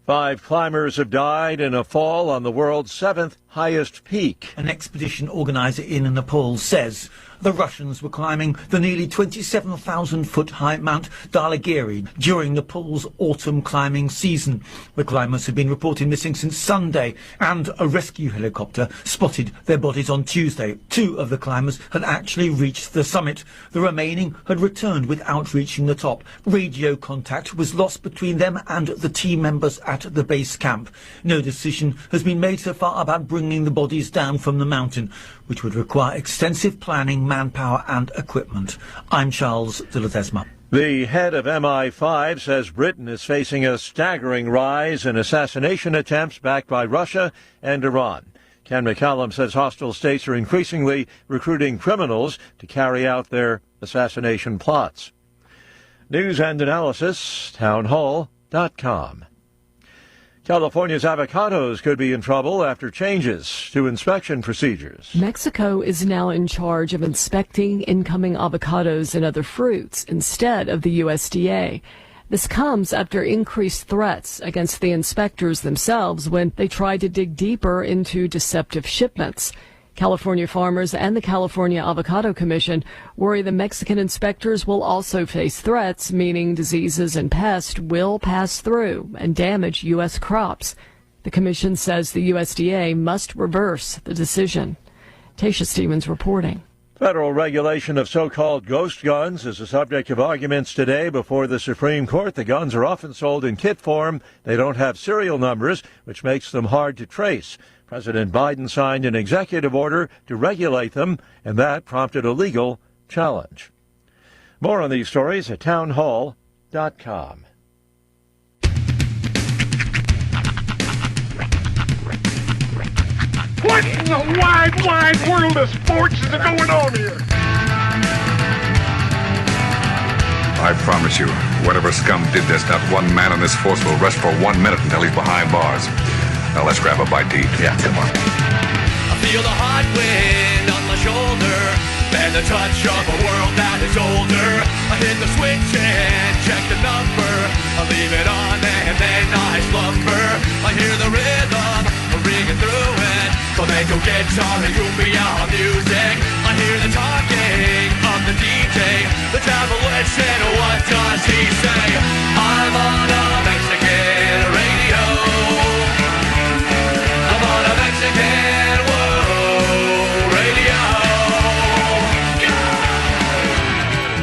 5 climbers have died in a fall on the world's 7th highest peak. An expedition organizer in Nepal says the Russians were climbing the nearly 27,000-foot high Mount Dhaulagiri during Nepal's autumn climbing season. The climbers have been reported missing since Sunday, and a rescue helicopter spotted their bodies on Tuesday. 2 of the climbers had actually reached the summit. The remaining had returned without reaching the top. Radio contact was lost between them and the team members at the base camp. No decision has been made so far about bringing the bodies down from the mountain, which would require extensive planning, manpower and equipment. I'm Charles de Ledesma. The head of MI5 says Britain is facing a staggering rise in assassination attempts backed by Russia and Iran. Ken McCallum says hostile states are increasingly recruiting criminals to carry out their assassination plots. News and analysis, townhall.com. California's avocados could be in trouble after changes to inspection procedures. Mexico is now in charge of inspecting incoming avocados and other fruits instead of the USDA. This comes after increased threats against the inspectors themselves when they tried to dig deeper into deceptive shipments. California farmers and the California Avocado Commission worry the Mexican inspectors will also face threats, meaning diseases and pests will pass through and damage U.S. crops. The commission says the USDA must reverse the decision. Tasha Stevens reporting. Federal regulation of so-called ghost guns is the subject of arguments today before the Supreme Court. The guns are often sold in kit form. They don't have serial numbers, which makes them hard to trace. President Biden signed an executive order to regulate them, and that prompted a legal challenge. More on these stories at townhall.com. What in the wide, wide world of sports is going on here? I promise you, whatever scum did this, not one man in this force will rest for 1 minute until he's behind bars. Now let's grab a bite to eat. Yeah, come on. I feel the hot wind on my shoulder and the touch of a world that is older. I hit the switch and check the number. I leave it on and then I slumber. I hear the rhythm ringing through it. Flamenco guitar and cumbia music. I hear the talking of the DJ. The travel witch said, what does he say? I'm on a Mexican radio. I'm on a Mexican world radio.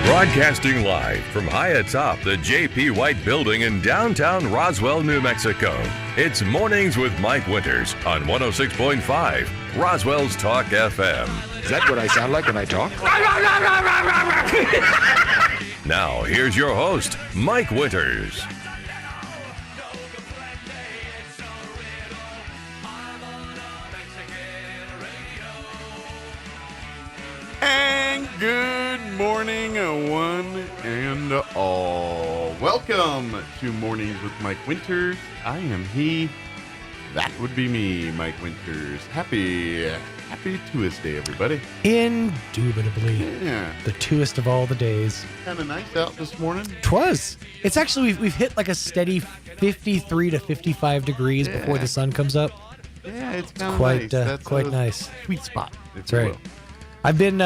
Broadcasting live from high atop the J.P. White Building in downtown Roswell, New Mexico. It's Mornings with Mike Winters on 106.5 Roswell's Talk FM. Is that what I sound like when I talk? Now, here's your host, Mike Winters. And good morning, one and all. Welcome to Mornings with Mike Winters. I am he. That would be me, Mike Winters. Happy Tuesday, everybody. Indubitably. Yeah. The tuest of all the days. Kind of nice out this morning. 'Twas. It's actually, we've hit like a steady 53 to 55 degrees before the sun comes up. Yeah, it's kind of quite, nice. That's quite nice. Sweet spot. That's right. I've been,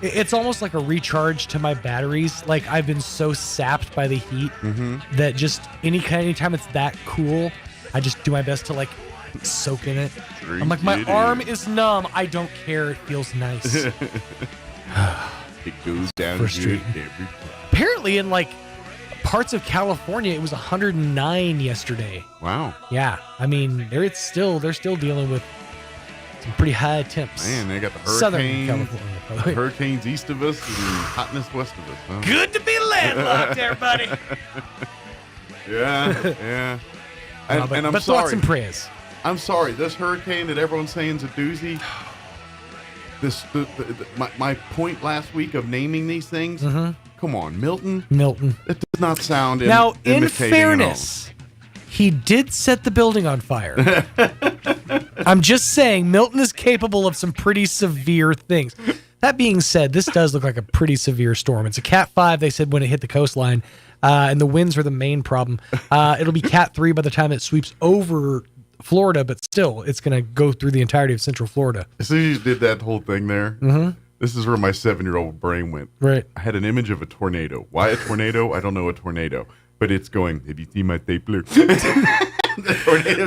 it's almost like a recharge to my batteries. Like, I've been so sapped by the heat that just anytime it's that cool, I just do my best to, like, soak in it. I'm like, my arm is numb. I don't care. It feels nice. It goes down good every time. Apparently, in, like, parts of California, it was 109 yesterday. Wow. Yeah. I mean, they're still dealing with some pretty high temps. Man, they got the Southern California, probably. Hurricanes east of us and hotness west of us. Huh? Good to be landlocked, everybody. Yeah. And I'm but sorry. thoughts and prayers. I'm sorry. This hurricane that everyone's saying is a doozy. My point last week of naming these things. Come on, Milton. It does not sound now. In imitating fairness, he did set the building on fire. I'm just saying, Milton is capable of some pretty severe things. That being said, this does look like a pretty severe storm. It's a Cat 5, they said, when it hit the coastline. and the winds are the main problem. It'll be Cat 3 by the time it sweeps over Florida, but still, it's going to go through the entirety of Central Florida. As soon as you did that whole thing there, this is where my 7-year-old brain went. Right. I had an image of a tornado. Why a tornado? I don't know a tornado. But it's going, have you seen my stapler?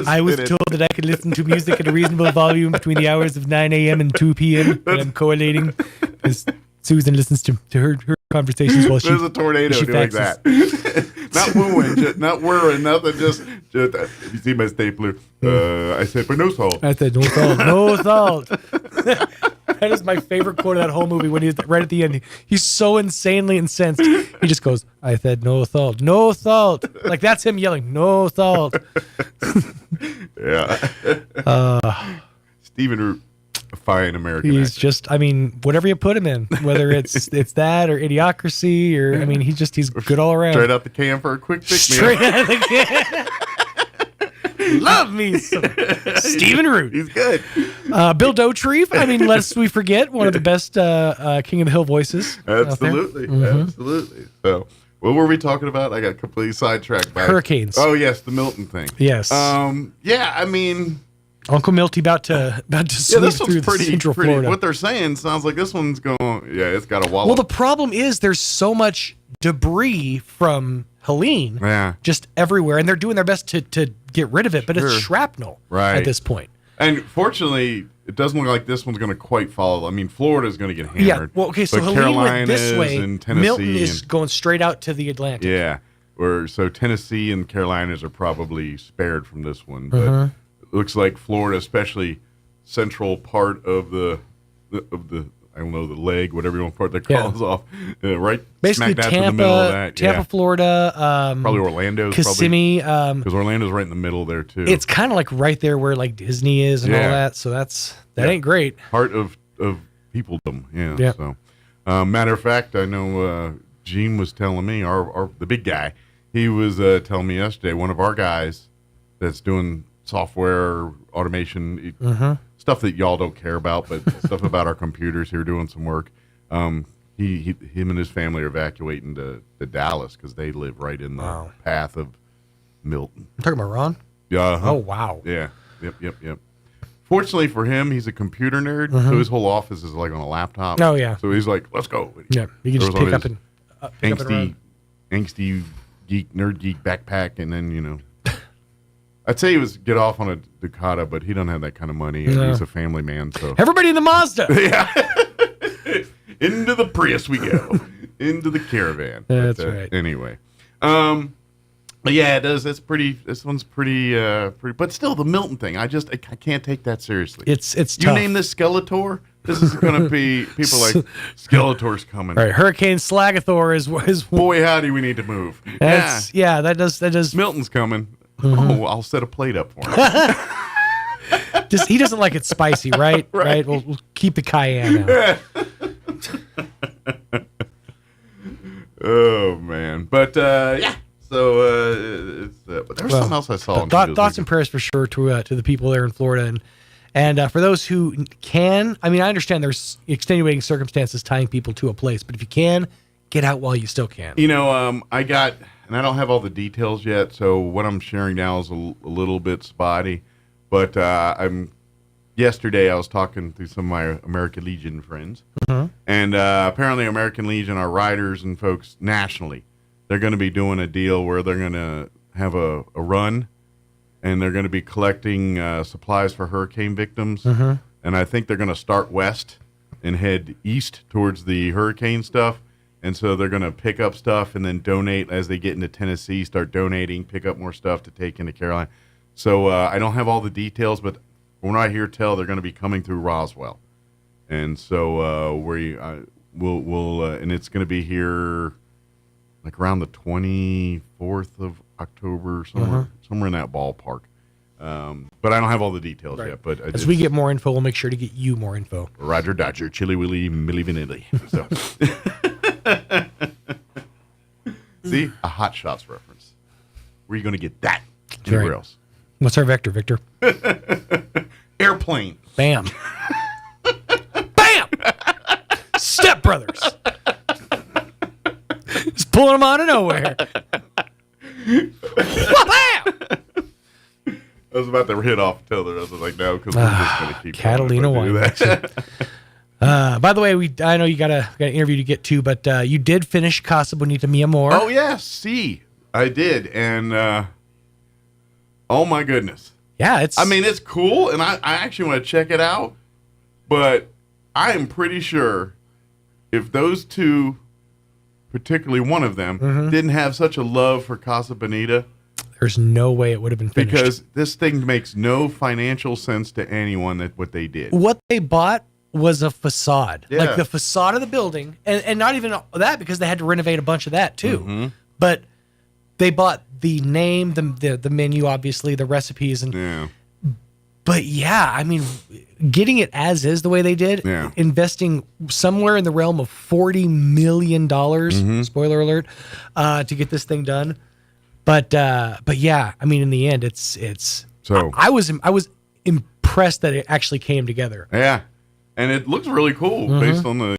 I was told that I could listen to music at a reasonable volume between the hours of 9 a.m. and 2 p.m. And I'm correlating because Susan listens to her conversations while There's a tornado doing faxes. that. Not wooing, not whirring, nothing. Just have you seen my stapler? I said, but no salt. I said, no salt. No salt. That is my favorite quote of that whole movie when he's right at the end. He's so insanely incensed. He just goes, I said, no salt. No salt. Like, that's him yelling, no salt. Yeah. Stephen Root, a fine American He's actor. just, I mean, whatever you put him in, whether it's that or Idiocracy or, I mean, he's good all around. Straight out the can for a quick pick me Straight out of the can. Love me some Stephen Root. He's good. Bill Dauterive, I mean, lest we forget, one of the best King of the Hill voices. Absolutely. Absolutely. So, what were we talking about? I got completely sidetracked by hurricanes. Oh, yes, the Milton thing. Yes. Yeah, I mean, Uncle Milty about to sweep this through one's pretty, Central pretty. Florida. What they're saying sounds like this one's going. Yeah, it's got a wallop. Well, the problem is there's so much debris from Helene just everywhere, and they're doing their best to get rid of it, but it's shrapnel at this point. And fortunately, it doesn't look like this one's going to quite follow. I mean, Florida's going to get hammered. Yeah, well, okay, so but Helene went this Carolinas way. and Tennessee Milton is going straight out to the Atlantic. Yeah, so Tennessee and Carolinas are probably spared from this one, but it looks like Florida, especially central part of the I don't know, the leg, whatever you want to part that calls off, right? Basically, smack dab in the middle of that. Tampa, Florida, probably Orlando, Kissimmee, because Orlando's right in the middle there too. It's kind of like right there where like Disney is and all that. So that ain't great. Heart of peopledom, yeah. So, matter of fact, I know Gene was telling me, the big guy, he was telling me yesterday, one of our guys that's doing software automation. Stuff that y'all don't care about, but stuff about our computers here doing some work. Him and his family are evacuating to Dallas because they live right in the path of Milton. You're talking about Ron? Yeah. Oh, wow. Yeah. Yep. Fortunately for him, he's a computer nerd, so his whole office is like on a laptop. Oh, yeah. So he's like, let's go. Yeah, you can just pick up and angsty nerd geek backpack, and then, I'd say he was get off on a Ducata, but he doesn't have that kind of money, and he's a family man. So everybody in the Mazda. Yeah. Into the Prius we go. Into the Caravan. That's right. Anyway. But yeah, it does. It's pretty. This one's pretty. But still, the Milton thing. I can't take that seriously. It's tough. You name this Skeletor. This is going to be people like Skeletor's coming. Right, Hurricane Slagathor is boy, howdy, we need to move. That does. Milton's coming. Oh, I'll set a plate up for him. He doesn't like it spicy, right? Right. We'll keep the cayenne out. Oh man, but yeah. So but there was something else I saw. Thoughts and prayers for sure to the people there in Florida, and for those who can. I mean, I understand there's extenuating circumstances tying people to a place, but if you can, get out while you still can. I got. And I don't have all the details yet, so what I'm sharing now is a little bit spotty. But yesterday I was talking to some of my American Legion friends, and apparently American Legion are riders and folks nationally. They're going to be doing a deal where they're going to have a run, and they're going to be collecting supplies for hurricane victims. And I think they're going to start west and head east towards the hurricane stuff. And so they're going to pick up stuff and then donate as they get into Tennessee, start donating, pick up more stuff to take into Carolina. So I don't have all the details, but from what I hear tell, they're going to be coming through Roswell. And so we'll and it's going to be here like around the 24th of October, somewhere in that ballpark. But I don't have all the details yet. But as we get more info, we'll make sure to get you more info. Roger Dodger, Chili Willy, Milli Vanilli. So. See, a Hot Shots reference. Where are you going to get that? Anywhere else? What's our vector, Victor? Airplane. Bam. Bam. Step Brothers. It's pulling them out of nowhere. I was about to hit off each other. I was like, no, because we're just going to keep Catalina wine. By the way, I know you got an interview to get to, but you did finish Casa Bonita Mi Amor. Oh, yeah. See, I did. And, oh, my goodness. Yeah, it's cool, and I actually want to check it out. But I am pretty sure if those two, particularly one of them, didn't have such a love for Casa Bonita, there's no way it would have been finished. Because this thing makes no financial sense to anyone that what they did. What they bought was a facade. Yeah. Like the facade of the building. And not even that, because they had to renovate a bunch of that too. But they bought the name, the menu, obviously, the recipes. But yeah, I mean, getting it as is the way they did, investing somewhere in the realm of $40 million, spoiler alert, to get this thing done. But yeah, I mean, in the end, it's. So I was impressed that it actually came together. Yeah, and it looks really cool based on the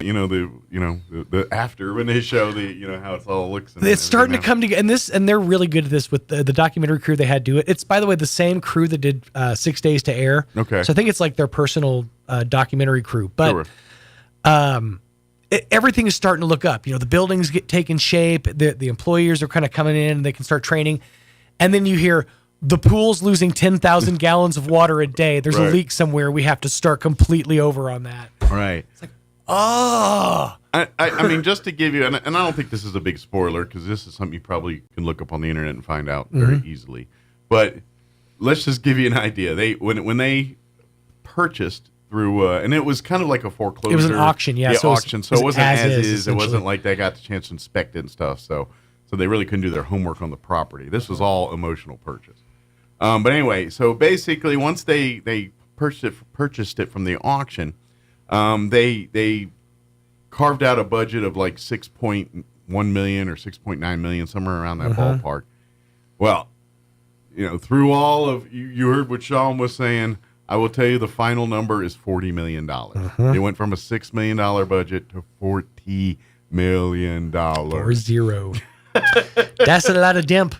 after when they show how it all looks. It's starting to come together, and they're really good at this with the documentary crew they had do it. It's, by the way, the same crew that did 6 Days to Air. Okay, so I think it's like their personal documentary crew, but everything is starting to look up. The buildings get taken shape. The employers are kind of coming in, and they can start training. And then you hear the pool's losing 10,000 gallons of water a day. There's a leak somewhere. We have to start completely over on that. Right. It's like, oh. I mean, just to give you, and I don't think this is a big spoiler, because this is something you probably can look up on the internet and find out very easily. But let's just give you an idea. When they purchased through, and it was kind of like a foreclosure. It was an auction, yeah. So auction. So it wasn't as is. It wasn't essentially. like they got the chance to inspect it and stuff. So they really couldn't do their homework on the property. This was all emotional purchase. But anyway, so basically, once they purchased it from the auction, they carved out a budget of like $6.1 million or $6.9 million, somewhere around that ballpark. Well, through all of you heard what Sean was saying. I will tell you the final number is $40 million. They went from a $6 million budget to $40 million. 40. That's a lot of dimp.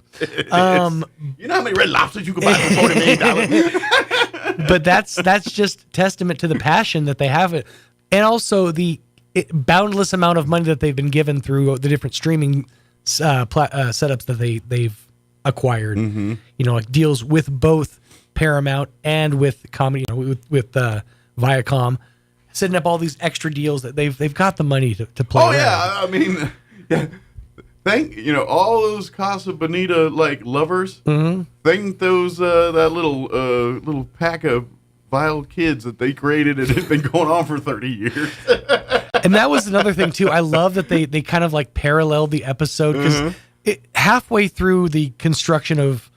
You know how many Red Lobsters you could buy for $40 million? But that's just testament to the passion that they have, and also the boundless amount of money that they've been given through the different streaming setups that they've acquired. Like deals with both Paramount and with comedy, with Viacom, setting up all these extra deals that they've got the money to play. Oh around. yeah, I mean, thank all those Casa Bonita lovers. Thank those that little pack of vile kids that they created, and it's been going on for 30 years. And that was another thing too. I love that they kind of paralleled the episode, because halfway through the construction of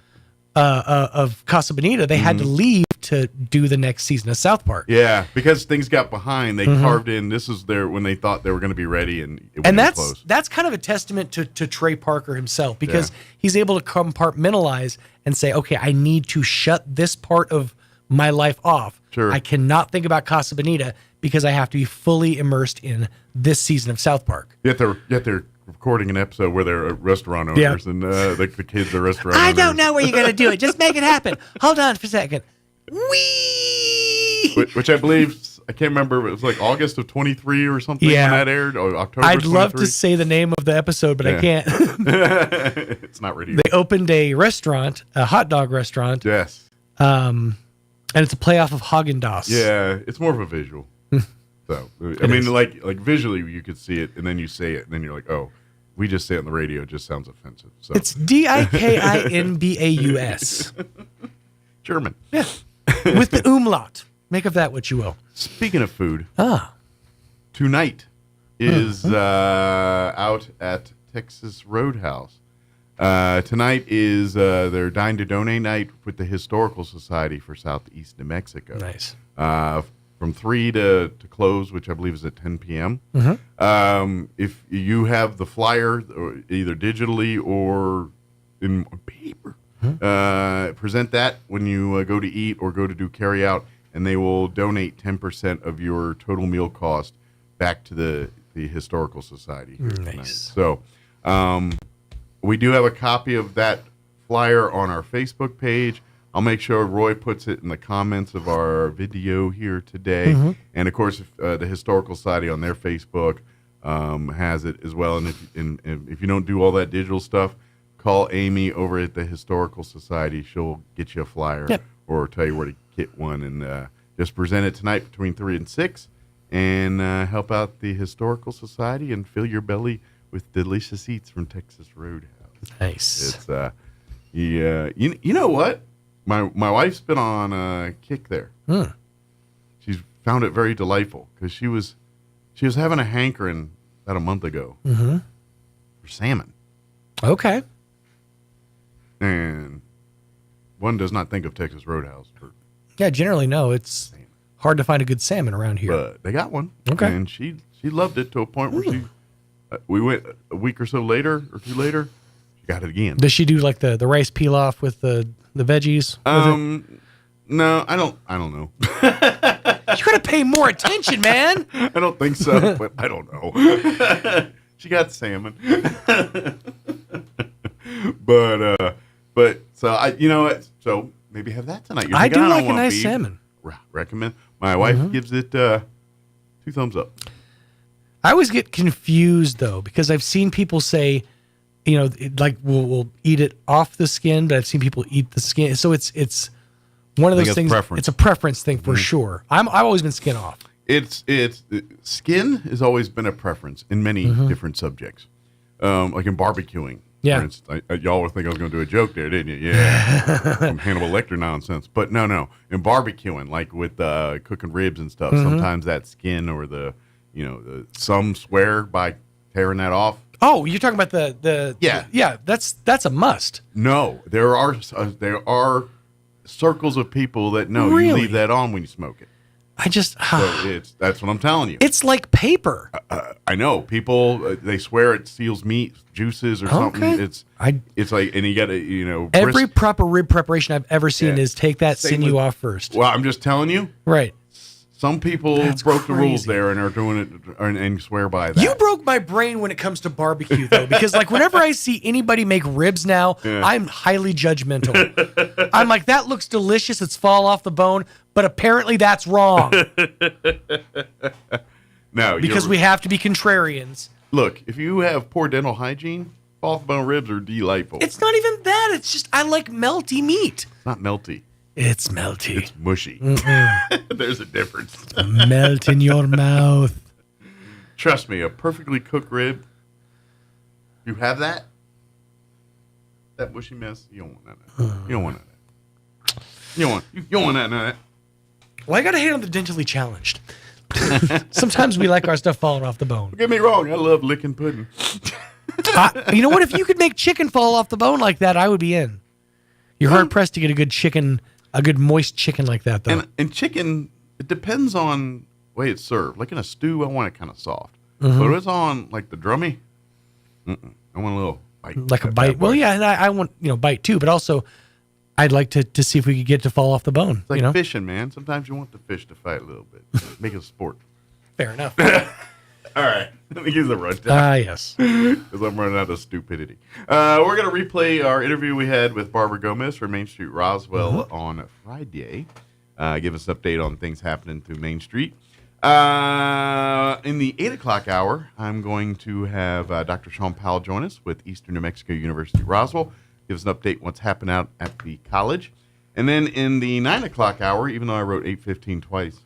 Casa Bonita, they had to leave to do the next season of South Park. Yeah, because things got behind. They carved in. This is when they thought they were going to be ready, and it wasn't close. That's kind of a testament to Trey Parker himself, because he's able to compartmentalize and say, okay, I need to shut this part of my life off. Sure. I cannot think about Casa Bonita because I have to be fully immersed in this season of South Park. Yet they're recording an episode where they're restaurant owners, and the kids are restaurant owners. I don't know where you're going to do it. Just make it happen. Hold on for a second. Whee! Which I believe, I can't remember, it was like August of 23 or something when that aired, or October I'd 23. love to say the name of the episode, but I can't. It's not ready. They opened a restaurant, a hot dog restaurant. Yes. And it's a playoff of Haagen-Dazs. Yeah, it's more of a visual. So, I mean, like visually you could see it, and then you say it, and then you're like, oh, we just say it on the radio. It just sounds offensive. So it's Dikinbaus. German. Yeah. With the umlaut. Make of that what you will. Speaking of food, tonight is out at Texas Roadhouse. Tonight is their Dine to Donate night with the Historical Society for Southeast New Mexico. Nice. From 3 to close, which I believe is at 10 p.m. If you have the flyer, either digitally or in paper, present that when you go to eat or go to do carry out, and they will donate 10% of your total meal cost back to the Historical Society here tonight. Nice. So We do have a copy of that flyer on our Facebook page. I'll make sure Roy puts it in the comments of our video here today. Mm-hmm. And, of course, the Historical Society on their Facebook has it as well. And if you don't do all that digital stuff, call Amy over at the Historical Society. She'll get you a flyer or tell you where to get one. And just present it tonight between 3 and 6 and help out the Historical Society and fill your belly with delicious eats from Texas Roadhouse. Nice. It's you know what? My wife's been on a kick there. She's found it very delightful because she was having a hankering about a month ago for salmon. Okay. And one does not think of Texas Roadhouse for Yeah, generally no. It's hard to find a good salmon around here. but they got one. Okay. And she loved it to a point where we went a week or so later or two later, she got it again. Does she do like the rice pilaf with the veggies? No, I don't know. You gotta pay more attention, man. I don't think so, but I don't know. She got salmon. but so you know what? So maybe have that tonight. I do like a nice salmon. Recommend. My wife gives it 2 thumbs up. I always get confused though because I've seen people say, like we'll eat it off the skin, but I've seen people eat the skin. So it's one of those things. Preference. It's a preference thing for sure. I've always been skin off. It's skin has always been a preference in many different subjects, like in barbecuing. Yeah. For instance, y'all were thinking I was going to do a joke there, didn't you? Yeah, some Hannibal Lecter nonsense. But no. In barbecuing, like with cooking ribs and stuff, sometimes that skin or some swear by tearing that off. Oh, you're talking about the Yeah. That's a must. No, there are circles of people that know you leave that on when you smoke it. That's what I'm telling you. It's like paper. I know people. They swear it seals meat, juices, or something. It's like, and you got to every proper rib preparation I've ever seen is take that sinew off first. Well, I'm just telling you. Right. Some people broke the rules there and are doing it and swear by that. You broke my brain when it comes to barbecue, though, because like whenever I see anybody make ribs now, I'm highly judgmental. I'm like, that looks delicious. It's fall off the bone, but apparently that's wrong. No, because we have to be contrarians. Look, if you have poor dental hygiene, fall off the bone ribs are delightful. It's not even that. It's just I like melty meat. It's not melty. It's melty. It's mushy. There's a difference. Melt in your mouth. Trust me, a perfectly cooked rib, you have that mushy mess, you don't want none of that. You don't want none of that. You don't want none of that. Well, I got to hate on the dentally challenged. Sometimes we like our stuff falling off the bone. Don't get me wrong, I love licking pudding. You know what? If you could make chicken fall off the bone like that, I would be in. You're hard pressed to get a good chicken. A good moist chicken like that, though. And chicken, it depends on the way it's served. Like in a stew, I want it kind of soft. But if it's on like the drummy, I want a little bite. Like a bite. Well, yeah, and I want bite too. But also, I'd like to see if we could get it to fall off the bone. It's like fishing, man. Sometimes you want the fish to fight a little bit. Make it a sport. Fair enough. All right. Let me give the rundown. Yes. Because I'm running out of stupidity. We're going to replay our interview we had with Barbara Gomez from Main Street Roswell on Friday. Give us an update on things happening through Main Street. In the 8 o'clock hour, I'm going to have Dr. Sean Powell join us with Eastern New Mexico University Roswell. Give us an update on what's happening out at the college. And then in the 9 o'clock hour, even though I wrote 8:15 twice,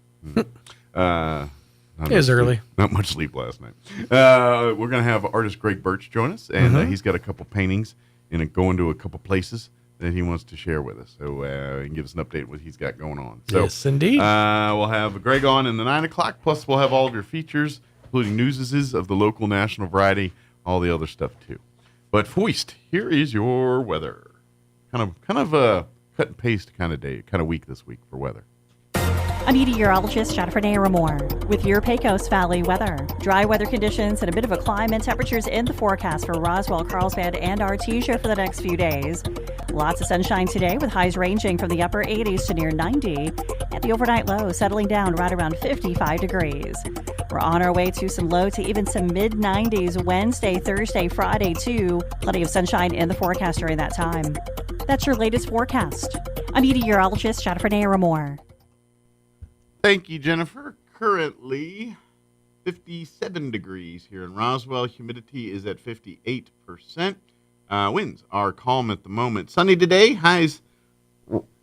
it was early. Not much sleep last night. We're going to have artist Greg Birch join us, and he's got a couple paintings and going to a couple places that he wants to share with us. So he can give us an update on what he's got going on. So, yes, indeed. We'll have Greg on in the 9 o'clock, plus we'll have all of your features, including newses of the local national variety, all the other stuff too. But Foist, here is your weather. Kind of a cut and paste kind of day, kind of week this week for weather. I'm meteorologist Jennifer Naramore with your Pecos Valley weather. Dry weather conditions and a bit of a climb and temperatures in the forecast for Roswell, Carlsbad, and Artesia for the next few days. Lots of sunshine today with highs ranging from the upper 80s to near 90, and the overnight low settling down right around 55 degrees. We're on our way to some low to even some mid-90s Wednesday, Thursday, Friday, too. Plenty of sunshine in the forecast during that time. That's your latest forecast. I'm meteorologist Jennifer Naramore. Thank you, Jennifer. Currently 57 degrees here in Roswell. Humidity is at 58%. Winds are calm at the moment. Sunny today. Highs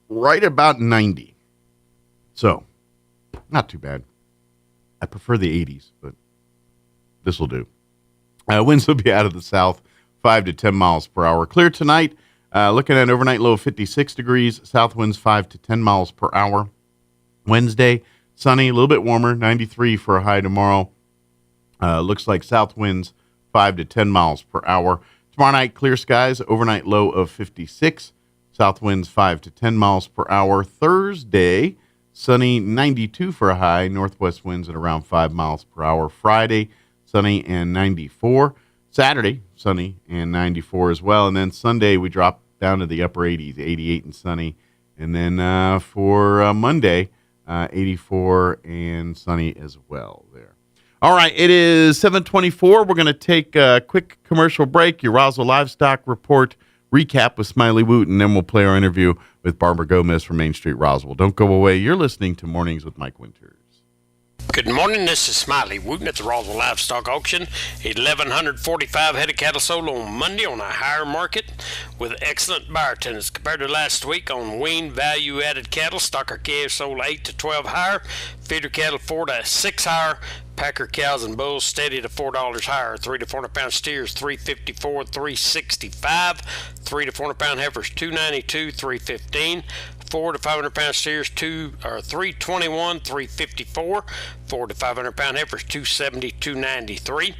right about 90. So, not too bad. I prefer the 80s, but this will do. Winds will be out of the south, 5 to 10 miles per hour. Clear tonight. Looking at an overnight low of 56 degrees. South winds 5 to 10 miles per hour. Wednesday, sunny, a little bit warmer, 93 for a high tomorrow. Looks like south winds 5 to 10 miles per hour. Tomorrow night, clear skies, overnight low of 56. South winds 5 to 10 miles per hour. Thursday, sunny, 92 for a high. Northwest winds at around 5 miles per hour. Friday, sunny and 94. Saturday, sunny and 94 as well. And then Sunday, we drop down to the upper 80s, 88 and sunny. And then for Monday, 84 and sunny as well there. All right, it is 7:24. We're going to take a quick commercial break. Your Roswell Livestock Report recap with Smiley Wooten, and then we'll play our interview with Barbara Gomez from Main Street Roswell. Don't go away. You're listening to Mornings with Mike Winters. Good morning, this is Smiley Wooten at the Roswell Livestock Auction. 1,145 head of cattle sold on Monday on a higher market with excellent buyer attendance compared to last week on weaned value-added cattle. Stocker calves sold 8 to 12 higher, feeder cattle 4 to 6 higher, packer cows and bulls steady to $4 higher. 3 to 400 pound steers $354, $365, 3 to 400 pound heifers $292, $315. 4 to 500 pound steers $321, $354. 4 to 500 pound heifers $270, $293.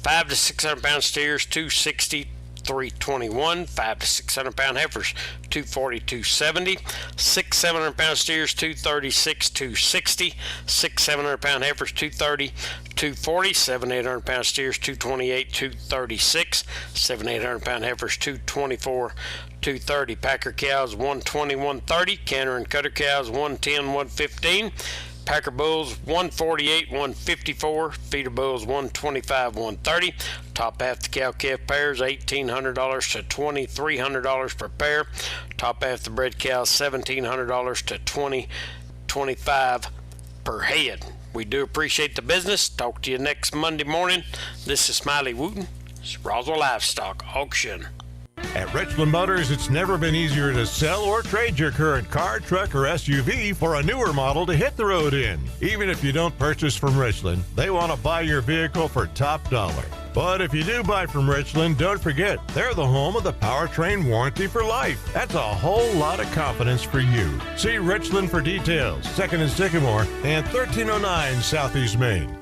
5 to 600 pound steers $260, $321. 5 to 600 pound heifers $240, $270. 6 700 pound steers $236, $260. 6 700 pound heifers $230, $240. 7 800 pound steers $228, $236. 7 800 pound heifers $224, $230. Packer cows $120, $130. Canner and cutter cows $110, $115. Packer bulls $148, $154. Feeder bulls $125, $130. Top half the cow calf pairs $1,800 to $2,300 per pair. Top half the bred cows $1,700 to $2,025 per head. We do appreciate the business. Talk to you next Monday morning. This is Smiley Wooten. It's Roswell Livestock Auction. At Richland Motors, it's never been easier to sell or trade your current car, truck, or SUV for a newer model to hit the road in. Even if you don't purchase from Richland, they want to buy your vehicle for top dollar. But if you do buy from Richland, don't forget, they're the home of the powertrain warranty for life. That's a whole lot of confidence for you. See Richland for details. 2nd and Sycamore and 1309 Southeast Main.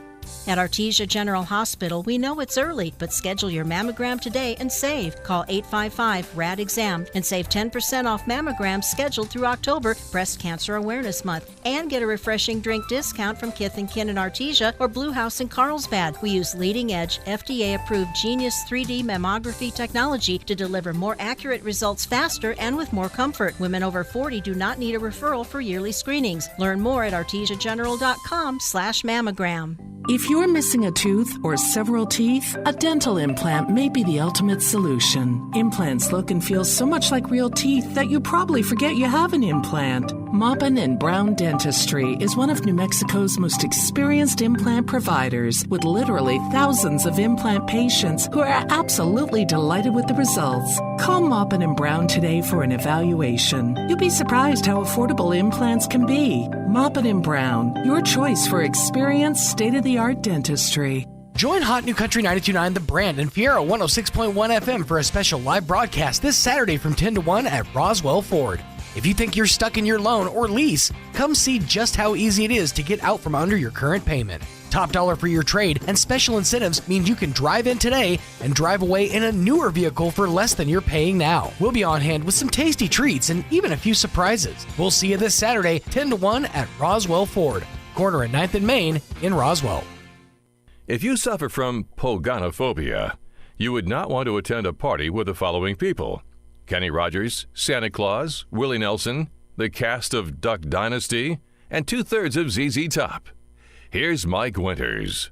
At Artesia General Hospital, we know it's early, but schedule your mammogram today and save. Call 855-RAD-EXAM and save 10% off mammograms scheduled through October, Breast Cancer Awareness Month. And get a refreshing drink discount from Kith & Kin in Artesia or Blue House in Carlsbad. We use leading-edge, FDA-approved Genius 3D mammography technology to deliver more accurate results faster and with more comfort. Women over 40 do not need a referral for yearly screenings. Learn more at artesiageneral.com/mammogram. If you're missing a tooth or several teeth, a dental implant may be the ultimate solution. Implants look and feel so much like real teeth that you probably forget you have an implant. Maupin and Brown Dentistry is one of New Mexico's most experienced implant providers, with literally thousands of implant patients who are absolutely delighted with the results. Call Maupin and Brown today for an evaluation. You'll be surprised how affordable implants can be. Maupin and Brown, your choice for experienced, state-of-the-art dentistry. Join Hot New Country 92.9 The Brand and Fiera 106.1 FM for a special live broadcast this Saturday from 10 to 1 at Roswell Ford. If you think you're stuck in your loan or lease, come see just how easy it is to get out from under your current payment. Top dollar for your trade and special incentives means you can drive in today and drive away in a newer vehicle for less than you're paying now. We'll be on hand with some tasty treats and even a few surprises. We'll see you this Saturday, 10 to 1 at Roswell Ford, corner at 9th and Main in Roswell. If you suffer from pogonophobia, you would not want to attend a party with the following people: Kenny Rogers, Santa Claus, Willie Nelson, the cast of Duck Dynasty, and 2/3 of ZZ Top. Here's Mike Winters.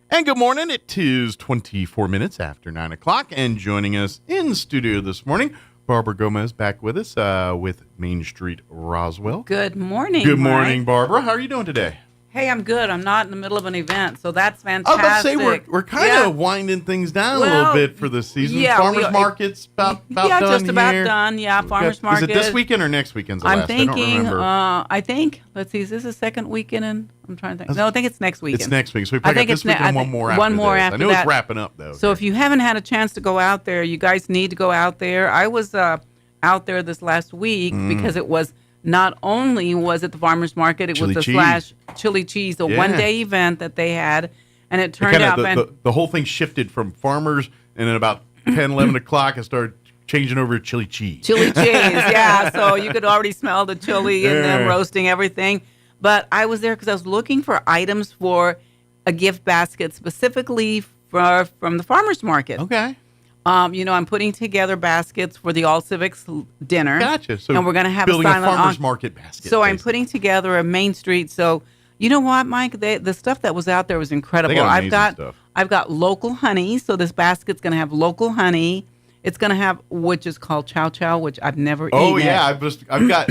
And good morning. It is 24 minutes after 9 o'clock. And joining us in the studio this morning, Barbara Gomez back with us with Main Street Roswell. Good morning. Good morning, Mike. Barbara. How are you doing today? Hey, I'm good. I'm not in the middle of an event, so that's fantastic. I was about to say, we're kind of winding things down a little bit for the season. Yeah, Farmers market's about done just about here. done. Yeah, farmers market. Is it this weekend or next weekend? I'm thinking. I think. Let's see. Is this the second weekend? I'm trying to think. No, I think it's next weekend. It's next week. So we probably got this weekend and one more after one more this. after I know that. it's wrapping up though. So if you haven't had a chance to go out there, you guys need to go out there. I was out there this last week because it was. Not only was it the farmers market, it was the chili cheese, a one-day event that they had, and it turned out the whole thing shifted from farmers, and then about 10, 11 o'clock, it started changing over to chili cheese. Chili cheese, yeah. So you could already smell the chili and them roasting everything. But I was there because I was looking for items for a gift basket specifically from the farmers market. Okay. I'm putting together baskets for the All Civics dinner. Gotcha. So and we're going to have building a silent farmer's market basket. So I'm putting together a Main Street. So you know what, Mike? The stuff that was out there was incredible. They got amazing stuff. I've got local honey. So this basket's going to have local honey. It's going to have, which is called chow chow, which I've never eaten. Oh yeah, I've got.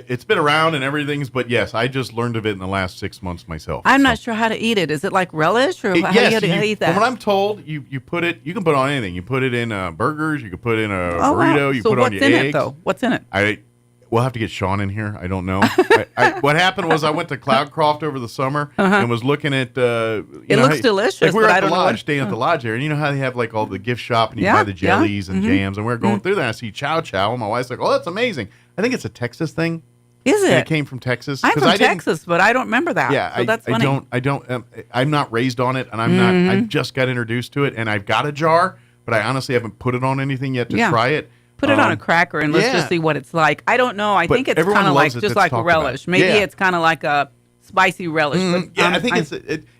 It's been around and everything's, but yes, I just learned of it in the last 6 months myself. I'm not sure how to eat it. Is it like relish or how do you eat that? From what I'm told, you put it. You can put it on anything. You put it in burgers. You can put it in a burrito. Wow. You so put it on your eggs. what's in it though? What's in it? We'll have to get Sean in here. I don't know. What happened was I went to Cloudcroft over the summer and was looking at. It looks delicious. Like we were but at the I don't lodge, know staying at the lodge there, and you know how they have like all the gift shop and you buy the jellies and jams, and we were going through there. And I see chow chow, and my wife's like, "Oh, that's amazing." I think it's a Texas thing. Is it? And it came from Texas. I'm from Texas, but I don't remember that. Yeah, so that's funny. I don't. I'm not raised on it, and I'm not. I just got introduced to it, and I've got a jar, but I honestly haven't put it on anything yet to try it. Put it on a cracker and let's just see what it's like. I don't know. I think it's kind of like just like a relish. Maybe it's kind of like a spicy relish. But, I think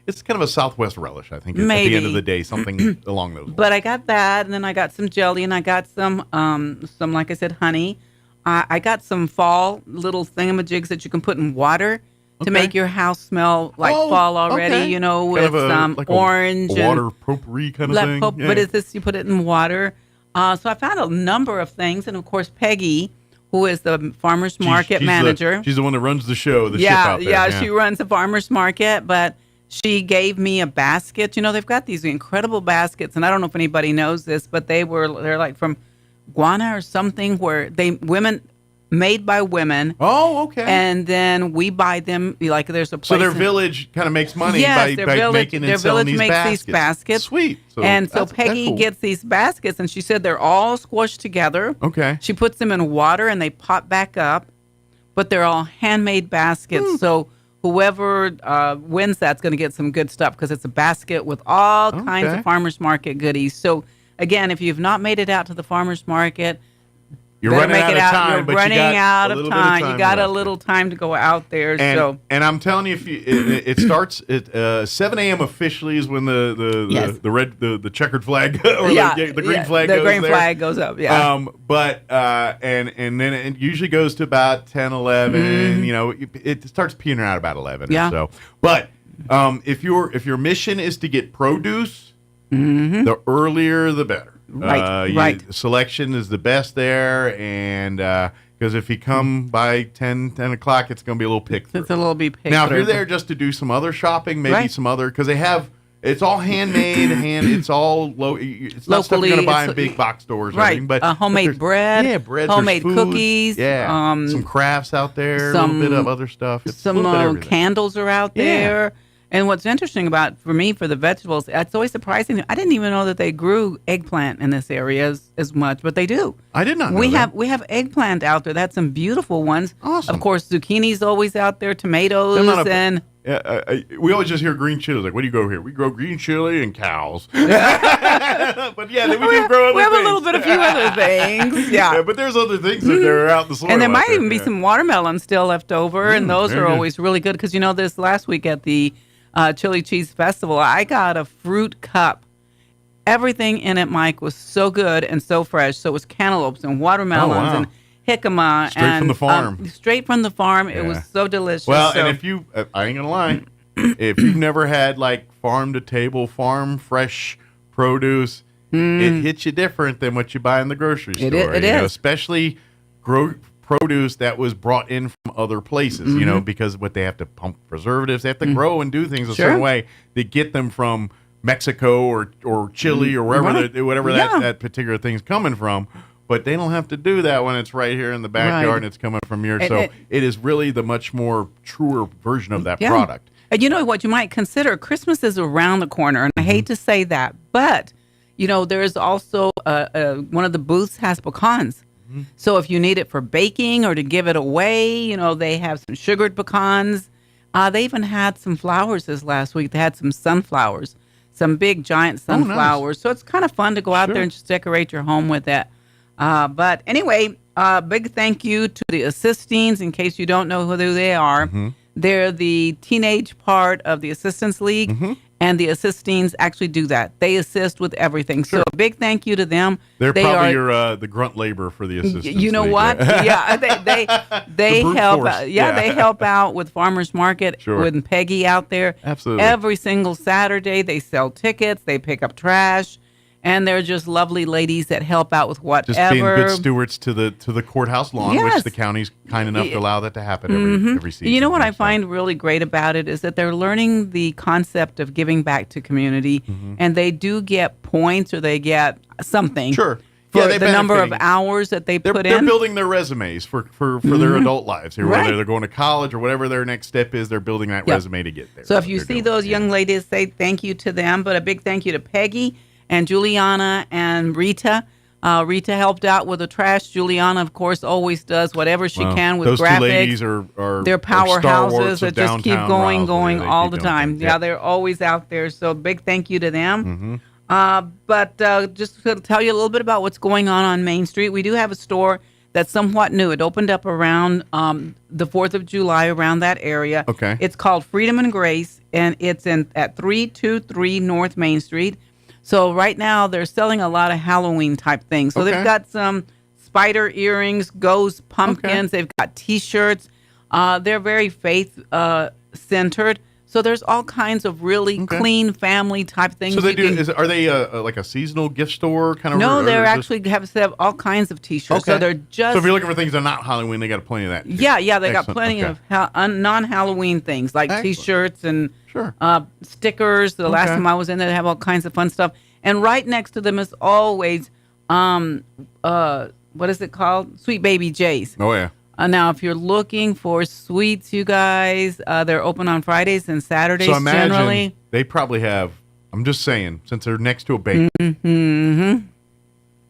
it's kind of a Southwest relish. I think at the end of the day, something along those lines. But I got that, and then I got some jelly, and I got some like I said, honey. I got some fall little thingamajigs that you can put in water to make your house smell like fall already. Okay. You know, with like orange a water potpourri kind of thing. But is this you put it in water? So I found a number of things, and of course Peggy, who is the farmers market manager. She's the one that runs the show. The ship out there. Yeah, she runs the farmers market, but she gave me a basket. You know, they've got these incredible baskets, and I don't know if anybody knows this, but they're like from Guana or something, where made by women. Oh, okay. And then we buy them. Like there's a place. So their village kind of makes money by making and selling these baskets. These baskets. Sweet. So Peggy gets these baskets, and she said they're all squished together. Okay. She puts them in water, and they pop back up, but they're all handmade baskets. So whoever wins that's going to get some good stuff because it's a basket with all kinds of farmers market goodies. So again, if you've not made it out to the farmers market, you're running out of time. You're running out of time. You got a little time to go out there. And I'm telling you, it starts at 7 a.m. officially is when the checkered flag or the green flag goes the green there. Flag goes up. Yeah. But and then it usually goes to about 10, 11. You know, it starts peeling out about 11. Yeah. Or so. But if your mission is to get produce, the earlier the better. Right. Selection is the best there, and because if you come by 10 o'clock, it's going to be a little pick through. It's a little bit pick Now, if through. you're there just to do some other shopping, maybe some other, because it's all handmade, it's all low. It's not stuff you're going to buy in big box stores or anything, but homemade bread, bread, homemade cookies, some crafts out there, a little bit of other stuff. It's some candles are out there. And what's interesting for the vegetables, it's always surprising. I didn't even know that they grew eggplant in this area as much, but they do. I did not know We have eggplant out there. That's some beautiful ones. Awesome. Of course, zucchini's always out there, tomatoes, and... we always just hear green chilies. Like, what do you grow here? We grow green chili and cows. But yeah, we do grow other things. We have a few other things. Yeah. But there's other things that are out in the soil. And there might even be some watermelon still left over, and those are always really good. Because, this last week at the Chili Cheese Festival, I got a fruit cup. everything in it, Mike, was so good and so fresh. So it was cantaloupes and watermelons and jicama. Straight from the farm. Straight from the farm. It was so delicious. Well, and if you, I ain't gonna lie, if you've never had like farm to table, farm fresh produce, it hits you different than what you buy in the grocery store. It is. Especially produce that was brought in from other places, because what they have to pump preservatives, they have to grow and do things a certain way. They get them from Mexico or Chile or wherever whatever that particular thing's coming from. But they don't have to do that when it's right here in the backyard and it's coming from here. So it is really the much more truer version of that product. And you know what you might consider? Christmas is around the corner, and I hate to say that, but there's also one of the booths has pecans. So if you need it for baking or to give it away, they have some sugared pecans. They even had some flowers this last week. They had some sunflowers, some big giant sunflowers. Nice. So it's kind of fun to go out there and just decorate your home with it. But anyway, big thank you to the Assistings. In case you don't know who they are, they're the teenage part of the Assistance League, and the Assistings actually do that. They assist with everything. So a big thank you to them. They're probably the grunt labor for the Assistance You know League, what? right? Yeah, they help. Force. They help out with Farmers Market with Peggy out there. Absolutely. Every single Saturday, they sell tickets. They pick up trash. And they're just lovely ladies that help out with whatever. Just being good stewards to the courthouse lawn, which the county's kind enough to allow that to happen every season. You know what I find really great about it is that they're learning the concept of giving back to community, and they do get points or they get something. Sure. For the number of hours that they put in. They're building their resumes for their adult lives. Whether they're going to college or whatever their next step is, they're building that resume to get there. So if you see those young ladies, say thank you to them, but a big thank you to Peggy and Juliana and Rita. Rita helped out with the trash. Juliana, of course, always does whatever she can with those graphics. Two ladies are they're powerhouses that just keep going all the time. Yeah, they're always out there. So big thank you to them. But just to tell you a little bit about what's going on Main Street, we do have a store that's somewhat new. It opened up around the 4th of July, around that area. Okay. It's called Freedom and Grace, and it's at 323 North Main Street. So right now they're selling a lot of Halloween type things. So they've got some spider earrings, ghost pumpkins. They've got T-shirts. They're very faith centered. So there's all kinds of really clean family type things. So they are they like a seasonal gift store kind of? No, they actually have all kinds of T-shirts. So they're just. So if you're looking for things that are not Halloween, they got plenty of that. Yeah, they got plenty of non-Halloween things like T-shirts and stickers. The last time I was in there, they have all kinds of fun stuff. And right next to them is always, what is it called? Sweet Baby J's. Oh yeah. Now, if you're looking for sweets, you guys, they're open on Fridays and Saturdays. So I imagine generally. They probably have. I'm just saying, since they're next to a bakery,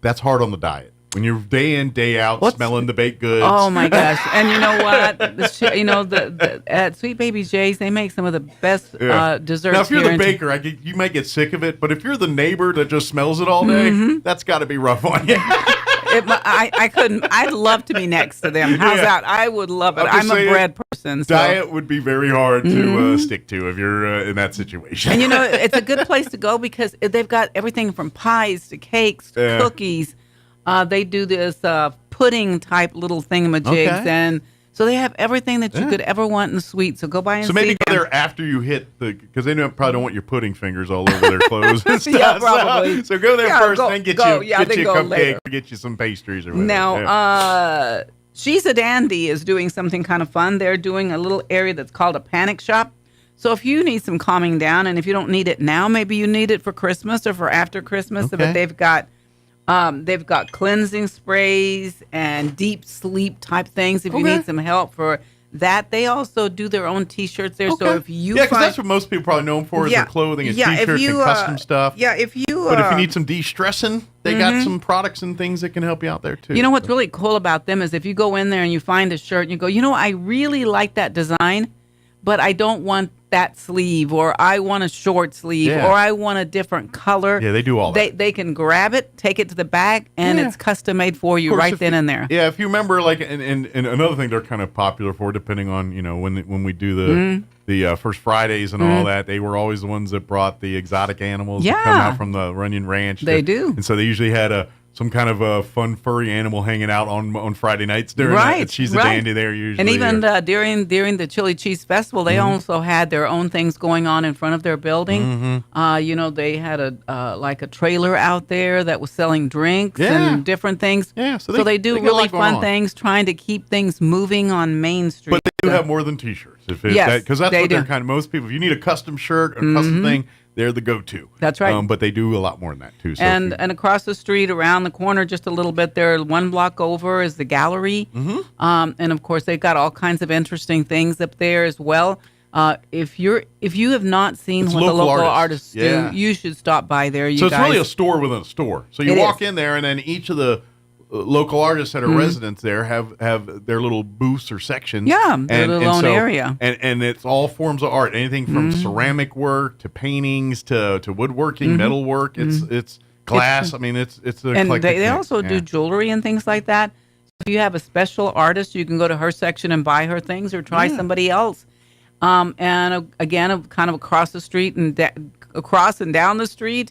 that's hard on the diet. When you're day in, day out, smelling the baked goods. Oh my gosh! And you know what? At Sweet Baby J's, they make some of the best desserts. Now, if you're the baker, you might get sick of it. But if you're the neighbor that just smells it all day, that's got to be rough on you. I couldn't. I'd love to be next to them. How's that? I would love it. I'm a bread person. So. Diet would be very hard to stick to if you're in that situation. And it's a good place to go because they've got everything from pies to cakes to cookies. They do this pudding type little thingamajigs, and so they have everything that you could ever want in sweet. So go by and see them. So maybe go there after you hit because they probably don't want your pudding fingers all over their clothes and stuff. Yeah, probably. So go there first, and then get you a cupcake, later. or get you some pastries or whatever. Now, She's a Dandy is doing something kind of fun. They're doing a little area that's called a panic shop. So if you need some calming down, and if you don't need it now, maybe you need it for Christmas or for after Christmas. But they've got cleansing sprays and deep sleep type things. If you need some help for that, they also do their own T-shirts there. So if you because that's what most people probably know them for is their clothing and T-shirts and custom stuff. Yeah, but if you need some de-stressing, they got some products and things that can help you out there too. You know what's really cool about them is if you go in there and you find a shirt and you go, I really like that design, but I don't want that sleeve, or I want a short sleeve, or I want a different color. Yeah, they do all that. They can grab it, take it to the back, and it's custom made for you right then and there. Yeah, if you remember, and another thing they're kind of popular for, depending on when we do the First Fridays and all that, they were always the ones that brought the exotic animals that come out from the Runyon Ranch. They do. And so they usually had some kind of a fun furry animal hanging out on Friday nights during that. She's a dandy there usually. And even during the Chili Cheese Festival, they also had their own things going on in front of their building. They had a trailer out there that was selling drinks and different things. Yeah, so they do really fun things, trying to keep things moving on Main Street. But they do have more than T-shirts. Yes, because that's what they're kind of, most people, if you need a custom shirt or custom thing, they're the go-to. That's right. But they do a lot more than that, too. So and across the street, around the corner just a little bit there, one block over is the gallery. And, of course, they've got all kinds of interesting things up there as well. If you have not seen what the local artists do, you should stop by there, So it's really a store within a store. So you walk in there, and then each of the local artists that are residents there have their little booths or sections. Yeah, their little own area. And it's all forms of art, anything from ceramic work to paintings to woodworking, metal work. It's glass. It's a and eclectic they mix. also do jewelry and things like that. If you have a special artist, you can go to her section and buy her things or try somebody else. And again, kind of across the street and across and down the street,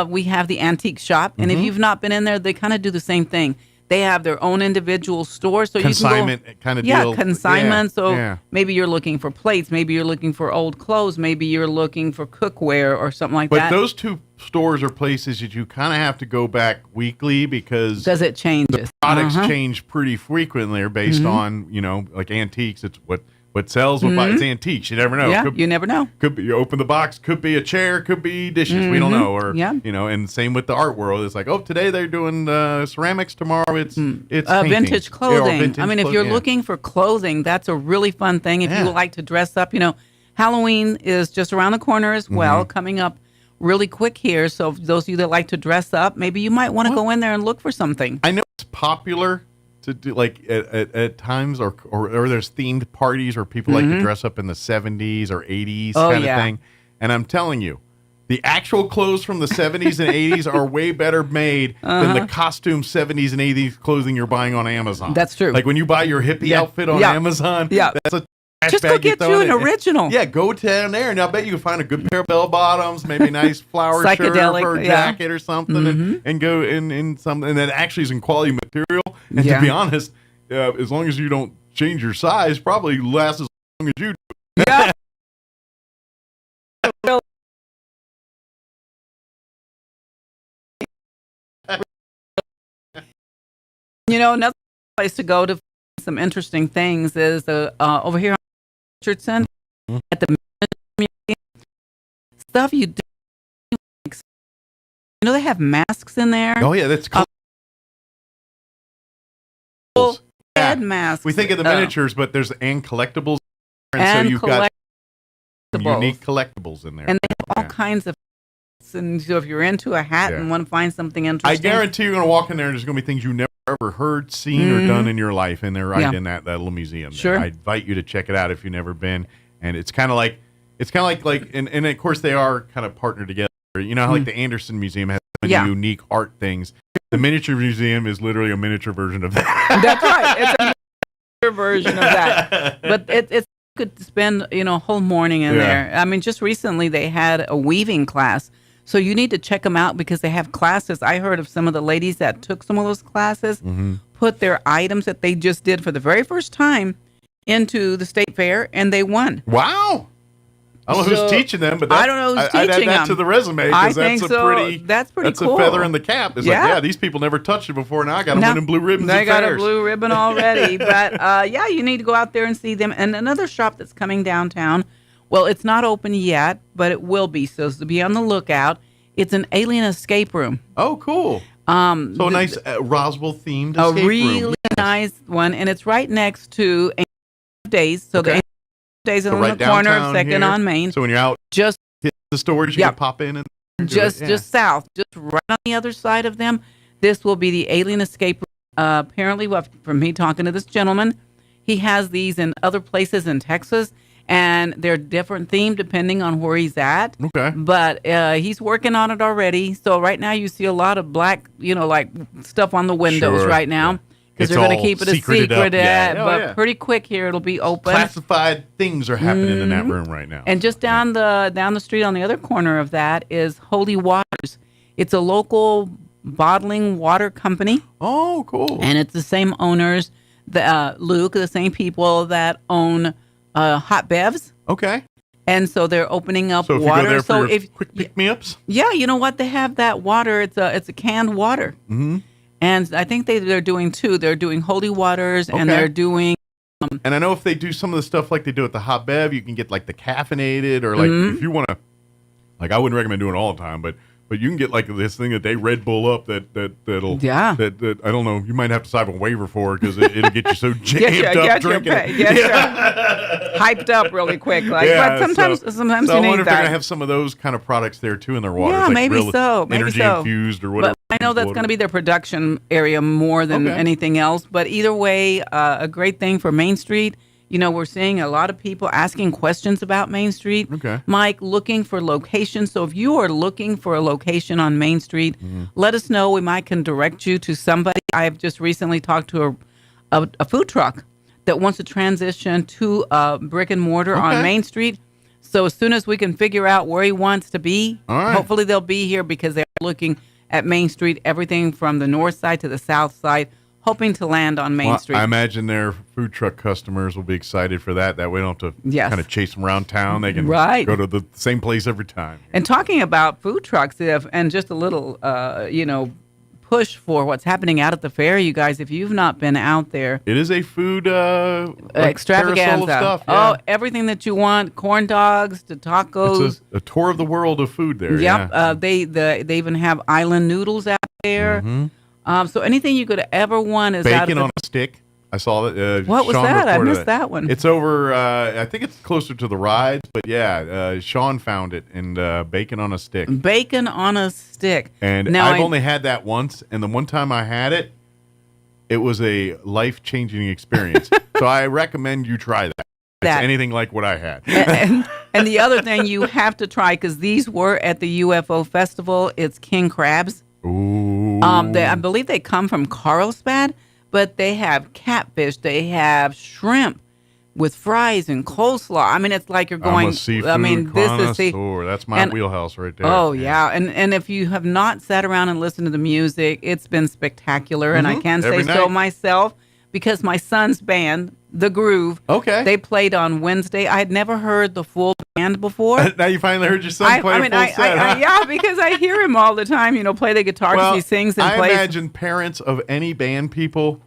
we have the antique shop. And if you've not been in there, they kind of do the same thing. They have their own individual store, so consignment you can go, kind of deal. Yeah, consignment. So maybe you're looking for plates, maybe you're looking for old clothes, maybe you're looking for cookware or something like that. But those two stores are places that you kind of have to go back weekly because it changes. The products change pretty frequently, or based on like antiques. It's what sells, it's antiques. You never know. Yeah, you never know. Could be, you open the box, could be a chair, could be dishes. We don't know. Or and same with the art world. It's like, today they're doing ceramics. Tomorrow it's vintage clothing. If you're looking for clothing, that's a really fun thing. If you like to dress up, Halloween is just around the corner as well, coming up really quick here. So those of you that like to dress up, maybe you might want to go in there and look for something. I know it's popular to do like at times, or there's themed parties where people like to dress up in the 70s or 80s kind of thing. And I'm telling you, the actual clothes from the 70s and 80s are way better made than the costume 70s and 80s clothing you're buying on Amazon. That's true. Like when you buy your hippie outfit on Amazon, that's a just go get you an original. Yeah, go down there, and I bet you can find a good pair of bell bottoms, maybe a nice flower shirt or a jacket or something, and go in something, and that actually is in quality material. And to be honest, as long as you don't change your size, probably lasts as long as you do. Yeah. Another place to go to find some interesting things is over here on Richardson at the museum. Stuff you do. They have masks in there. Oh yeah, that's cool. Head masks. We think of the miniatures, but there's collectibles, and so you've got unique collectibles in there, and they have all kinds of. And so if you're into a hat and want to find something interesting, I guarantee you're going to walk in there and there's going to be things you never ever heard, seen, or done in your life, and they're right in that little museum. Sure, I invite you to check it out if you've never been. And it's kind of like and of course they are kind of partnered together. You know how like the Anderson Museum has so many unique art things. The miniature museum is literally a miniature version of that. That's right. It's a miniature version of that. But it's could spend a whole morning in there. I mean, just recently they had a weaving class. So you need to check them out because they have classes. I heard of some of the ladies that took some of those classes, put their items that they just did for the very first time into the state fair, and they won. Wow. I don't know who's teaching them, but I don't know who's I'd teaching add that them. to the resume because that's pretty cool. A feather in the cap. It's like, these people never touched it before. Now I got them winning blue ribbons. They got fairs. a blue ribbon already. But you need to go out there and see them. And another shop that's coming downtown. Well, it's not open yet, but it will be. So to be on the lookout. It's an alien escape room. Oh, cool. So a nice Roswell themed escape room. A really nice one, and it's right next to Ancient Days. So the Ancient Days is on the corner of 2nd on Main. So when you're out, just hit the stores, you can pop in and just south, just right on the other side of them. This will be the alien escape room. Apparently, from me talking to this gentleman, he has these in other places in Texas. And they're different themed depending on where he's at. Okay. But he's working on it already. So right now you see a lot of black, like stuff on the windows right now. because they're going to keep it a secret. But pretty quick here, it'll be open. Classified things are happening in that room right now. And just down the street on the other corner of that is Holy Waters. It's a local bottling water company. Oh, cool. And it's the same owners, Luke, the same people that own Hot Bevs. Okay. And so they're opening up so water. You go there for your quick pick-me-ups? Yeah, you know what? They have that water. It's a canned water. Mm-hmm. And I think they're doing two. They're doing Holy Waters and they're doing. And I know if they do some of the stuff like they do at the Hot Bev, you can get like the caffeinated or like if you want to. Like I wouldn't recommend doing it all the time, but you can get like this thing that they Red Bull up that'll that I don't know, you might have to sign a waiver for it because it'll get you so jammed up drinking. Hyped up really quick. Like, but sometimes so you need I wonder that. if they're gonna have some of those kind of products there too in their water. Yeah, like maybe so. Energy infused or whatever. But I know that's going to be their production area more than anything else. But either way, a great thing for Main Street. You know, we're seeing a lot of people asking questions about Main Street. Okay. Mike, looking for locations. So if you are looking for a location on Main Street, let us know. We might can direct you to somebody. I've just recently talked to a food truck that wants to transition to brick and mortar on Main Street. So as soon as we can figure out where he wants to be, hopefully they'll be here because they're looking at Main Street, everything from the north side to the south side, hoping to land on Main Street. I imagine their food truck customers will be excited for that. That way, don't have to kind of chase them around town. They can go to the same place every time. And talking about food trucks, and just a little, push for what's happening out at the fair, you guys. If you've not been out there, it is a food extravaganza. Stuff, Oh, everything that you want, corn dogs to tacos. It's a tour of the world of food there. Yep. They even have island noodles out there. So anything you could ever want is bacon on a stick. I saw that. What was Sean that? I reported missed that one. It's over. I think it's closer to the rides, but Sean found it and bacon on a stick. Bacon on a stick. And now I've only had that once, and the one time I had it, it was a life-changing experience. So I recommend you try that. It's anything like what I had. And the other thing you have to try, because these were at the UFO festival, it's king crabs. Ooh. I believe they come from Carlsbad, but they have catfish. They have shrimp with fries and coleslaw. I mean, it's like you're going. I'm a seafood connoisseur. That's my wheelhouse right there. Oh yeah, and if you have not sat around and listened to the music, it's been spectacular. And I can say so myself because my son's band, The Groove. Okay. They played on Wednesday. I had never heard the full band before. Now you finally heard your son play a full set. Yeah, because I hear him all the time, play the guitar because he sings and plays. I imagine parents of any band people,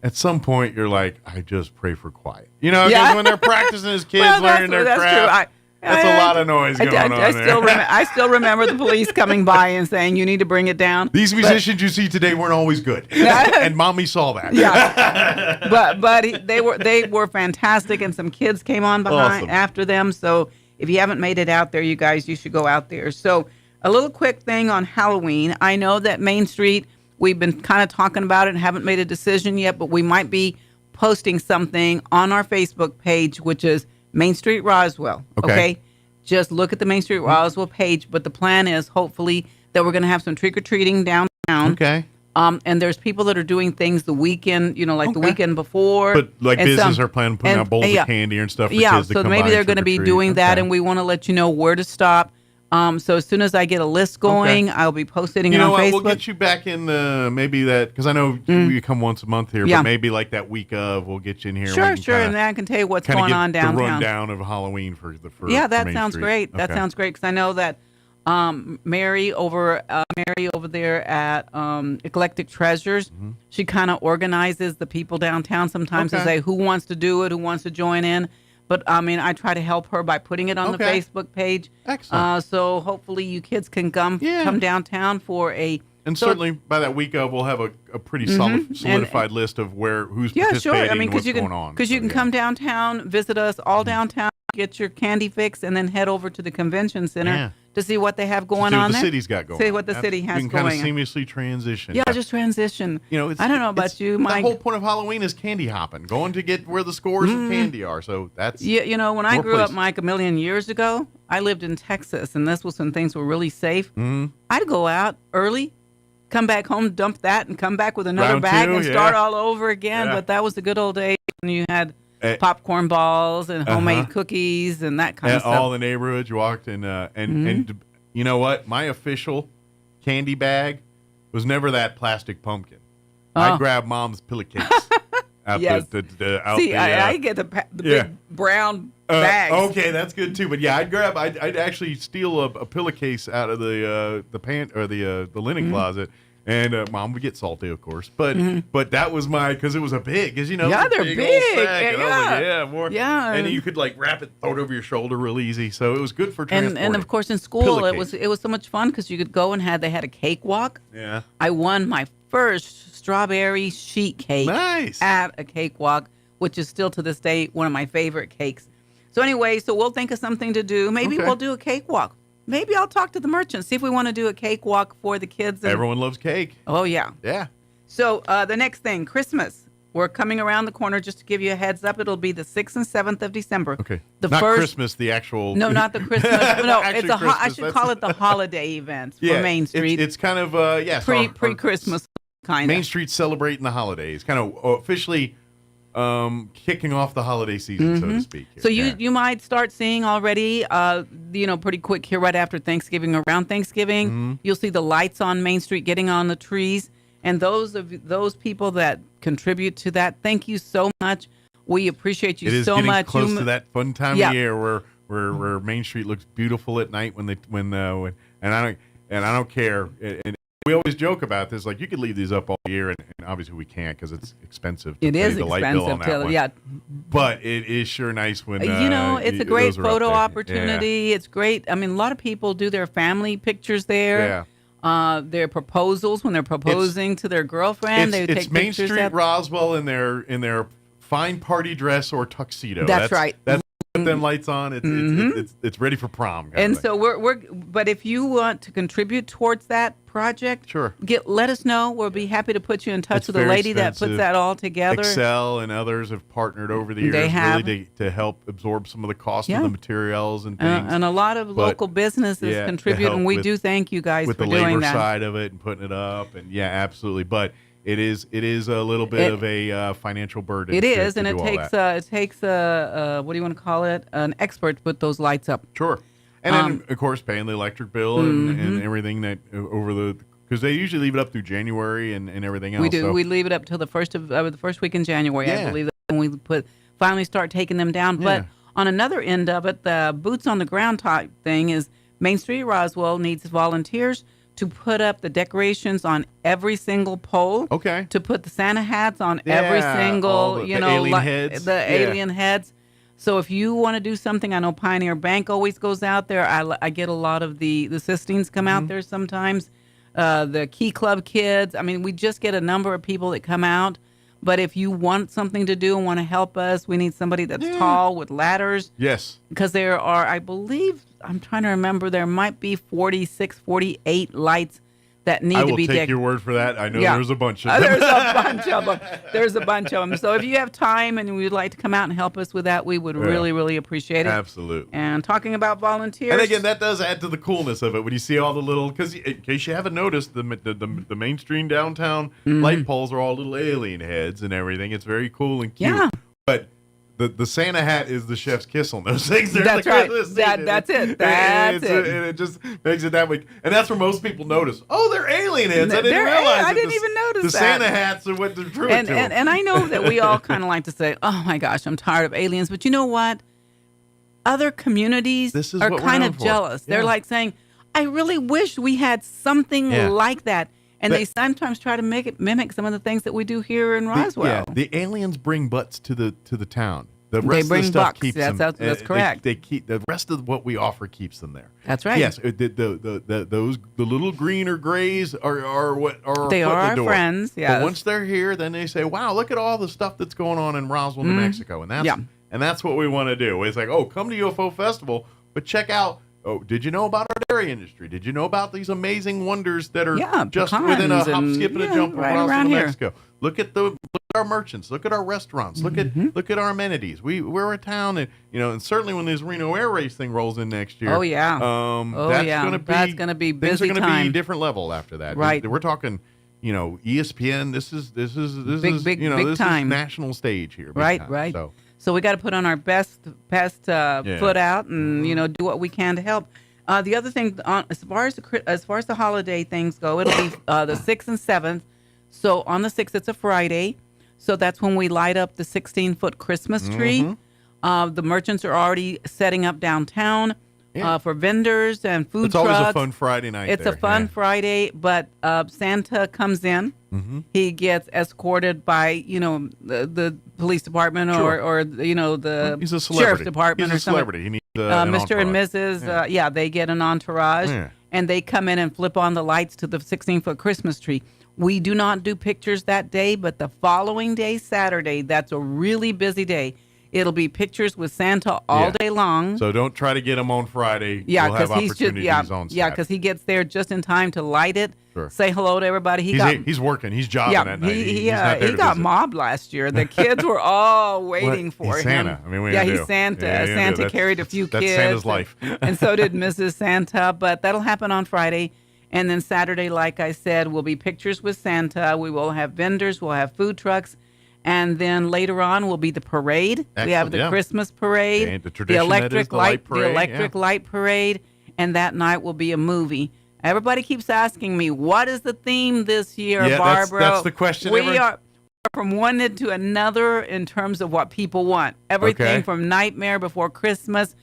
at some point you're like, I just pray for quiet. Because when they're practicing as kids, learning their craft. That's a lot of noise going on there. I still remember the police coming by and saying, you need to bring it down. These musicians you see today weren't always good. And Mommy saw that. Yeah. but they were fantastic, and some kids came on behind after them. So if you haven't made it out there, you guys, you should go out there. So a little quick thing on Halloween. I know that Main Street, we've been kind of talking about it and haven't made a decision yet, but we might be posting something on our Facebook page, which is Main Street Roswell. Okay. Just look at the Main Street Roswell page. But the plan is hopefully that we're going to have some trick-or-treating downtown. Okay. And there's people that are doing things the weekend, the weekend before. But like businesses are planning putting out bowls of candy and stuff for kids to come by. So maybe they're going to be doing that, and we want to let you know where to stop. So as soon as I get a list going, I'll be posting it on Facebook. We'll get you back in maybe that, because I know you come once a month here, but maybe like that week of, we'll get you in here. Sure, and then I can tell you what's going on downtown. The rundown of Halloween for that Main sounds Street. Great. That sounds great, because I know that Mary over there at Eclectic Treasures, she kind of organizes the people downtown sometimes to say who wants to do it, who wants to join in. But, I try to help her by putting it on the Facebook page. Excellent. So hopefully you kids can come downtown for a... And certainly by that week of, we'll have a pretty solidified list of who's participating and what's going on. Because you can come downtown, visit us all downtown, get your candy fix, and then head over to the convention center to see what they have going on there. See what the city's got going on. See what the city has going on. You can kind of seamlessly transition. Yeah, just transition. I don't know about you, Mike. The whole point of Halloween is candy hopping, going to get where the scores of candy are. So that's when I grew up, Mike, a million years ago, I lived in Texas, and this was when things were really safe. I'd go out early come back home, dump that, and come back with another Round bag two, and start all over again. But that was the good old days when you had popcorn balls and homemade cookies and that kind of stuff. All the neighborhoods you walked in, and you know what? My official candy bag was never that plastic pumpkin. I'd grab Mom's pillowcase. I get the big brown bags. Okay, that's good too. But yeah, I'd actually steal a pillowcase out of the linen closet. And Mom would get salty, of course, but that was because it was a big, they're big. And you could like wrap it, throw it over your shoulder real easy, so it was good for transporting. And of course in school it was so much fun because you could go and they had a cakewalk. Yeah, I won my first strawberry sheet cake at a cakewalk, which is still to this day one of my favorite cakes. So anyway, we'll think of something to do. Maybe we'll do a cakewalk. Maybe I'll talk to the merchants, see if we want to do a cakewalk for the kids. Everyone loves cake. Oh, yeah. Yeah. So the next thing, Christmas. We're coming around the corner. Just to give you a heads up, it'll be the 6th and 7th of December. Okay. Not Christmas, the actual. No, not the Christmas. No, it's I should call it the holiday events for Main Street. It's kind of, pre-Christmas kind of. Main Street celebrating the holidays, kind of officially kicking off the holiday season, so to speak. Here. So you might start seeing already, pretty quick here right after Thanksgiving, around Thanksgiving, you'll see the lights on Main Street getting on the trees. And those people that contribute to that, thank you so much. We appreciate you so much. It is getting close to that fun time of year where Main Street looks beautiful at night and I don't care. And we always joke about this, like you could leave these up all year, and obviously we can't because it's expensive. It is the expensive, light bill on that one. But it is sure nice when it's a great photo opportunity. It's great. I mean, a lot of people do their family pictures there. Their proposals when they're proposing to their girlfriend. They take Main pictures Street Roswell in their fine party dress or tuxedo. That's right. That's put them lights on. It's ready for prom. And so but if you want to contribute towards that project, let us know. We'll be happy to put you in touch with a lady that puts that all together. Excel and others have partnered over the years really to help absorb some of the cost of the materials and things. And a lot of local businesses contribute, and we do thank you guys for doing that. With the labor side of it and putting it up, and absolutely. But it is a little bit of a financial burden. It is, and it takes what do you want to call it? An expert to put those lights up. Sure. And then, of course, paying the electric bill and everything that because they usually leave it up through January and everything else. We do. So. We leave it up till the first week in January, I believe, when we finally start taking them down. But on another end of it, the boots on the ground type thing is Main Street Roswell needs volunteers to put up the decorations on every single pole. Okay. To put the Santa hats on every single, the alien heads. Alien heads. So if you want to do something, I know Pioneer Bank always goes out there. I get a lot of the Sistines come out there sometimes. The Key Club kids. I mean, we just get a number of people that come out. But if you want something to do and want to help us, we need somebody that's tall with ladders. Yes. Because there are, I believe, I'm trying to remember, there might be 46, 48 lights that need to be I will take your word for that. I know there's a bunch of them. There's a bunch of them. There's a bunch of them. So if you have time and you'd like to come out and help us with that, we would really, really appreciate it. Absolutely. And talking about volunteers. And again, that does add to the coolness of it when you see all the little, because in case you haven't noticed, the mainstream downtown light poles are all little alien heads and everything. It's very cool and cute. Yeah. But the Santa hat is the chef's kiss on those things. That's right. That's it. And it just makes it that way. And that's where most people notice. Oh, they're alien heads. I didn't realize. I didn't even notice the Santa hats are what they're true to. And I know that we all kind of like to say, "Oh my gosh, I'm tired of aliens." But you know what? Other communities are kind of jealous. They're like saying, "I really wish we had something like that." And they sometimes try to mimic some of the things that we do here in Roswell. The aliens bring butts to the town. The rest they of bring the stuff bucks. keeps That's them. correct. They keep the rest of what we offer keeps them there. That's right. Yes, the little green or grays are what are they are our door. friends. Yes. But once they're here, then they say, "Wow, look at all the stuff that's going on in Roswell, New Mexico," and that's what we want to do. It's like, oh, come to UFO Festival, but check out. Oh, did you know about our dairy industry? Did you know about these amazing wonders that are just within a hop, skip, and a jump of Roswell, New Mexico? Look at the our merchants, look at our restaurants, look at our amenities. We're a town, and and certainly when this Reno Air Race thing rolls in next year, that's gonna be busy things are gonna time. be a different level after that. Right. We're talking, ESPN. This is big this time. is national stage here. Big Right, time. right. So we got to put on our best foot out and do what we can to help. The other thing, as far as the holiday things go, it'll be the 6th and 7th. So on the 6th, it's a Friday. So that's when we light up the 16-foot Christmas tree. The merchants are already setting up downtown for vendors and food trucks. It's always a fun Friday night. It's a fun Friday, but Santa comes in. He gets escorted by the police department or the he's a sheriff's department. He's a celebrity. He needs an Mr. and entourage. Mrs. They get an entourage, and they come in and flip on the lights to the 16-foot Christmas tree. We do not do pictures that day, but the following day, Saturday, that's a really busy day. It'll be pictures with Santa all day long. So don't try to get him on Friday. Yeah, because he's just on because he gets there just in time to light it. Sure. Say hello to everybody. He's working. He's jobbing that night. He got got mobbed last year. The kids were all waiting for he's him. Santa. I mean, he's Santa. Santa carried a few that's kids. Santa's life. And so did Mrs. Santa. But that'll happen on Friday. And then Saturday, like I said, will be pictures with Santa. We will have vendors. We'll have food trucks. And then later on will be the parade. Excellent, we have the Christmas parade, and the tradition electric light parade, the electric light parade, and that night will be a movie. Everybody keeps asking me, what is the theme this year, Barbara? That's the question. We are from one end to another in terms of what people want. Everything from Nightmare Before Christmas.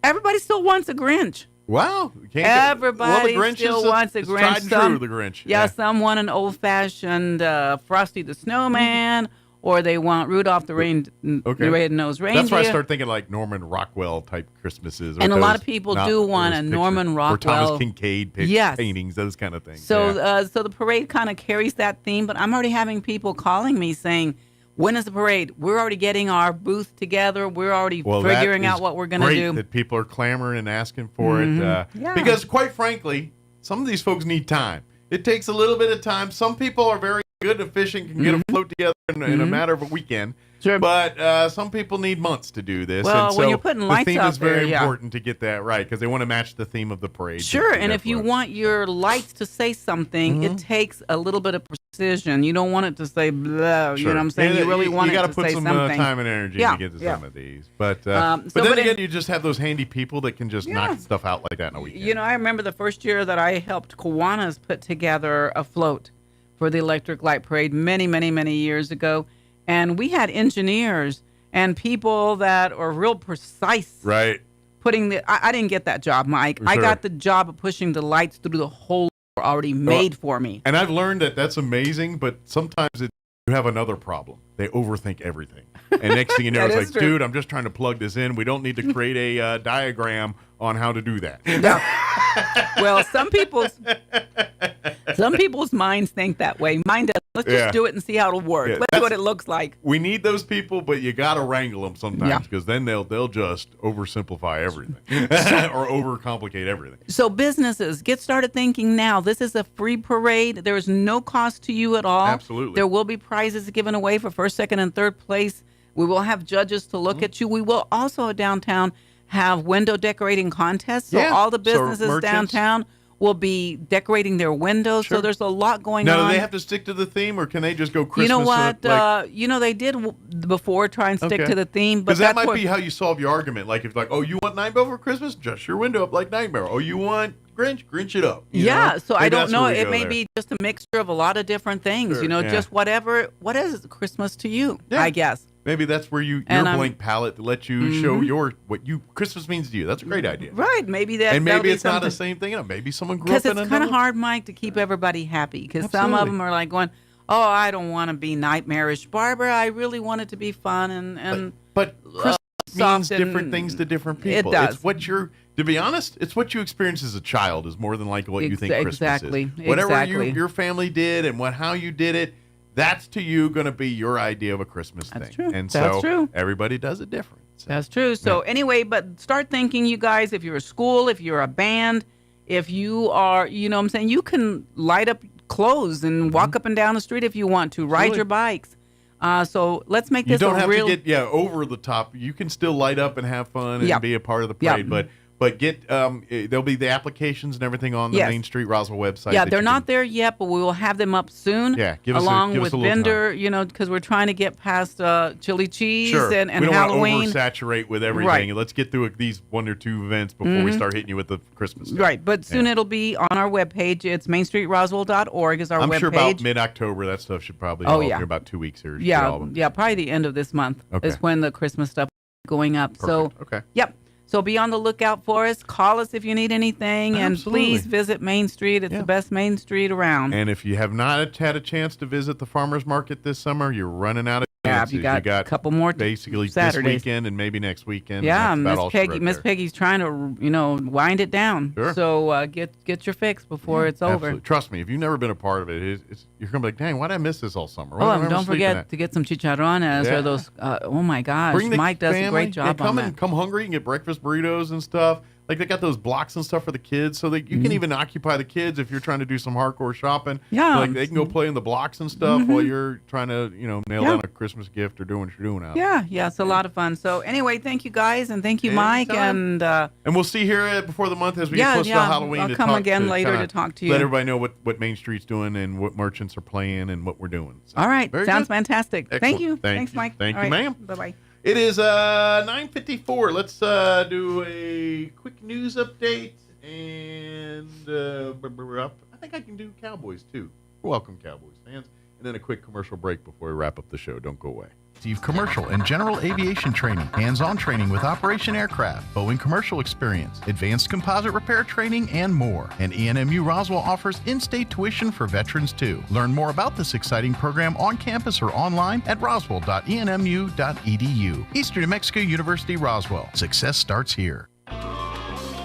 Everybody still wants a Grinch. Wow. Everybody still wants a Grinch. Tried and true, the Grinch. Yeah, some want an old-fashioned Frosty the Snowman, or they want Rudolph the Red-Nosed Reindeer. That's why I start thinking like Norman Rockwell type Christmases. And a lot of people do want a Norman Rockwell. Or Thomas Kincaid paintings, those kind of things. So, so the parade kind of carries that theme, but I'm already having people calling me saying, when is the parade? We're already getting our booth together. We're already figuring out what we're going to do. That people are clamoring and asking for it. Because quite frankly, some of these folks need time. It takes a little bit of time. Some people are very good at fishing, can get a float together in a matter of a weekend. Sure. But some people need months to do this. Well, and so when you're putting lights the theme out is very there, important to get that right because they want to match the theme of the parade. Sure, and if you want your lights to say something, it takes a little bit of precision. You don't want it to say blah. You know what I'm saying? You really want it to say something. You got to put some time and energy to get to some of these. But then again, you just have those handy people that can just knock stuff out like that in a weekend. You know, I remember the first year that I helped Kiwanis put together a float for the Electric Light Parade many, many, many years ago. And we had engineers and people that are real precise. Right. Putting I didn't get that job, Mike. Sure. I got the job of pushing the lights through the hole already made for me. And I've learned that that's amazing, but sometimes you have another problem. They overthink everything. And next thing you know, it's like, true. dude, I'm just trying to plug this in. We don't need to create a diagram on how to do that. No. Well, some people's minds think that way. Mine doesn't. Let's just do it and see how it'll work. Let's see what it looks like. We need those people, but you got to wrangle them sometimes because then they'll just oversimplify everything or overcomplicate everything. So businesses, get started thinking now. This is a free parade. There is no cost to you at all. Absolutely. There will be prizes given away for first, second, and third place. We will have judges to look at you. We will also downtown have window decorating contests. So all the businesses downtown will be decorating their windows. Sure. So there's a lot going on. Now, do they have to stick to the theme, or can they just go Christmas? You know what? They did before try and stick to the theme. Because that might be how you solve your argument. Like, if oh, you want Nightmare for Christmas? Just your window up like Nightmare. Oh, you want Grinch? Grinch it up. You know? So maybe I don't know. It may be just a mixture of a lot of different things. Sure, just whatever. What is Christmas to you, I guess. Maybe that's where your blank palette lets you show what Christmas means to you. That's a great idea. Right. Maybe that. And maybe it's not the same thing. Maybe someone grew up in because it's kind of hard, Mike, to keep everybody happy. Because some of them are like going, "Oh, I don't want to be nightmarish, Barbara. I really want it to be fun and." But Christmas means different things to different people. It does. It's what to be honest, it's what you experienced as a child is more than like what you think Christmas exactly. is. Whatever your family did and how you did it. That's to you going to be your idea of a Christmas thing. True. And That's true. Everybody does it different. So. That's true. So anyway, but start thinking, you guys, if you're a school, if you're a band, if you are, you know what I'm saying, you can light up clothes and walk up and down the street if you want to, ride your bikes. So let's make You this don't a have real... to get over the top. You can still light up and have fun and be a part of the parade, but get there'll be the applications and everything on the Main Street Roswell website. Yeah, they're not there yet, but we will have them up soon. Yeah, give along us with a little vendor, because we're trying to get past chili cheese and we don't Halloween. want to oversaturate with everything. Right. Let's get through these 1 or 2 events before we start hitting you with the Christmas stuff. Right, but soon it'll be on our webpage. It's mainstreetroswell.org is our webpage. I'm sure about mid-October that stuff should probably here about 2 weeks here. Yeah, probably the end of this month is when the Christmas stuff is going up. Perfect. So, So be on the lookout for us. Call us if you need anything. And please visit Main Street. It's the best Main Street around. And if you have not had a chance to visit the farmers market this summer, you're running out of chances. You got a couple more basically Saturdays. This weekend and maybe next weekend. Yeah, Miss Peggy's trying to, wind it down. Sure. So get your fix before it's over. Absolutely. Trust me, if you've never been a part of it, you're going to be like, dang, why did I miss this all summer? Don't forget to get some chicharrones or those, oh my gosh, Mike does a great job on that. Come hungry and get breakfast burritos and stuff. Like they got those blocks and stuff for the kids, so that you can even occupy the kids if you're trying to do some hardcore shopping. Yeah, like they can go play in the blocks and stuff while you're trying to, nail down a Christmas gift or doing what you're doing out there. Yeah, it's a lot of fun. So anyway, thank you guys and thank you, Mike, and we'll see here before the month as we get close to Halloween. I'll come again later to talk to you. Let everybody know what Main Street's doing and what merchants are playing and what we're doing. So, all right, sounds fantastic. Excellent. Thank you. Thanks, Mike. Thank you, ma'am. Bye-bye. It is 9:54. Let's do a quick news update, and I think I can do Cowboys too. Welcome, Cowboys fans, and then a quick commercial break before we wrap up the show. Don't go away. Receive commercial and general aviation training, hands-on training with Operation Aircraft, Boeing commercial experience, advanced composite repair training, and more. And ENMU Roswell offers in-state tuition for veterans too. Learn more about this exciting program on campus or online at roswell.enmu.edu. Eastern New Mexico University Roswell. Success starts here.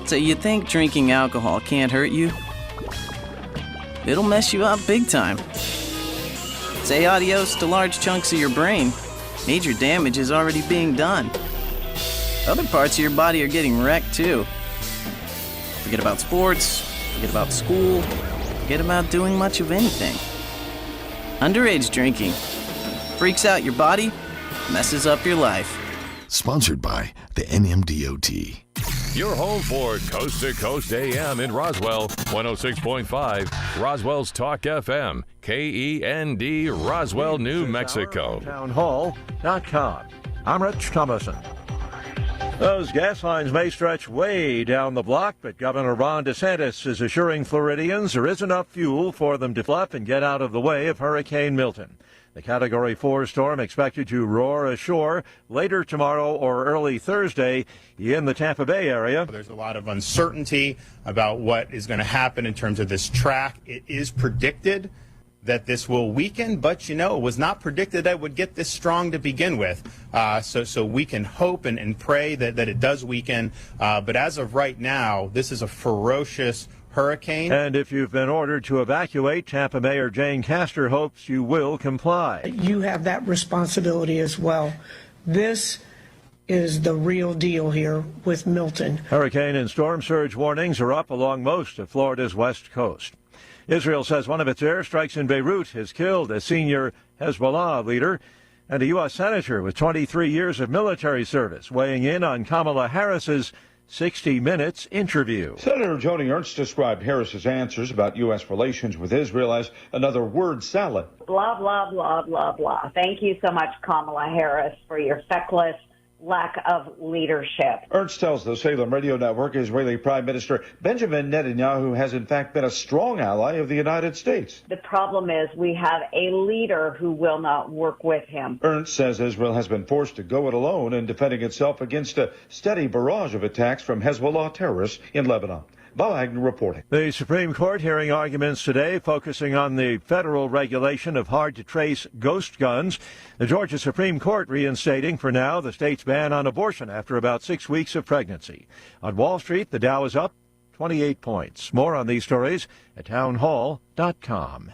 So you think drinking alcohol can't hurt you? It'll mess you up big time. Say adios to large chunks of your brain. Major damage is already being done. Other parts of your body are getting wrecked too. Forget about sports, forget about school, forget about doing much of anything. Underage drinking freaks out your body, messes up your life. Sponsored by the NMDOT. Your home for Coast to Coast AM in Roswell, 106.5, Roswell's Talk FM, KEND, Roswell, New Mexico. Townhall.com. I'm Rich Thomason. Those gas lines may stretch way down the block, but Governor Ron DeSantis is assuring Floridians there is enough fuel for them to fluff and get out of the way of Hurricane Milton. The Category 4 storm expected to roar ashore later tomorrow or early Thursday in the Tampa Bay area. There's a lot of uncertainty about what is going to happen in terms of this track. It is predicted that this will weaken, but it was not predicted that it would get this strong to begin with. So we can hope and pray that it does weaken. But as of right now, this is a ferocious hurricane. And if you've been ordered to evacuate, Tampa Mayor Jane Castor hopes you will comply. You have that responsibility as well. This is the real deal here with Milton. Hurricane and storm surge warnings are up along most of Florida's west coast. Israel says one of its airstrikes in Beirut has killed a senior Hezbollah leader and a U.S. senator with 23 years of military service, weighing in on Kamala Harris's 60 Minutes interview. Senator Joni Ernst described Harris's answers about U.S. relations with Israel as another word salad. Blah, blah, blah, blah, blah. Thank you so much, Kamala Harris, for your feckless lack of leadership. Ernst tells the Salem Radio Network Israeli Prime Minister Benjamin Netanyahu has in fact been a strong ally of the United States. The problem is we have a leader who will not work with him. Ernst says Israel has been forced to go it alone in defending itself against a steady barrage of attacks from Hezbollah terrorists in Lebanon. Bob Agnew reporting. The Supreme Court hearing arguments today focusing on the federal regulation of hard-to-trace ghost guns. The Georgia Supreme Court reinstating, for now, the state's ban on abortion after about 6 weeks of pregnancy. On Wall Street, the Dow is up 28 points. More on these stories at townhall.com.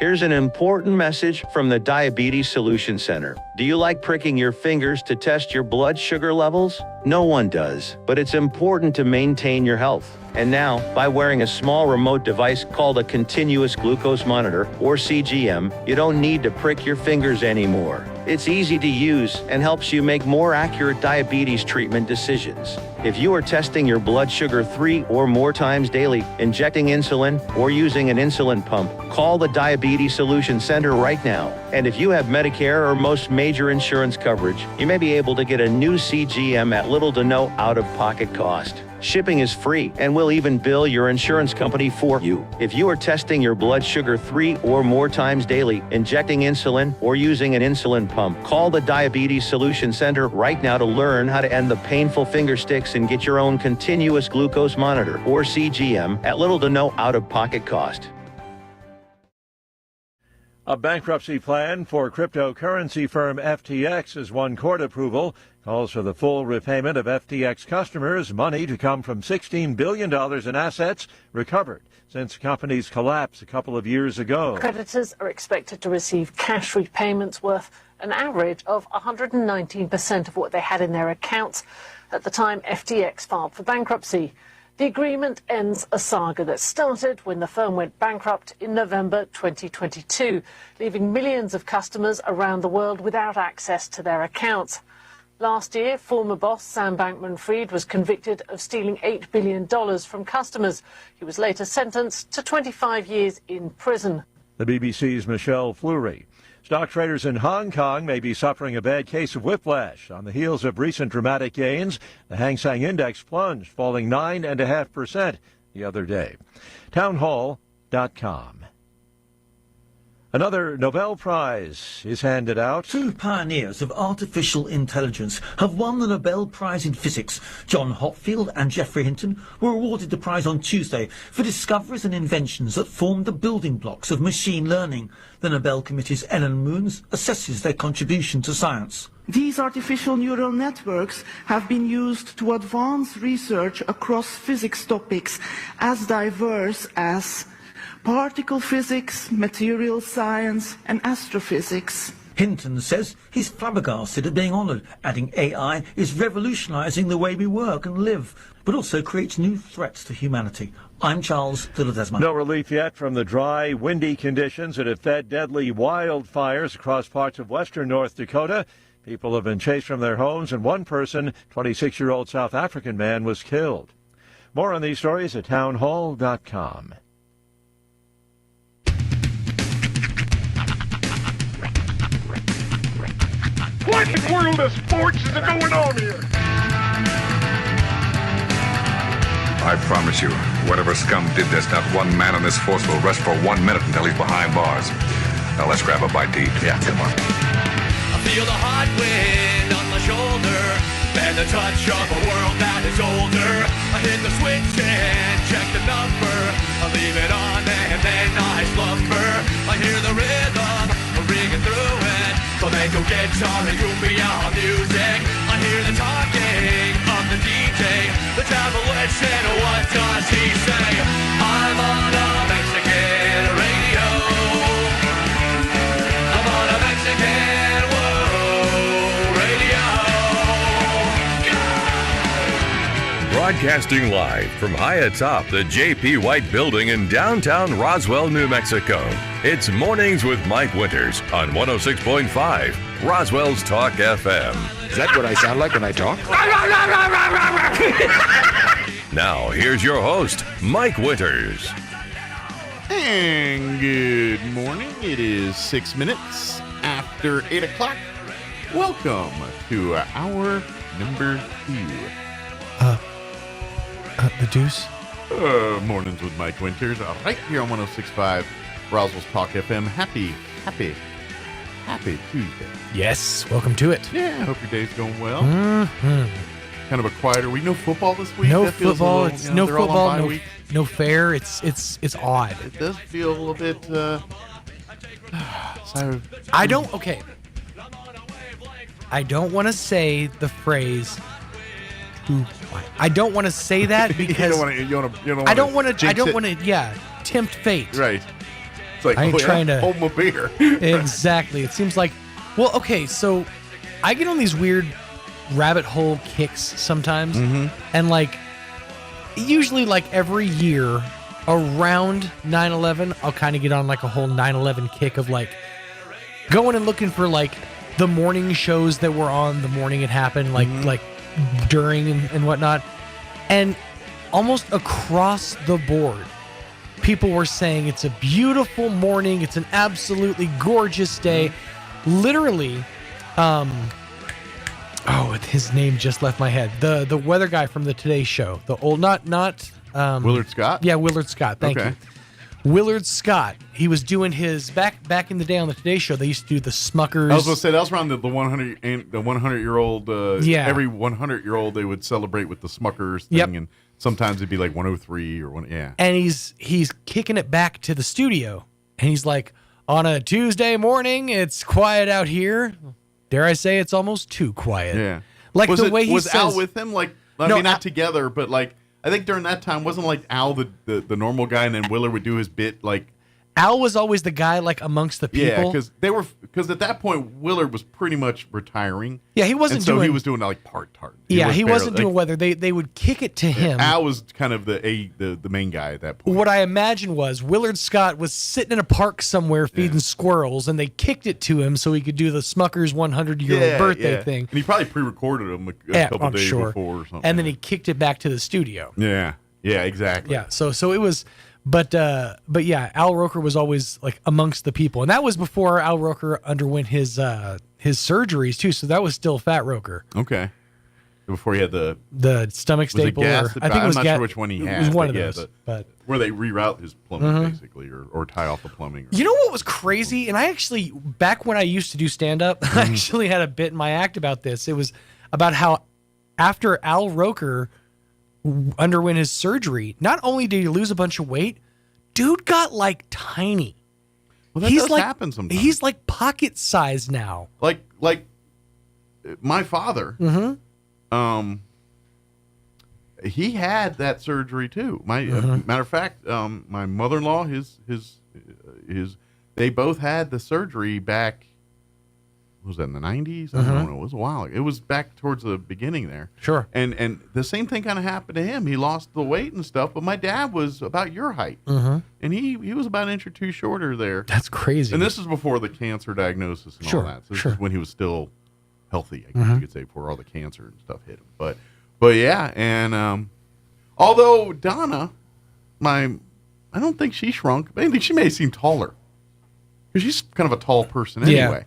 Here's an important message from the Diabetes Solution Center. Do you like pricking your fingers to test your blood sugar levels? No one does, but it's important to maintain your health. And now, by wearing a small remote device called a continuous glucose monitor, or CGM, you don't need to prick your fingers anymore. It's easy to use and helps you make more accurate diabetes treatment decisions. If you are testing your blood sugar 3 or more times daily, injecting insulin, or using an insulin pump, call the Diabetes Solution Center right now. And if you have Medicare or most major insurance coverage, you may be able to get a new CGM at little to no out-of-pocket cost. Shipping is free, and we'll even bill your insurance company for you. If you are testing your blood sugar 3 or more times daily, injecting insulin, or using an insulin pump, call the Diabetes Solution Center right now to learn how to end the painful finger sticks and get your own continuous glucose monitor, or CGM, at little to no out-of-pocket cost. A bankruptcy plan for cryptocurrency firm FTX has won court approval. Calls for the full repayment of FTX customers, money to come from $16 billion in assets recovered since the company's collapse a couple of years ago. Creditors are expected to receive cash repayments worth an average of 119% of what they had in their accounts at the time FTX filed for bankruptcy. The agreement ends a saga that started when the firm went bankrupt in November 2022, leaving millions of customers around the world without access to their accounts. Last year, former boss Sam Bankman-Fried was convicted of stealing $8 billion from customers. He was later sentenced to 25 years in prison. The BBC's Michelle Fleury. Stock traders in Hong Kong may be suffering a bad case of whiplash. On the heels of recent dramatic gains, the Hang Seng Index plunged, falling 9.5% the other day. Townhall.com. Another Nobel Prize is handed out. Two pioneers of artificial intelligence have won the Nobel Prize in Physics. John Hopfield and Geoffrey Hinton were awarded the prize on Tuesday for discoveries and inventions that formed the building blocks of machine learning. The Nobel Committee's Ellen Moons assesses their contribution to science. These artificial neural networks have been used to advance research across physics topics as diverse as particle physics, material science, and astrophysics. Hinton says he's flabbergasted at being honoured, adding AI is revolutionising the way we work and live, but also creates new threats to humanity. I'm Charles Philadesma. No relief yet from the dry, windy conditions that have fed deadly wildfires across parts of western North Dakota. People have been chased from their homes, and one person, 26-year-old South African man, was killed. More on these stories at townhall.com. What in the world of sports is going on here? I promise you, whatever scum did this, not one man on this force will rest for 1 minute until he's behind bars. Now let's grab a bite to eat. Yeah, come on. I feel the hot wind on my shoulder and the touch of a world that is older. I hit the switch and check the number. I leave it on and then I slumber. I hear the rhythm ringing through it. Flamenco guitar and cumbia music. I hear the talking of the DJ. The travel listen, what does he say? I'm on a Mexican radio. I'm on a Mexican radio. Broadcasting live from high atop the J.P. White Building in downtown Roswell, New Mexico. It's Mornings with Mike Winters on 106.5 Roswell's Talk FM. Is that what I sound like when I talk? Now, here's your host, Mike Winters. And good morning. It is 6 minutes after 8 o'clock. Welcome to hour number 2. The deuce? Mornings with Mike Winters, right here on 106.5 Roswell's Talk FM. Happy Tuesday. Yes, welcome to it. Yeah, I hope your day's going well. Mm-hmm. Kind of a quieter week. No football this week. No That feels football. a little, It's you know, no they're all on football. bye week. No fair. It's odd. It does feel a little bit. I don't want to say the phrase. I don't want to say that because you don't want to. I don't want to. Yeah, tempt fate. Right. It's like, I ain't trying to hold my beer. Exactly. It seems like, well, okay, so I get on these weird rabbit hole kicks sometimes, and like usually like every year around 9/11, I'll kind of get on like a whole 9/11 kick of like going and looking for like the morning shows that were on the morning it happened, like during and whatnot, and almost across the board, people were saying it's a beautiful morning, it's an absolutely gorgeous day. Literally, his name just left my head. The weather guy from the Today Show, the old not Willard Scott. Yeah, Willard Scott. Thank you. Willard Scott. He was doing his back in the day on the Today Show. They used to do the Smuckers. I was going to say that was around the 100-year-old. Yeah. Every 100-year-old they would celebrate with the Smuckers thing, and sometimes it'd be like 103 or one. Yeah. And he's kicking it back to the studio, and he's like, on a Tuesday morning, it's quiet out here. Dare I say, it's almost too quiet. Yeah. Like the way he was says. Al with him? Like, I No, mean, not together, but like, I think during that time, wasn't like Al the normal guy, and then Willard would do his bit like. Al was always the guy like amongst the people. Yeah, because at that point Willard was pretty much retiring. Yeah, he wasn't and so doing. he was doing like part. He wasn't doing weather. They would kick it to him. Al was kind of the main guy at that point. What I imagine was Willard Scott was sitting in a park somewhere feeding squirrels, and they kicked it to him so he could do the Smuckers 100-year-old birthday thing. And he probably pre-recorded them a couple days before or something. And then he kicked it back to the studio. Yeah, exactly. Yeah, so it was. But yeah, Al Roker was always like amongst the people, and that was before Al Roker underwent his surgeries too. So that was still Fat Roker. Okay. Before he had the stomach staple, I think it was I'm not sure which one he had. It was one of those, but where they reroute his plumbing basically, or tie off the plumbing. You know what was crazy? And I actually, back when I used to do stand up, I actually had a bit in my act about this. It was about how after Al Roker underwent his surgery, not only did he lose a bunch of weight, dude got like tiny. Well, that does happen sometimes. He's like pocket size now. Like my father. He had that surgery too. Matter of fact, my mother-in-law, his they both had the surgery back. Was that in the 90s? I don't know. It was a while ago. It was back towards the beginning there. Sure. And the same thing kind of happened to him. He lost the weight and stuff, but my dad was about your height. And he was about an inch or two shorter there. That's crazy. And this is before the cancer diagnosis and all that. So this is when he was still healthy, I guess you could say, before all the cancer and stuff hit him. But yeah, and although Donna, I don't think she shrunk. I think she may have seemed taller. Because she's kind of a tall person anyway.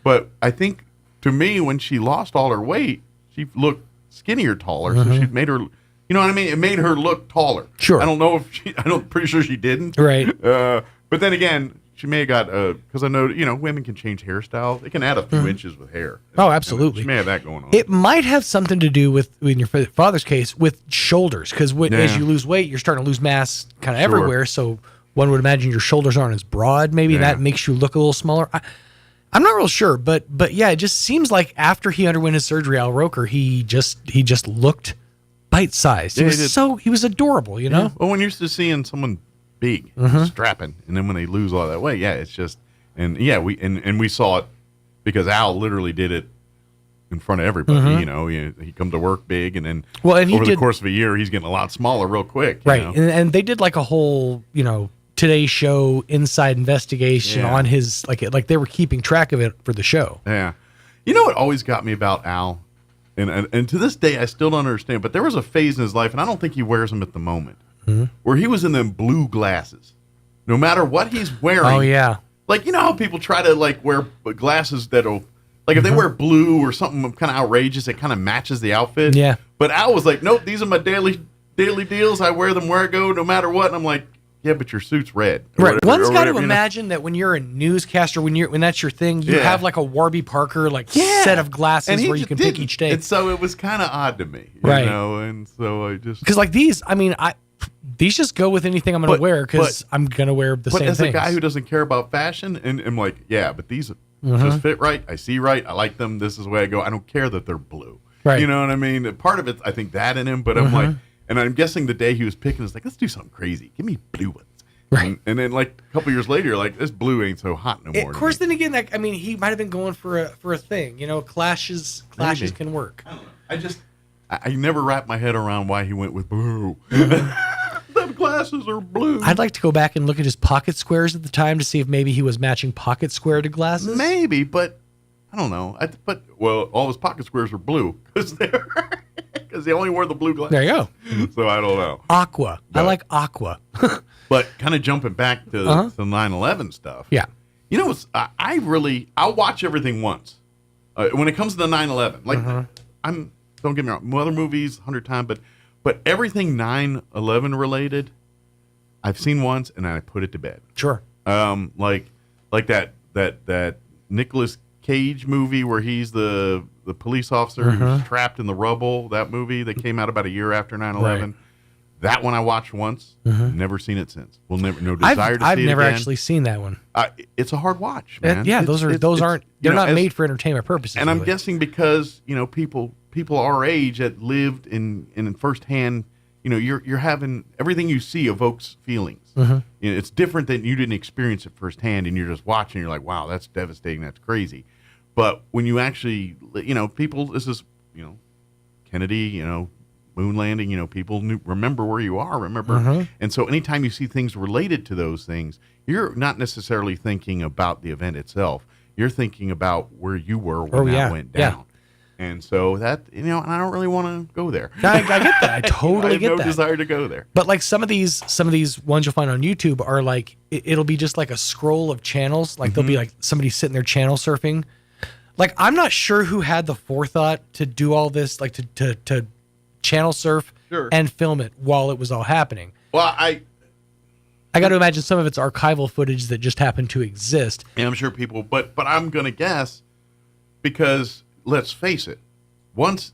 But I think, to me, when she lost all her weight, she looked skinnier, taller. So she made her, you know what I mean? It made her look taller. Sure. I don't know if pretty sure she didn't. Right. But then again, she may have got, because I know, women can change hairstyles. They can add a few inches with hair. Oh, absolutely. She may have that going on. It might have something to do with, in your father's case, with shoulders. Because as you lose weight, you're starting to lose mass kind of everywhere. So one would imagine your shoulders aren't as broad. Maybe that makes you look a little smaller. I'm not real sure, but yeah, it just seems like after he underwent his surgery, Al Roker, he just looked bite-sized. He was adorable, you know? Well, when you're used to seeing someone big, strapping, and then when they lose all that weight, it's just, we saw it because Al literally did it in front of everybody. He come to work big, and then over the course of a year, he's getting a lot smaller real quick. Right, and they did like a whole, Today Show inside investigation on his like they were keeping track of it for the show. Yeah, you know what always got me about Al, and to this day I still don't understand. But there was a phase in his life, and I don't think he wears them at the moment, where he was in them blue glasses. No matter what he's wearing. Oh yeah. Like how people try to wear glasses that'll if they wear blue or something kind of outrageous, it kind of matches the outfit. Yeah. But Al was like, nope, these are my daily deals. I wear them where I go, no matter what. And I'm like, yeah, but your suit's red. Right. One's got to imagine that when you're a newscaster, when that's your thing, you have like a Warby Parker set of glasses where you can pick each day. And so it was kind of odd to me, right? And so I just because these, these just go with anything I'm going to wear because I'm going to wear the same thing. But as a guy who doesn't care about fashion, and I'm like, yeah, but these just fit right. I see right. I like them. This is the way I go. I don't care that they're blue. Right. You know what I mean? Part of it, I think that in him, but I'm like. And I'm guessing the day he was picking is like, let's do something crazy. Give me blue ones. Right. And then like a couple years later, you're like, this blue ain't so hot no more. Of course, then again, like, I mean, he might have been going for a thing. You know, clashes Maybe. can work. I never wrapped my head around why he went with blue. Them glasses are blue. I'd like to go back and look at his pocket squares at the time to see if maybe he was matching pocket square to glasses. Maybe, but I don't know. Well, all his pocket squares were blue because he only wore the blue glasses. There you go. So I don't know. Aqua. I like aqua. But kind of jumping back to the 9/11 stuff. Yeah. You know, I'll watch everything once. When it comes to the 9/11, like don't get me wrong, other movies 100 times, but everything 9/11 related, I've seen once and I put it to bed. Sure. Like that Nicolas Cage movie where he's the police officer who's trapped in the rubble. That movie that came out about a year after 9/11. Right. That one I watched once. Never seen it since. No desire to see it I've never again. actually seen that one. It's a hard watch, man. They're not made for entertainment purposes. And I'm really. guessing because people our age that lived in firsthand, you're having everything you see evokes feelings. It's different than you didn't experience it firsthand, and you're just watching. You're like, wow, that's devastating. That's crazy. But when you actually, people, this is, Kennedy, moon landing, people remember where you are, remember. And so anytime you see things related to those things, you're not necessarily thinking about the event itself. You're thinking about where you were when that went down. Yeah. And so that, and I don't really want to go there. I get that. I totally get I have that. no desire to go there. But like some of these ones you'll find on YouTube are like, it'll be just like a scroll of channels. Like there'll be like somebody sitting there channel surfing. Like, I'm not sure who had the forethought to do all this, like to channel surf and film it while it was all happening. Well, I got to imagine some of it's archival footage that just happened to exist. And I'm sure people, but I'm going to guess, because let's face it, once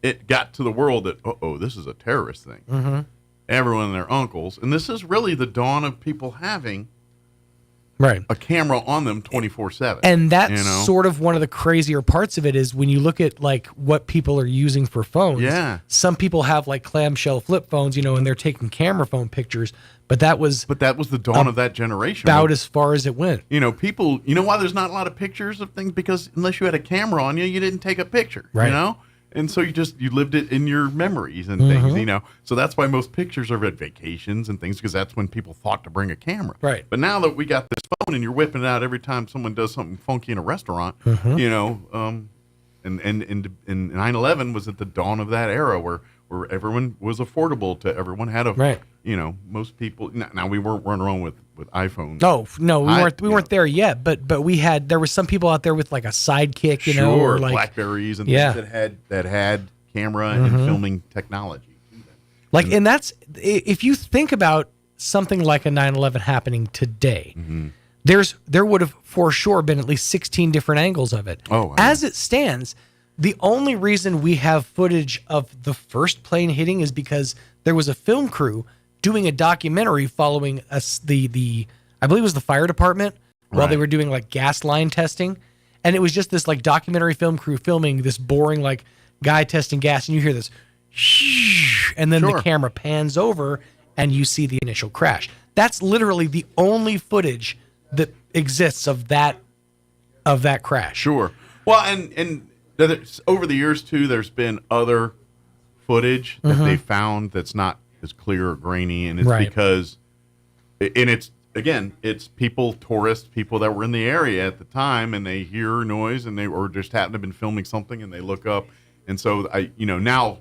it got to the world that, this is a terrorist thing, everyone and their uncles, and this is really the dawn of people having a camera on them 24/7. And that's sort of one of the crazier parts of it is when you look at like what people are using for phones. Yeah. Some people have like clamshell flip phones, and they're taking camera phone pictures, but that was the dawn of that generation. About as far as it went. People, why there's not a lot of pictures of things? Because unless you had a camera on you, you didn't take a picture, right. And so you lived it in your memories and things, So that's why most pictures are at vacations and things, because that's when people thought to bring a camera. Right. But now that we got this phone and you're whipping it out every time someone does something funky in a restaurant, and 9/11 was at the dawn of that era where everyone was affordable to everyone had a most people. Now we weren't running around with iPhones. No, we weren't there yet. But there were some people out there with like a Sidekick, or like Blackberries and things that had camera and filming technology. Like, and that's, if you think about something like a 9/11 happening today, there would have for sure been at least 16 different angles of it. Oh, wow. As it stands, the only reason we have footage of the first plane hitting is because there was a film crew doing a documentary following the I believe it was the fire department while they were doing like gas line testing. And it was just this like documentary film crew filming this boring like guy testing gas, and you hear this shh, and then the camera pans over and you see the initial crash. That's literally the only footage that exists of that crash. Sure. Well, and over the years too, there's been other footage that they found that's not as clear or grainy, and it's because, and it's tourists, people that were in the area at the time, and they hear noise, and or just happen to have been filming something, and they look up, and so now,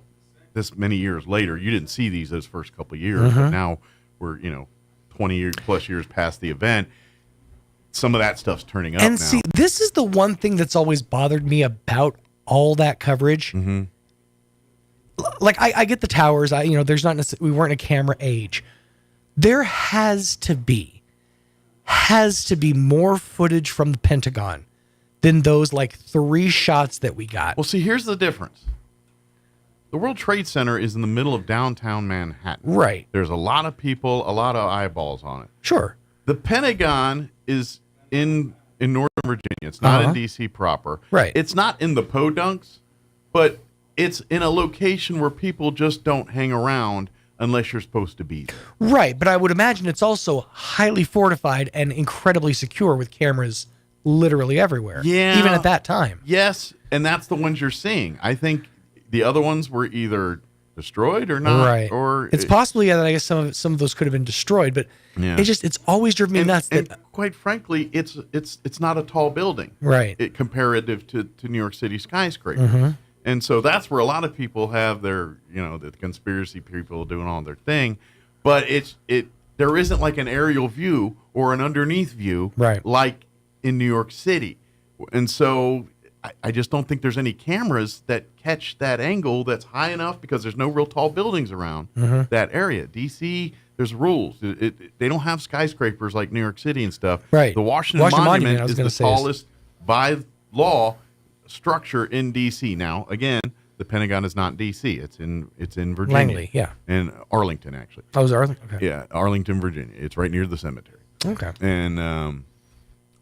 this many years later, you didn't see those first couple of years, but now we're 20 plus years past the event. Some of that stuff's turning up now. And see, this is the one thing that's always bothered me about all that coverage. Like, I get the towers. There's not necessarily, we weren't in a camera age. There has to be more footage from the Pentagon than those like 3 shots that we got. Well, see, here's the difference. The World Trade Center is in the middle of downtown Manhattan. Right. There's a lot of people, a lot of eyeballs on it. Sure. The Pentagon is in Northern Virginia. It's not in D.C. proper. Right. It's not in the podunks, but it's in a location where people just don't hang around unless you're supposed to be there. Right, but I would imagine it's also highly fortified and incredibly secure with cameras literally everywhere. Yeah. Even at that time. Yes, and that's the ones you're seeing. I think the other ones were either destroyed or not. Right. Or it's possibly that I guess some of those could have been destroyed, but Yeah. it's always driven me nuts and that quite frankly, it's not a tall building. Right. Comparative to New York City skyscrapers. Mhm. And so that's where a lot of people have their, the conspiracy people doing all their thing. But there isn't like an aerial view or an underneath view like in New York City. And so I just don't think there's any cameras that catch that angle that's high enough because there's no real tall buildings around that area. DC, there's rules. They don't have skyscrapers like New York City and stuff. Right. The Washington Monument I was is gonna the say tallest by law structure in DC. Now, again, the Pentagon is not in DC. It's in Virginia. Langley, yeah. In Arlington, actually. Oh, is it Arlington? Okay. Yeah, Arlington, Virginia. It's right near the cemetery. Okay. And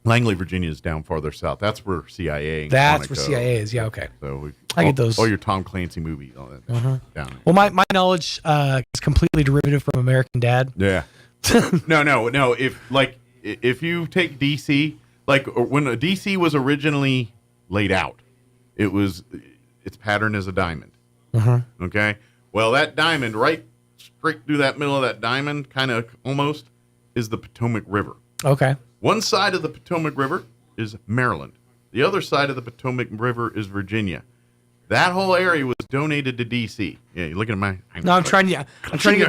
Langley, Virginia is down farther south. That's where CIA. That's where CIA is. Yeah, okay. So I get those. All your Tom Clancy movies, all that down there. Well, my knowledge is completely derivative from American Dad. Yeah. No. If you take DC, like when DC was originally laid out, its pattern is a diamond. Okay. Well, that diamond, right straight through that middle of that diamond, kind of almost, is the Potomac River. Okay. One side of the Potomac River is Maryland. The other side of the Potomac River is Virginia. That whole area was donated to D.C. Yeah, you're looking at my... I'm trying to get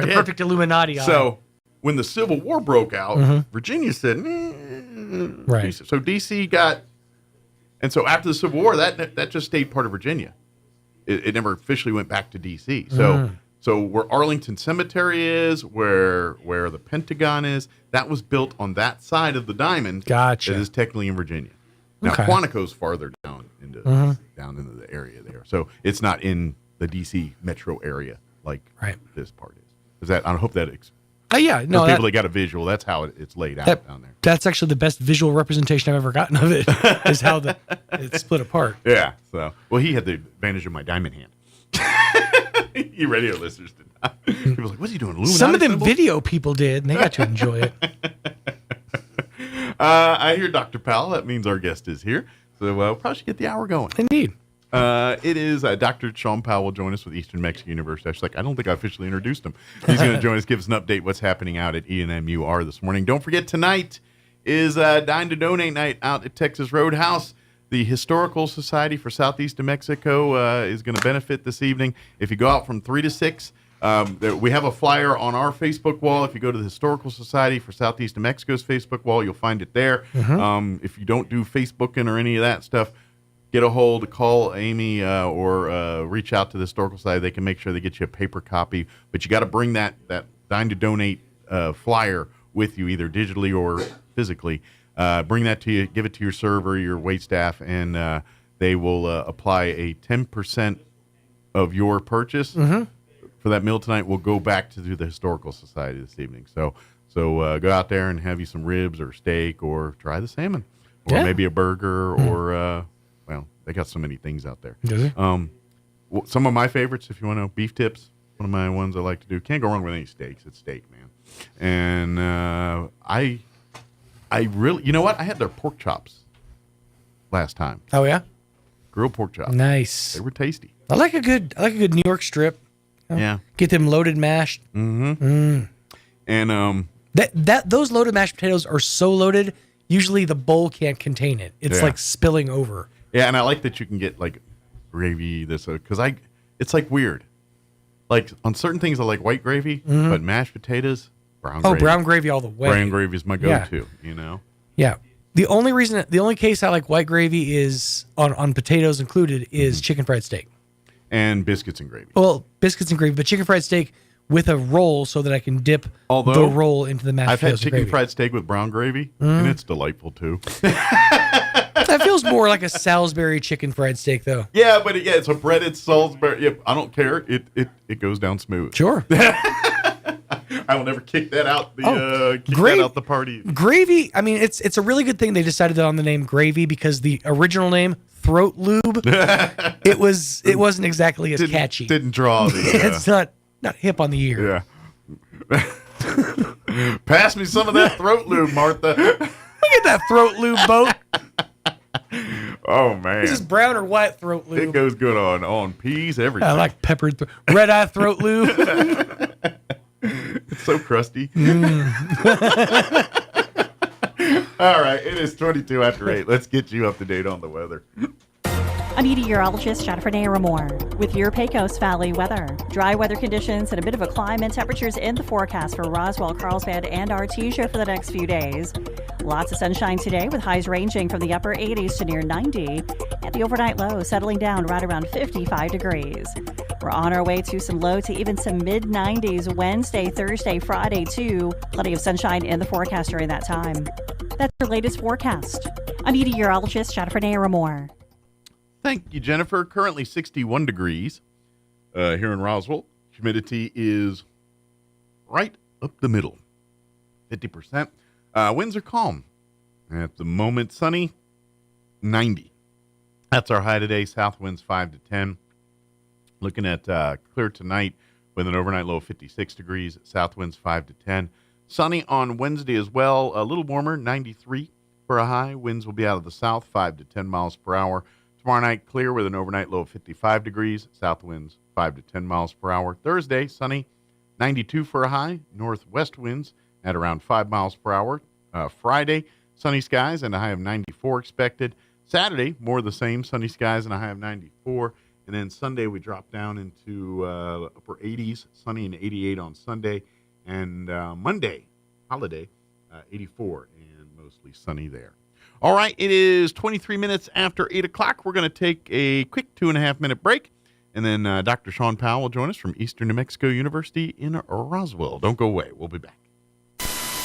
the perfect Illuminati on. So when the Civil War broke out, Virginia said, Right. DC. So D.C. got... And so after the Civil War, that just stayed part of Virginia. It never officially went back to D.C. So where Arlington Cemetery is, where the Pentagon is, that was built on that side of the diamond. Gotcha. That is technically in Virginia. Now Okay. Quantico's farther down into the area there, so it's not in the DC metro area like this part is. Is that? I hope that. Yeah, no. For people that got a visual, that's how it's laid out down there. That's actually the best visual representation I've ever gotten of it. Is how it's split apart. Yeah. So, well, he had the advantage of my diamond hand. You radio listeners did not. He was like, "What's he doing?" Illuminati Some of them symbol? video people did, and they got to enjoy it. I hear Dr. Powell. That means our guest is here. So we'll probably should get the hour going. Indeed. It is Dr. Sean Powell will join us with Eastern Mexico University. I don't think I officially introduced him. He's going to join us, give us an update what's happening out at ENMUR this morning. Don't forget, tonight is Dine to Donate night out at Texas Roadhouse. The Historical Society for Southeast New Mexico is going to benefit this evening. If you go out from 3 to 6, we have a flyer on our Facebook wall. If you go to the Historical Society for Southeast New Mexico's Facebook wall, you'll find it there. If you don't do Facebooking or any of that stuff, get a hold, call Amy or reach out to the Historical Society. They can make sure they get you a paper copy. But you got to bring that Dine to Donate flyer with you, either digitally or physically. Bring that to you, give it to your server, your wait staff, and they will apply a 10% of your purchase for that meal tonight will go back to the Historical Society this evening. So go out there and have you some ribs or steak or try the salmon or maybe a burger or, well, they got so many things out there. Some of my favorites, if you want to know, beef tips, one of my ones I like to do. Can't go wrong with any steaks. It's steak, man. And I really, you know what? I had their pork chops last time. Oh yeah, grilled pork chops. Nice. They were tasty. I like a good New York strip. Yeah. Get them loaded mashed. And those loaded mashed potatoes are so loaded. Usually the bowl can't contain it. It's like spilling over. Yeah, and I like that you can get like gravy because it's like weird. Like on certain things I like white gravy, but mashed potatoes. Brown gravy all the way. Brown gravy is my go-to, you know? Yeah. The only case I like white gravy is on potatoes included is chicken fried steak. And biscuits and gravy. Well, biscuits and gravy, but chicken fried steak with a roll so that I can dip the roll into the mashed potatoes. I've had chicken gravy. fried steak with brown gravy, and it's delightful too. That feels more like a Salisbury chicken fried steak, though. Yeah, but it's a breaded Salisbury. Yeah, I don't care. It goes down smooth. Sure. I will never kick that out the party. Gravy, I mean, it's a really good thing they decided on the name gravy because the original name, throat lube, it wasn't exactly as catchy. Didn't draw the it's not hip on the ear. Yeah. Pass me some of that throat lube, Martha. Look at that throat lube boat. Oh, man. Is this brown or white throat lube? It goes good on peas, everything. I like peppered red eye throat lube. It's so crusty. All right, it is 22 after 8. Let's get you up to date on the weather. I'm meteorologist Jennifer Naramore with your Pecos Valley weather. Dry weather conditions and a bit of a climb, and temperatures in the forecast for Roswell, Carlsbad, and Artesia for the next few days. Lots of sunshine today with highs ranging from the upper 80s to near 90, and the overnight low settling down right around 55 degrees. We're on our way to some low to even some mid-90s Wednesday, Thursday, Friday, too. Plenty of sunshine in the forecast during that time. That's your latest forecast. I'm meteorologist Jennifer Naramore. Thank you, Jennifer. Currently 61 degrees here in Roswell. Humidity is right up the middle, 50%. Winds are calm. At the moment, sunny, 90. That's our high today. South winds 5 to 10. Looking at clear tonight with an overnight low of 56 degrees. South winds 5 to 10. Sunny on Wednesday as well. A little warmer, 93 for a high. Winds will be out of the south, 5 to 10 miles per hour. Tomorrow night, clear with an overnight low of 55 degrees. South winds 5 to 10 miles per hour. Thursday, sunny, 92 for a high. Northwest winds at around 5 miles per hour. Friday, sunny skies and a high of 94 expected. Saturday, more of the same, sunny skies and a high of 94. And then Sunday, we drop down into upper 80s, sunny and 88 on Sunday. And Monday, holiday, 84 and mostly sunny there. All right, it is 23 minutes after 8 o'clock. We're going to take a quick 2.5-minute break. And then Dr. Sean Powell will join us from Eastern New Mexico University in Roswell. Don't go away. We'll be back.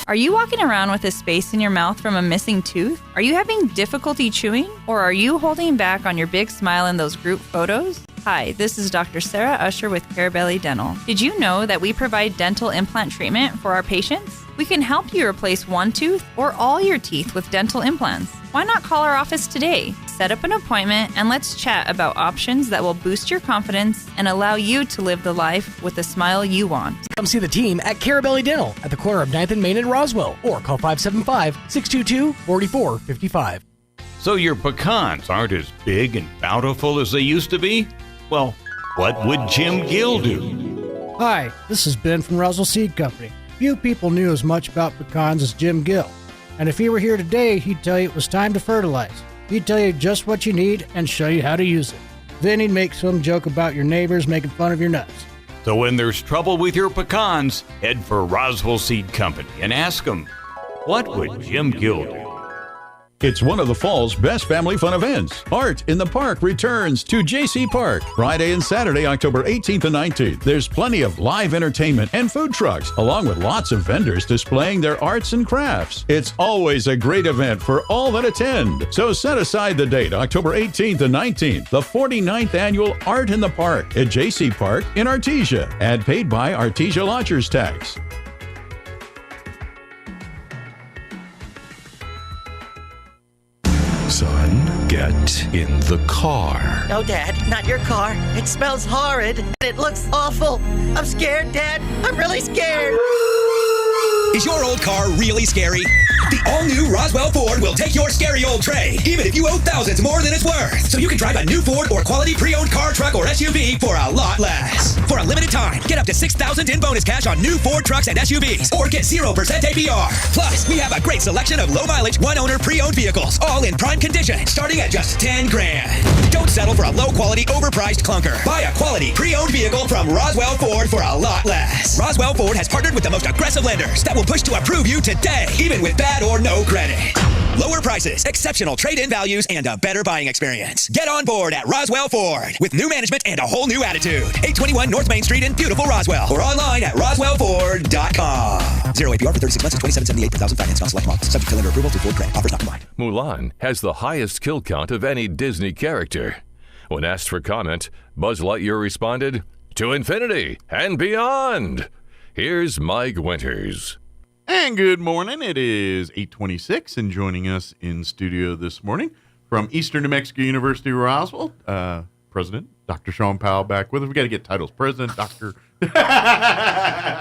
Are you walking around with a space in your mouth from a missing tooth? Are you having difficulty chewing? Or are you holding back on your big smile in those group photos? Hi, this is Dr. Sarah Usher with Carabelli Dental. Did you know that we provide dental implant treatment for our patients? We can help you replace one tooth or all your teeth with dental implants. Why not call our office today? Set up an appointment and let's chat about options that will boost your confidence and allow you to live the life with the smile you want. Come see the team at Carabelli Dental at the corner of 9th and Main in Roswell, or call 575-622-4455. So your pecans aren't as big and bountiful as they used to be? Well, what would Jim Gill do? Hi, this is Ben from Roswell Seed Company. Few people knew as much about pecans as Jim Gill. And if he were here today, he'd tell you it was time to fertilize. He'd tell you just what you need and show you how to use it. Then he'd make some joke about your neighbors making fun of your nuts. So when there's trouble with your pecans, head for Roswell Seed Company and ask them, what would Jim Gill do? It's one of the fall's best family fun events. Art in the Park returns to JC Park Friday and Saturday, October 18th and 19th. There's plenty of live entertainment and food trucks, along with lots of vendors displaying their arts and crafts. It's always a great event for all that attend. So set aside the date, October 18th and 19th, the 49th annual Art in the Park at JC Park in Artesia, and paid by Artesia Lodgers Tax. Son, get in the car. No, Dad, not your car. It smells horrid and it looks awful. I'm scared, Dad. I'm really scared. Is your old car really scary? The all-new Roswell Ford will take your scary old tray, even if you owe thousands more than it's worth. So you can drive a new Ford or quality pre-owned car, truck, or SUV for a lot less. For a limited time, get up to $6,000 in bonus cash on new Ford trucks and SUVs, or get 0% APR. Plus, we have a great selection of low-mileage, one-owner pre-owned vehicles, all in prime condition, starting at just $10,000. Don't settle for a low-quality, overpriced clunker. Buy a quality pre-owned vehicle from Roswell Ford for a lot less. Roswell Ford has partnered with the most aggressive lenders that will push to approve you today, even with bad or no credit. Lower prices, exceptional trade-in values, and a better buying experience. Get on board at Roswell Ford with new management and a whole new attitude. 821 North Main Street in beautiful Roswell, or online at roswellford.com. 0 APR for 36 months and $2,778 per thousand finance on select models. Subject to lender approval through Ford Credit. Offers not combined. Mulan has the highest kill count of any Disney character. When asked for comment, Buzz Lightyear responded, "To infinity and beyond." Here's Mike Winters. And good morning. It is 8:26, and joining us in studio this morning from Eastern New Mexico University, Roswell, President Dr. Sean Powell back with us. We got to get titles. President, Dr.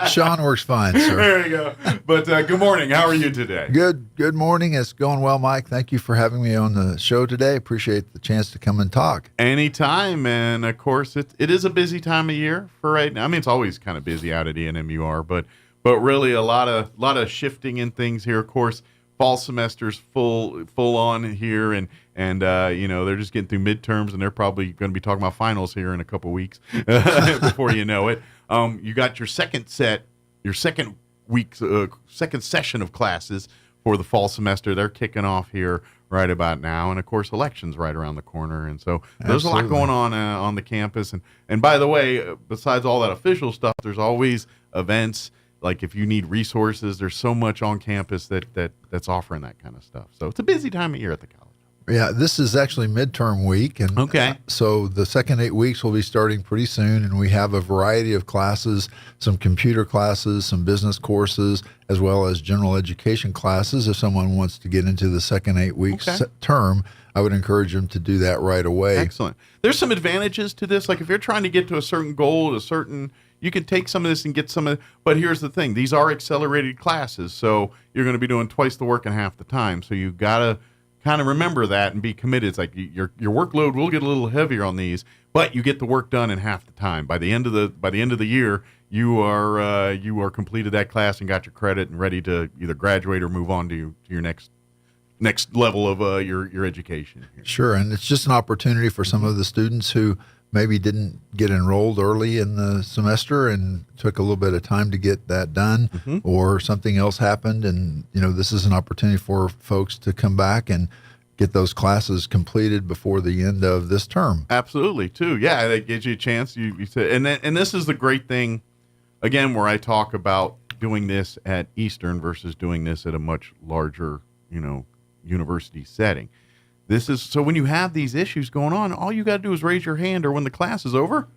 Sean works fine, sir. There you go. But good morning. How are you today? Good morning. It's going well, Mike. Thank you for having me on the show today. Appreciate the chance to come and talk. Anytime. And, of course, it is a busy time of year for right now. I mean, it's always kind of busy out at ENMUR, but really a lot of shifting in things here. Of course, fall semester's full on here, and they're just getting through midterms, and they're probably going to be talking about finals here in a couple weeks before you know it. You got your second session of classes for the fall semester. They're kicking off here right about now, and of course, elections right around the corner, and so there's a lot going on the campus. And by the way, besides all that official stuff, there's always events. Like if you need resources, there's so much on campus that's offering that kind of stuff. So it's a busy time of year at the college. Yeah, this is actually midterm week, and so the second 8 weeks will be starting pretty soon, and we have a variety of classes, some computer classes, some business courses, as well as general education classes. If someone wants to get into the second 8 weeks term, I would encourage them to do that right away. Excellent. There's some advantages to this. Like if you're trying to get to a certain goal, you can take some of this and get some of it. But here's the thing. These are accelerated classes, so you're going to be doing twice the work in half the time. So you got to kind of remember that and be committed. It's like your workload will get a little heavier on these, but you get the work done in half the time. By the end of the year, you are completed that class and got your credit and ready to either graduate or move on to your next level of your education. Sure, and it's just an opportunity for some of the students who maybe didn't get enrolled early in the semester and took a little bit of time to get that done, or something else happened, and this is an opportunity for folks to come back and get those classes completed before the end of this term. Absolutely, too. Yeah, that gives you a chance. You said, and this is the great thing, again, where I talk about doing this at Eastern versus doing this at a much larger, university setting. This is so when you have these issues going on, all you got to do is raise your hand, or when the class is over,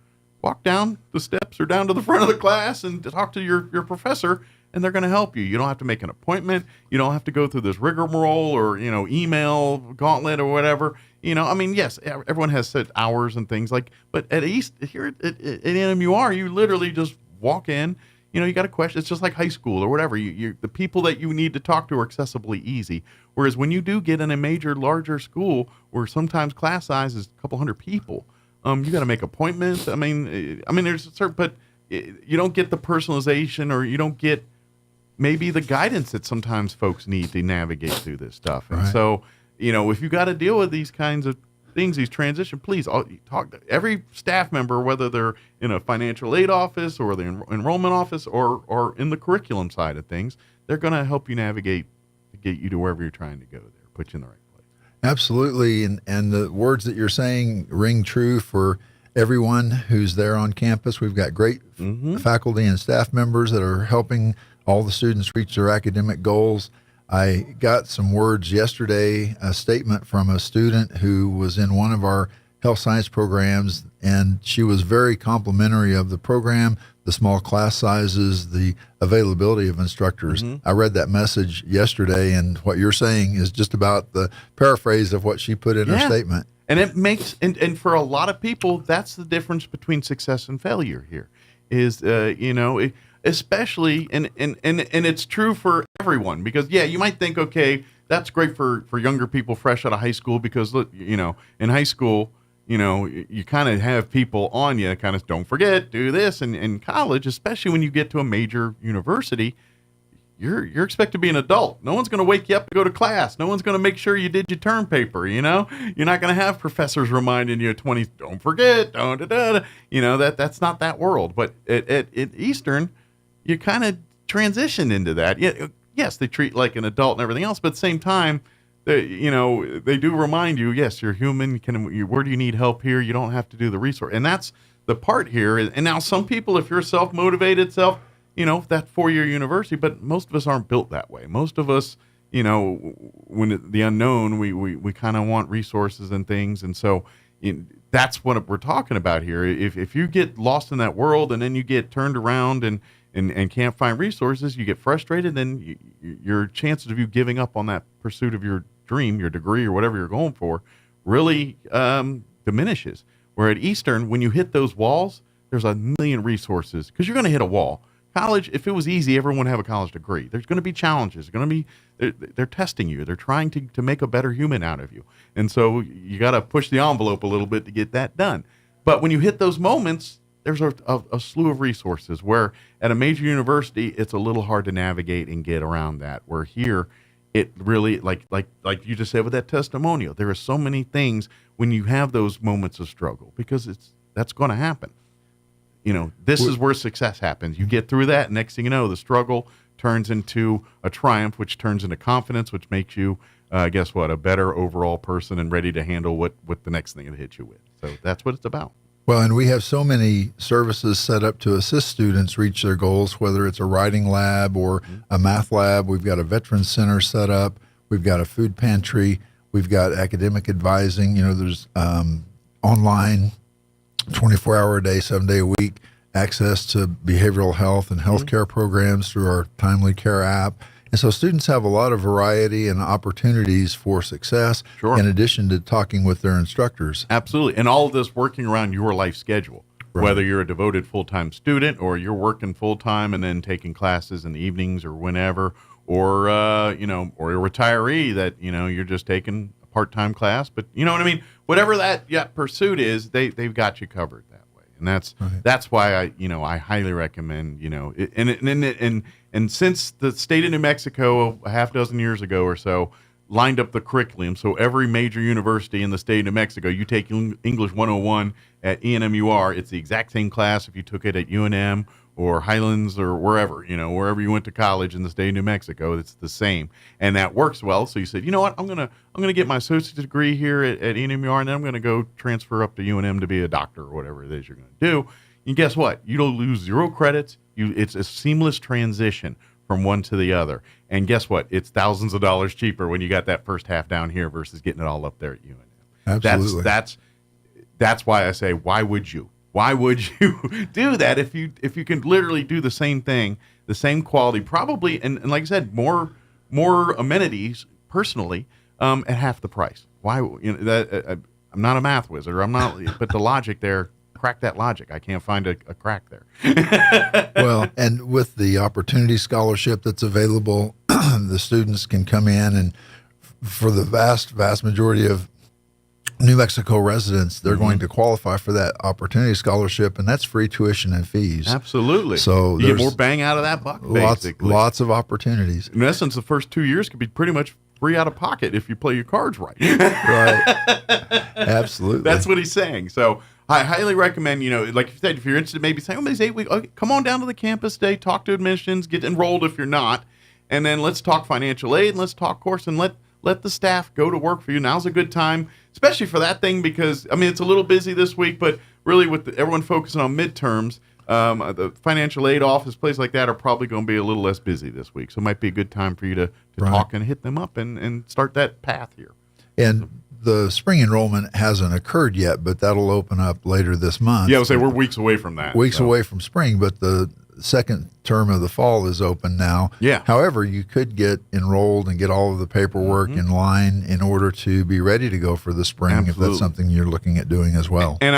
walk down the steps or down to the front of the class and talk to your professor, and they're going to help you. You don't have to make an appointment. You don't have to go through this rigmarole or, email gauntlet or whatever. Yes, everyone has set hours and things but at here at NMUR, you literally just walk in. You got a question. It's just like high school or whatever. The people that you need to talk to are accessibly easy. Whereas when you do get in a major, larger school where sometimes class size is a couple hundred people, you got to make appointments. I mean, there's but you don't get the personalization, or you don't get maybe the guidance that sometimes folks need to navigate through this stuff. And so, if you got to deal with these kinds of things, these transition, please talk to every staff member, whether they're in a financial aid office or the enrollment office or in the curriculum side of things. They're going to help you navigate to get you to wherever you're trying to go there, put you in the right place. Absolutely. And the words that you're saying ring true for everyone who's there on campus. We've got great faculty and staff members that are helping all the students reach their academic goals. I got some words yesterday, a statement from a student who was in one of our health science programs, and she was very complimentary of the program, the small class sizes, the availability of instructors. I read that message yesterday, and what you're saying is just about the paraphrase of what she put in her statement. And it makes, and for a lot of people, that's the difference between success and failure here is, especially, and it's true for everyone, because you might think, okay, that's great for younger people fresh out of high school, because in high school, you kind of have people on you, kind of don't forget, do this, and in college, especially when you get to a major university, you're expected to be an adult. No one's going to wake you up to go to class. No one's going to make sure you did your term paper. You're not going to have professors reminding you at 20, don't forget, that's not that world. But at Eastern, you kind of transition into that. Yes, they treat like an adult and everything else, but at the same time, they do remind you, yes, you're human. Where do you need help here? You don't have to do the resource. And that's the part here. And now some people, if you're self-motivated, that 4-year university, but most of us aren't built that way. Most of us, when the unknown, we kind of want resources and things. And so that's what we're talking about here. If you get lost in that world and then you get turned around and can't find resources, you get frustrated, then your chances of you giving up on that pursuit of your dream, your degree, or whatever you're going for, really diminishes. Where at Eastern, when you hit those walls, there's a million resources because you're going to hit a wall. College, if it was easy, everyone would have a college degree. There's going to be challenges. They're testing you. They're trying to make a better human out of you. And so you got to push the envelope a little bit to get that done. But when you hit those moments, there's a slew of resources where at a major university, it's a little hard to navigate and get around that. Where here, it really, like you just said with that testimonial, there are so many things when you have those moments of struggle because that's going to happen. This is where success happens. You get through that. Next thing you know, the struggle turns into a triumph, which turns into confidence, which makes you, guess what, a better overall person and ready to handle what the next thing it hits you with. So that's what it's about. Well, and we have so many services set up to assist students reach their goals, whether it's a writing lab or a math lab. We've got a veterans center set up. We've got a food pantry. We've got academic advising. There's online 24-hour a day, 7-day a week, access to behavioral health and healthcare programs through our Timely Care app. And so students have a lot of variety and opportunities for success in addition to talking with their instructors. Absolutely. And all of this working around your life schedule, whether you're a devoted full-time student or you're working full-time and then taking classes in the evenings or whenever, or, or a retiree that, you're just taking a part-time class. But you know what I mean? Whatever that pursuit is, they've got you covered that way, and that's why I highly recommend and since the state of New Mexico a half dozen years ago or so lined up the curriculum, so every major university in the state of New Mexico, you take English 101 at ENMUR, it's the exact same class if you took it at UNM or Highlands or wherever you went to college in the state of New Mexico, it's the same. And that works well. So you said, you know what, I'm gonna get my associate's degree here at ENMUR, and then I'm gonna go transfer up to UNM to be a doctor or whatever it is you're gonna do. And guess what? You don't lose 0 credits. It's a seamless transition from one to the other. And guess what? It's thousands of dollars cheaper when you got that first half down here versus getting it all up there at UNM. Absolutely. That's why I say, why would you? Why would you do that if you can literally do the same thing, the same quality, probably, and like I said, more amenities personally at half the price? Why? I'm not a math wizard. I'm not, but the logic there. Crack that logic. I can't find a crack there. Well, and with the opportunity scholarship that's available, the students can come in, and for the vast majority of New Mexico residents, they're going to qualify for that opportunity scholarship, and that's free tuition and fees. Absolutely. So you get more bang out of that buck, basically. Lots of opportunities. In essence, the first 2 years could be pretty much free out of pocket if you play your cards right. Right. Absolutely. That's what he's saying. So I highly recommend, like you said, if you're interested, maybe say, these 8 weeks, okay, come on down to the campus day, talk to admissions, get enrolled if you're not, and then let's talk financial aid, and let's talk course, and let the staff go to work for you. Now's a good time, especially for that thing, because, it's a little busy this week, but really with everyone focusing on midterms, the financial aid office, places like that are probably going to be a little less busy this week. So it might be a good time for you to talk and hit them up and start that path here. And the spring enrollment hasn't occurred yet, but that'll open up later this month. Yeah, I would say we're weeks away from that. Weeks away from spring, but the second term of the fall is open now. Yeah. However, you could get enrolled and get all of the paperwork in line in order to be ready to go for the spring. Absolutely. If that's something you're looking at doing as well. And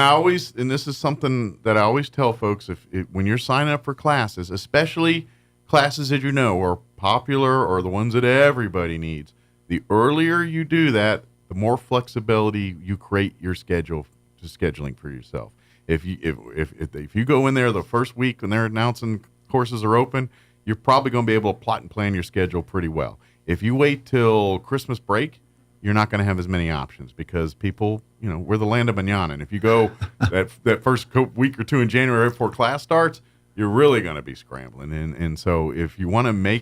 this is something that I always tell folks, when you're signing up for classes, especially classes that are popular or the ones that everybody needs, the earlier you do that, the more flexibility you create your schedule to scheduling for yourself. If you go in there the first week when they're announcing courses are open, you're probably going to be able to plot and plan your schedule pretty well. If you wait till Christmas break, you're not going to have as many options because people, we're the land of manana. And if you go that first week or two in January before class starts, you're really going to be scrambling. And so if you want to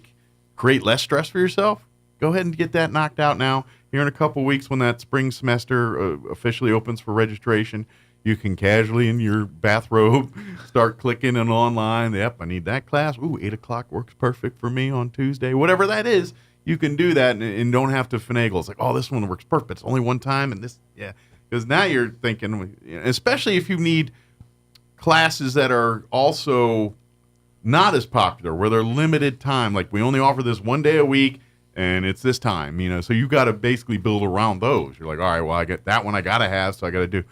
create less stress for yourself, go ahead and get that knocked out now. Here in a couple of weeks when that spring semester officially opens for registration, you can casually in your bathrobe start clicking and online. Yep, I need that class. Ooh, 8 o'clock works perfect for me on Tuesday. Whatever that is, you can do that and don't have to finagle. It's like, oh, this one works perfect. It's only one time. And this, yeah. Because now you're thinking, especially if you need classes that are also not as popular, where they're limited time. Like we only offer this one day a week. And it's this time, so you got to basically build around those. You're like, all right, well, I get that one I got to have, so I got to do.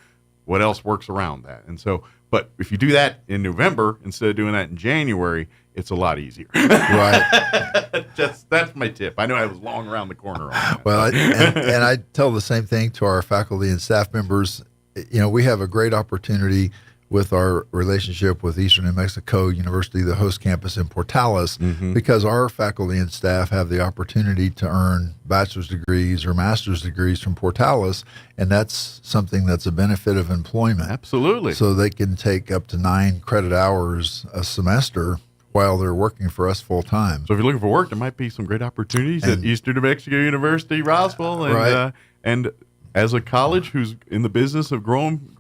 what else works around that? And so, but if you do that in November instead of doing that in January, it's a lot easier. Right. That's my tip. I know I was long around the corner on that. Well, and I tell the same thing to our faculty and staff members. We have a great opportunity with our relationship with Eastern New Mexico University, the host campus in Portales, because our faculty and staff have the opportunity to earn bachelor's degrees or master's degrees from Portales, and that's something that's a benefit of employment. Absolutely. So they can take up to 9 credit hours a semester while they're working for us full time. So if you're looking for work, there might be some great opportunities at Eastern New Mexico University, Roswell, and right. And as a college who's in the business of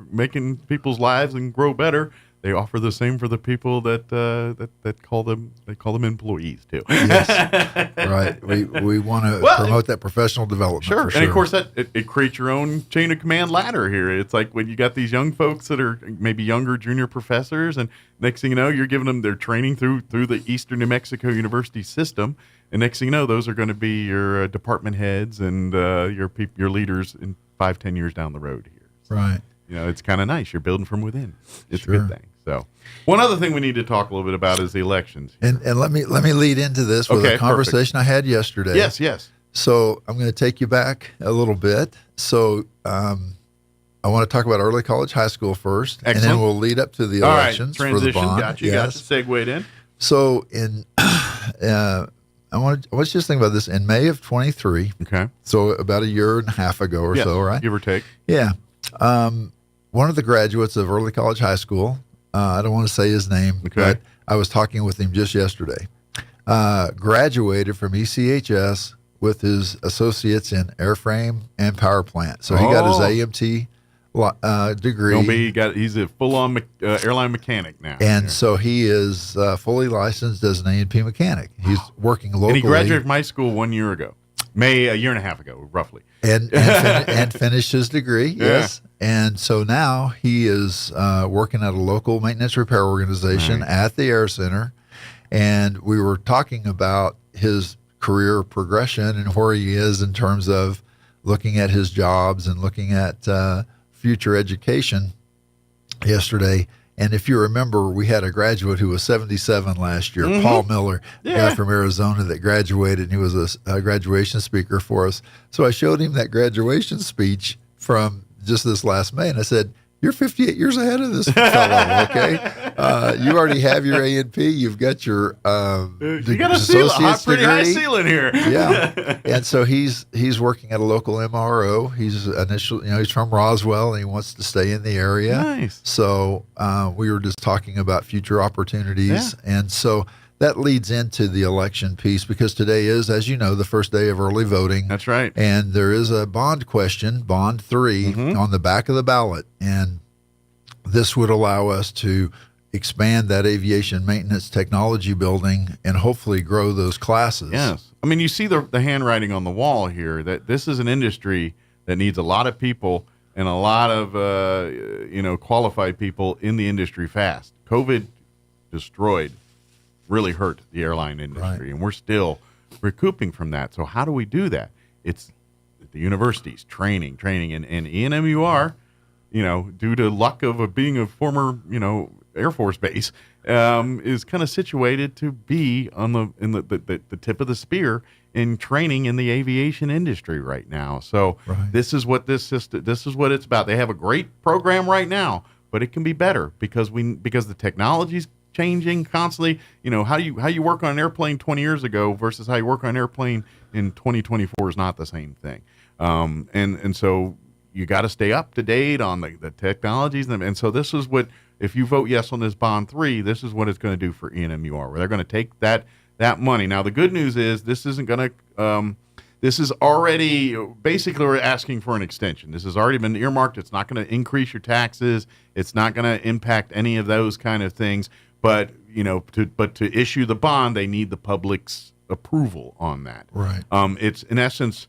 making people's lives and grow better, they offer the same for the people that call them employees too. Yes, right. We want to promote that professional development. Sure. For sure. And of course it creates your own chain of command ladder here. It's like when you got these young folks that are maybe younger junior professors, and next thing you know, you're giving them their training through the Eastern New Mexico University system. And next thing you know, those are going to be your department heads and your leaders in 5-10 years down the road here. So, right. It's kind of nice. You're building from within. It's Sure. a good thing. So, one other thing we need to talk a little bit about is the elections. And let me lead into this with a conversation I had yesterday. Yes. So I'm going to take you back a little bit. So I want to talk about early college, high school first, Excellent. and then we'll lead up to the elections for the bond. Got you. Segued in. So I want you to think about this. In May of 23, okay, so about a year and a half ago or so, right? Give or take. Yeah. One of the graduates of early college, high school, I don't want to say his name, but I was talking with him just yesterday, graduated from ECHS with his associates in airframe and power plant. So he got his AMT degree. He's a full-on airline mechanic now. And so he is fully licensed as an A&P mechanic. He's working locally. And he graduated from high school 1 year ago. A year and a half ago, roughly. And finished his degree, yes. And so now he is working at a local maintenance repair organization at the Air Center. And we were talking about his career progression and where he is in terms of looking at his jobs and looking at future education yesterday. And if you remember, we had a graduate who was 77 last year, Paul Miller, a guy from Arizona that graduated, and he was a graduation speaker for us. So I showed him that graduation speech from just this last May, and I said, "You're 58 years ahead of this fellow, okay? You already have your A&P. You've got your you got a pretty high ceiling here." Yeah, and so he's working at a local MRO. He's he's from Roswell and he wants to stay in the area. Nice. So we were just talking about future opportunities, and so that leads into the election piece because today is, as you know, the first day of early voting. That's right. And there is a bond question, Bond 3, on the back of the ballot. And this would allow us to expand that aviation maintenance technology building and hopefully grow those classes. Yes. I mean, you see the handwriting on the wall here that this is an industry that needs a lot of people and a lot of, qualified people in the industry fast. COVID really hurt the airline industry, and we're still recouping from that. So how do we do that? It's the universities, training, and ENMUR, due to luck of being a former, Air Force base, is kind of situated to be on the tip of the spear in training in the aviation industry right now. So this is what this is what it's about. They have a great program right now, but it can be better because the technology's changing constantly. How you work on an airplane 20 years ago versus how you work on an airplane in 2024 is not the same thing. And so you got to stay up to date on the technologies. And so this is what, if you vote yes on this Bond 3, this is what it's going to do for ENMUR, where they're going to take that money. Now, the good news is this isn't going to, this is already, basically we're asking for an extension. This has already been earmarked. It's not going to increase your taxes. It's not going to impact any of those kind of things. But to issue the bond, they need the public's approval on that. Right. It's in essence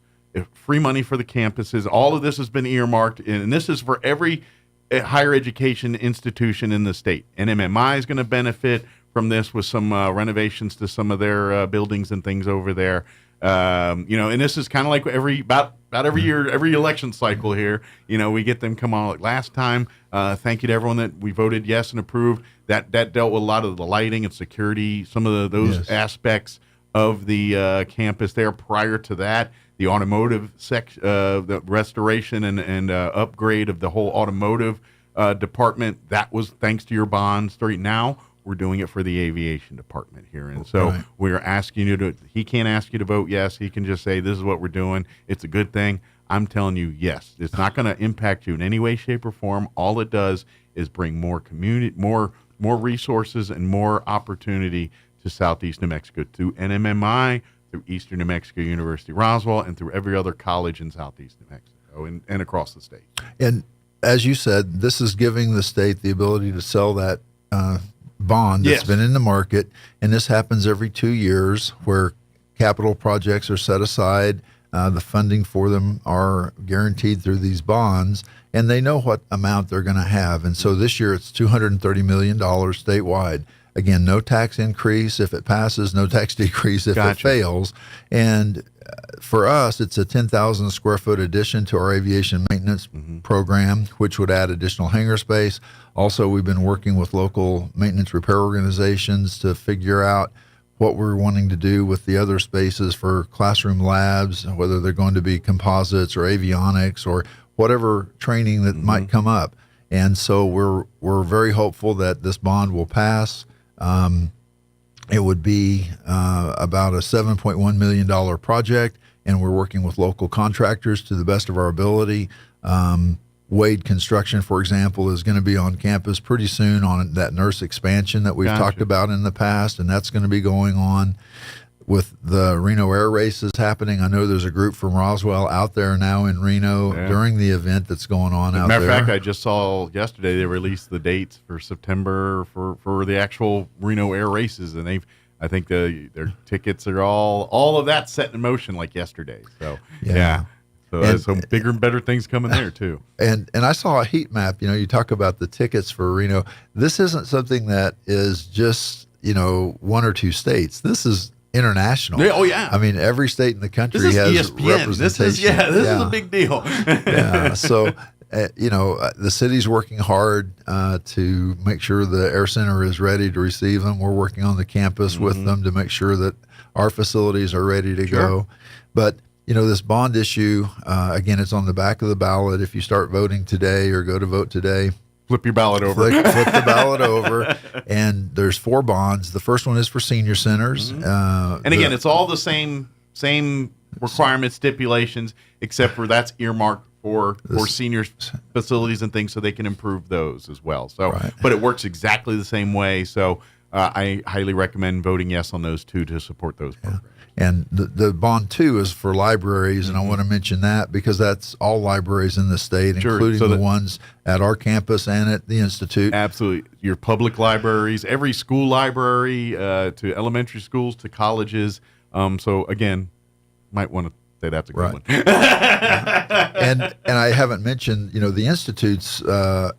free money for the campuses. All of this has been earmarked, and this is for every higher education institution in the state. NMMI is going to benefit from this with some renovations to some of their buildings and things over there. And this is kind of like about every year, every election cycle here, we get them come on. Like last time, thank you to everyone that we voted yes and approved. That dealt with a lot of the lighting and security, some of those aspects of the campus there. Prior to that, the automotive the restoration and upgrade of the whole automotive department, that was thanks to your bonds. Right now, we're doing it for the aviation department here. And so we're asking you to, he can't ask you to vote yes. He can just say, this is what we're doing. It's a good thing. I'm telling you, yes. It's not going to impact you in any way, shape, or form. All it does is bring more community, more resources and more opportunity to Southeast New Mexico, through NMMI, through Eastern New Mexico University Roswell, and through every other college in Southeast New Mexico and across the state. And as you said, this is giving the state the ability to sell that bond that's been in the market, and this happens every 2 years where capital projects are set aside. The funding for them are guaranteed through these bonds, and they know what amount they're going to have. And so this year it's $230 million statewide. Again, no tax increase if it passes, no tax decrease if it fails. And for us, it's a 10,000 square foot addition to our aviation maintenance program, which would add additional hangar space. Also, we've been working with local maintenance repair organizations to figure out what we're wanting to do with the other spaces for classroom labs, whether they're going to be composites or avionics or whatever training that might come up. And so we're very hopeful that this bond will pass. It would be about a $7.1 million project, and we're working with local contractors to the best of our ability. Wade Construction, for example, is going to be on campus pretty soon on that nurse expansion that we've talked about in the past, and that's going to be going on with the Reno Air Races happening. I know there's a group from Roswell out there now in Reno during the event that's going on out there. Matter of fact, I just saw yesterday they released the dates for September for the actual Reno Air Races, and I think their tickets are all of that set in motion like yesterday. So So there's some bigger and better things coming there too. And I saw a heat map. You talk about the tickets for Reno. This isn't something that is just one or two states. This is international. Oh yeah. I mean, every state in the country has ESPN. Representation. This is a big deal. So the city's working hard to make sure the Air Center is ready to receive them. We're working on the campus with them to make sure that our facilities are ready to go. But this bond issue, again, it's on the back of the ballot. If you start voting today or go to vote today, flip your ballot over. Flip the ballot over, and there's 4 bonds. The first one is for senior centers. And again, it's all the same requirements, stipulations, except for that's earmarked for senior facilities and things so they can improve those as well. So, but it works exactly the same way. So I highly recommend voting yes on those 2 to support those programs. And the bond 2 is for libraries, and I want to mention that because that's all libraries in the state, including the ones at our campus and at the Institute. Absolutely. Your public libraries, every school library, to elementary schools, to colleges. So, again, might want to say that's a good one. And I haven't mentioned, the Institute's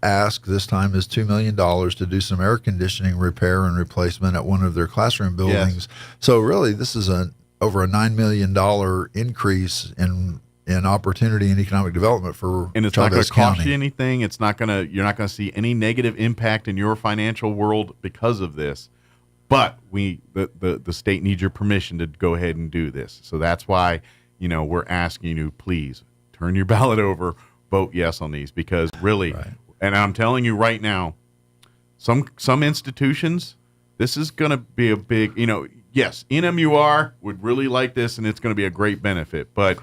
ask this time is $2 million to do some air conditioning repair and replacement at one of their classroom buildings. So really, this is over a $9 million increase in opportunity and economic development for and it's Chavez not going to County. cost you anything. You're not going to see any negative impact in your financial world because of this. But the state needs your permission to go ahead and do this. So that's why we're asking you, please turn your ballot over, vote yes on these, because really, and I'm telling you right now, some institutions, this is going to be a big, yes, NMUR would really like this, and it's going to be a great benefit. But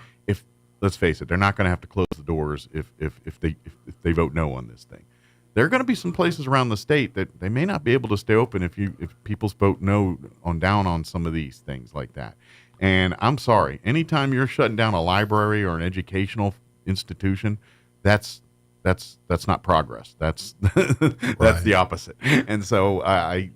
let's face it, they're not going to have to close the doors if they vote no on this thing. There are going to be some places around the state that they may not be able to stay open if people vote no on some of these things like that. And I'm sorry, anytime you're shutting down a library or an educational institution, that's not progress. That's the opposite. And so I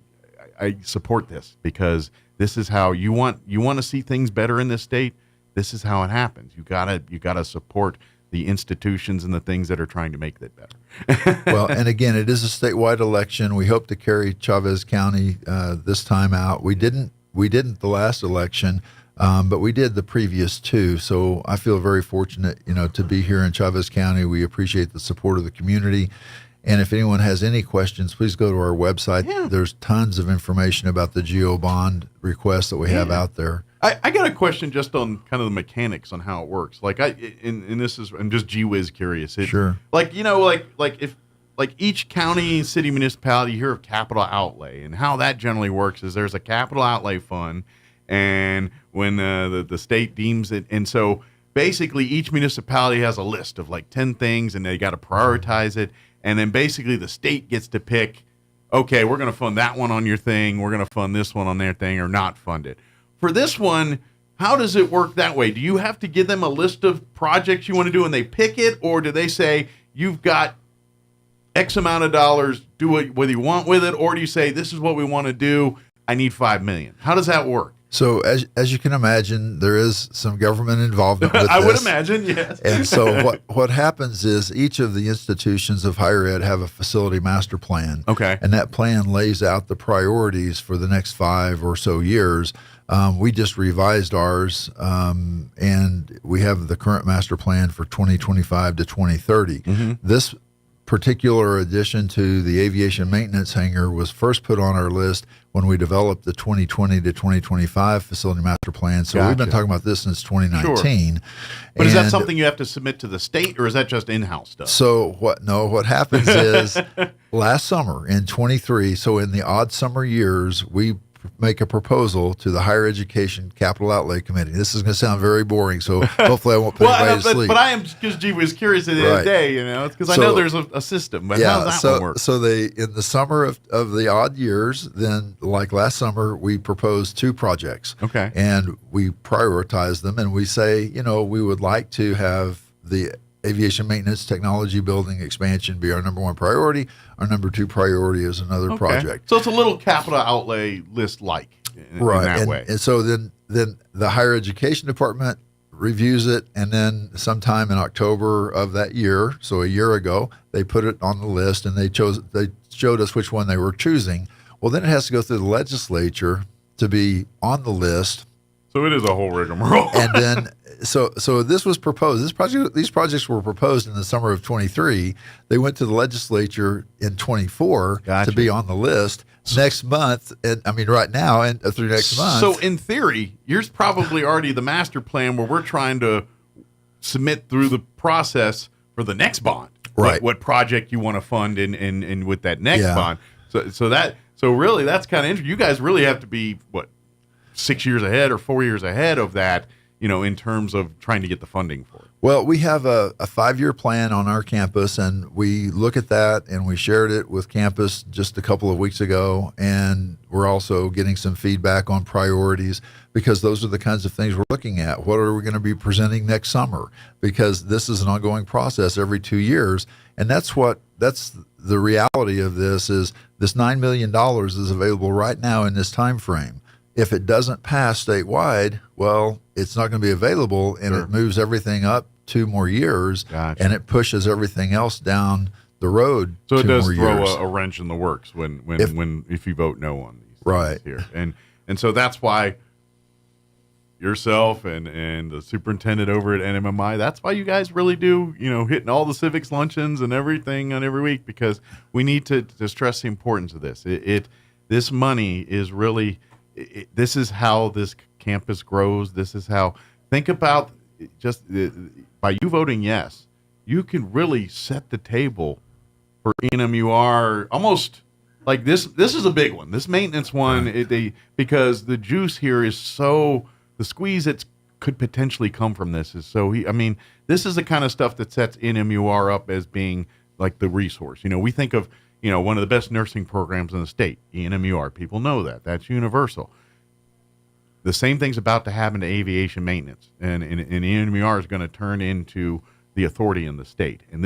support this because this is how you want to see things better in this state. This is how it happens. You gotta support the institutions and the things that are trying to make that better. Well, and again, it is a statewide election. We hope to carry Chavez County this time out. We didn't the last election. But we did the previous 2, so I feel very fortunate, to be here in Chavez County. We appreciate the support of the community. And if anyone has any questions, please go to our website. Yeah. There's tons of information about the GEO bond request that we have out there. I got a question just on kind of the mechanics on how it works. Like and this is, I'm just gee whiz curious. Sure. Like, if each county, city, municipality, you hear of capital outlay, and how that generally works is there's a capital outlay fund, and when the state deems it, and so basically each municipality has a list of like 10 things, and they got to prioritize it, and then basically the state gets to pick, okay, we're going to fund that one on your thing, we're going to fund this one on their thing, or not fund it. For this one, how does it work that way? Do you have to give them a list of projects you want to do and they pick it, or do they say you've got X amount of dollars, do it whether you want with it, or do you say this is what we want to do, I need $5 million? How does that work? So as you can imagine, there is some government involvement with this. I would imagine, yes. And so what happens is each of the institutions of higher ed have a facility master plan. Okay. And that plan lays out the priorities for the next 5 or so years. We just revised ours, and we have the current master plan for 2025 to 2030. Mm-hmm. This particular addition to the aviation maintenance hangar was first put on our list when we developed the 2020 to 2025 facility master plan. So we've been talking about this since 2019. Sure. But is that something you have to submit to the state, or is that just in-house stuff? So what happens is last summer in 23, so in the odd summer years, we make a proposal to the Higher Education Capital Outlay Committee. This is going to sound very boring, so hopefully I won't put anybody to sleep. But I am, because G was curious the other day, because I know there's a system, but how does that one work? So in the summer of the odd years, then like last summer, we proposed 2 projects. Okay. And we prioritize them, and we say, we would like to have the aviation maintenance technology building expansion be our number 1 priority. Our number 2 priority is another project. So it's a little capital outlay list in that way. And so then the higher education department reviews it, and then sometime in October of that year, so a year ago, they put it on the list, and they showed us which one they were choosing. Well, then it has to go through the legislature to be on the list. So it is a whole rigmarole. And then so this was proposed. These projects were proposed in the summer of 23. They went to the legislature in 24 to be on the list next month. And right now and through next month. So in theory, yours probably already the master plan where we're trying to submit through the process for the next bond. Right. What project you want to fund and with that next bond. So really that's kind of interesting. You guys really have to be 6 years ahead or 4 years ahead of that, in terms of trying to get the funding for it. Well, we have a 5-year plan on our campus, and we look at that, and we shared it with campus just a couple of weeks ago, and we're also getting some feedback on priorities, because those are the kinds of things we're looking at. What are we going to be presenting next summer? Because this is an ongoing process every 2 years, and that's the reality of this is this $9 million is available right now in this time frame. If it doesn't pass statewide, well, it's not going to be available, and it moves everything up 2 more years, and it pushes everything else down the road. So it does throw years. a wrench in the works if you vote no on these things here, and so that's why yourself and the superintendent over at NMMI, that's why you guys really do hitting all the civics luncheons and everything on every week, because we need to stress the importance of this. This money is really. This is how this campus grows. This is how, think about just by you voting yes, you can really set the table for NMUR almost like this. This is a big one. This maintenance one, because the juice here is so, the squeeze that could potentially come from this is so, this is the kind of stuff that sets NMUR up as being like the resource. We think of, one of the best nursing programs in the state, NMUR. People know that. That's universal. The same thing's about to happen to aviation maintenance, and NMUR is going to turn into the authority in the state. And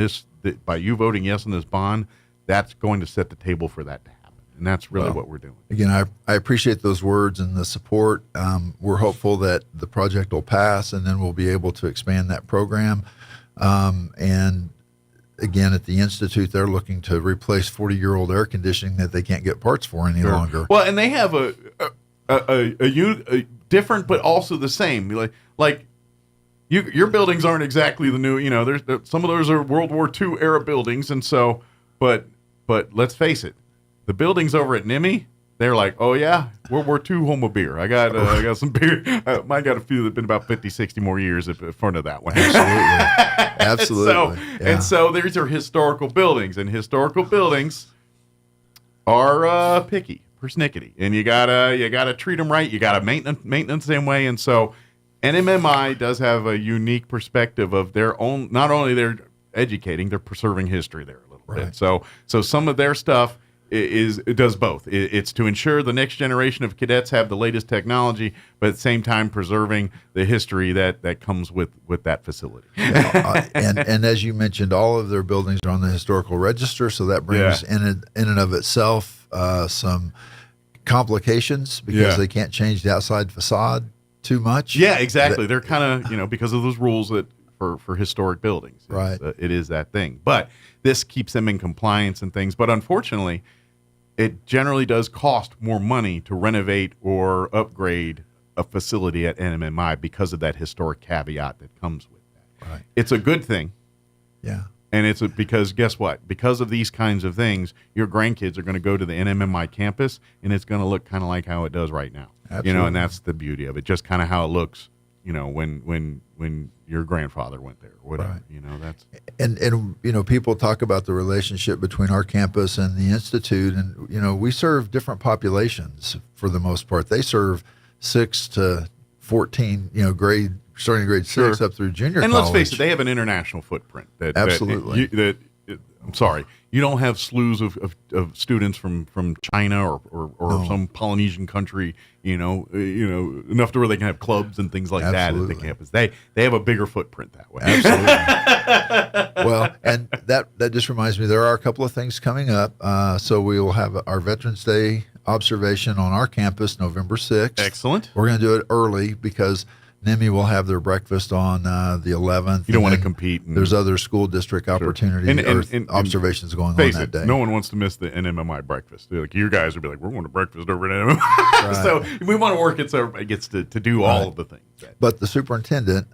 by you voting yes on this bond, that's going to set the table for that to happen. And that's really what we're doing. Again, I appreciate those words and the support. We're hopeful that the project will pass, and then we'll be able to expand that program. And again, at the Institute, they're looking to replace 40-year-old air conditioning that they can't get parts for any longer. Well, and they have different, but also the same. Like your buildings aren't exactly the new. There's some of those are World War II era buildings, and so, but let's face it, the buildings over at NIMI, they're like, oh yeah, World War II home of beer. I got some beer. Mine got a few that've been about 50, 60 more years in front of that one. Absolutely. And so these are historical buildings, and historical buildings are picky, persnickety, and you gotta treat them right. You gotta maintenance the same way, and so NMMI does have a unique perspective of their own. Not only they're educating, they're preserving history there a little bit. So some of their stuff. It does both. It's to ensure the next generation of cadets have the latest technology, but at the same time preserving the history that comes with that facility. And as you mentioned, all of their buildings are on the historical register, so that brings in and of itself some complications because they can't change the outside facade too much. Yeah, exactly. They're kind of because of those rules that for historic buildings, right? It is that thing, but this keeps them in compliance and things. But unfortunately, it generally does cost more money to renovate or upgrade a facility at NMMI because of that historic caveat that comes with that. Right. It's a good thing. Yeah. And it's because guess what? Because of these kinds of things, your grandkids are going to go to the NMMI campus, and it's going to look kind of like how it does right now. Absolutely. And that's the beauty of it. Just kind of how it looks, when your grandfather went there, or whatever. Right. That's and people talk about the relationship between our campus and the institute, and we serve different populations for the most part. They serve 6 to 14, starting grade 6 up through junior and college. let's face it, they have an international footprint. Absolutely. I'm sorry, you don't have slews of students from China or some Polynesian country, enough to where they can have clubs and things like that at the campus. They have a bigger footprint that way. Absolutely. Well, and that just reminds me, there are a couple of things coming up. So we will have our Veterans Day observation on our campus November 6th. Excellent. We're going to do it early because NIMI will have their breakfast on the 11th. You don't want to compete. There's other school district opportunities and observations going on that day. No one wants to miss the NMMI breakfast. Like you guys would be like, we're going to breakfast over at NMMI. Right. So we want to work it so everybody gets to do all of the things. But the superintendent,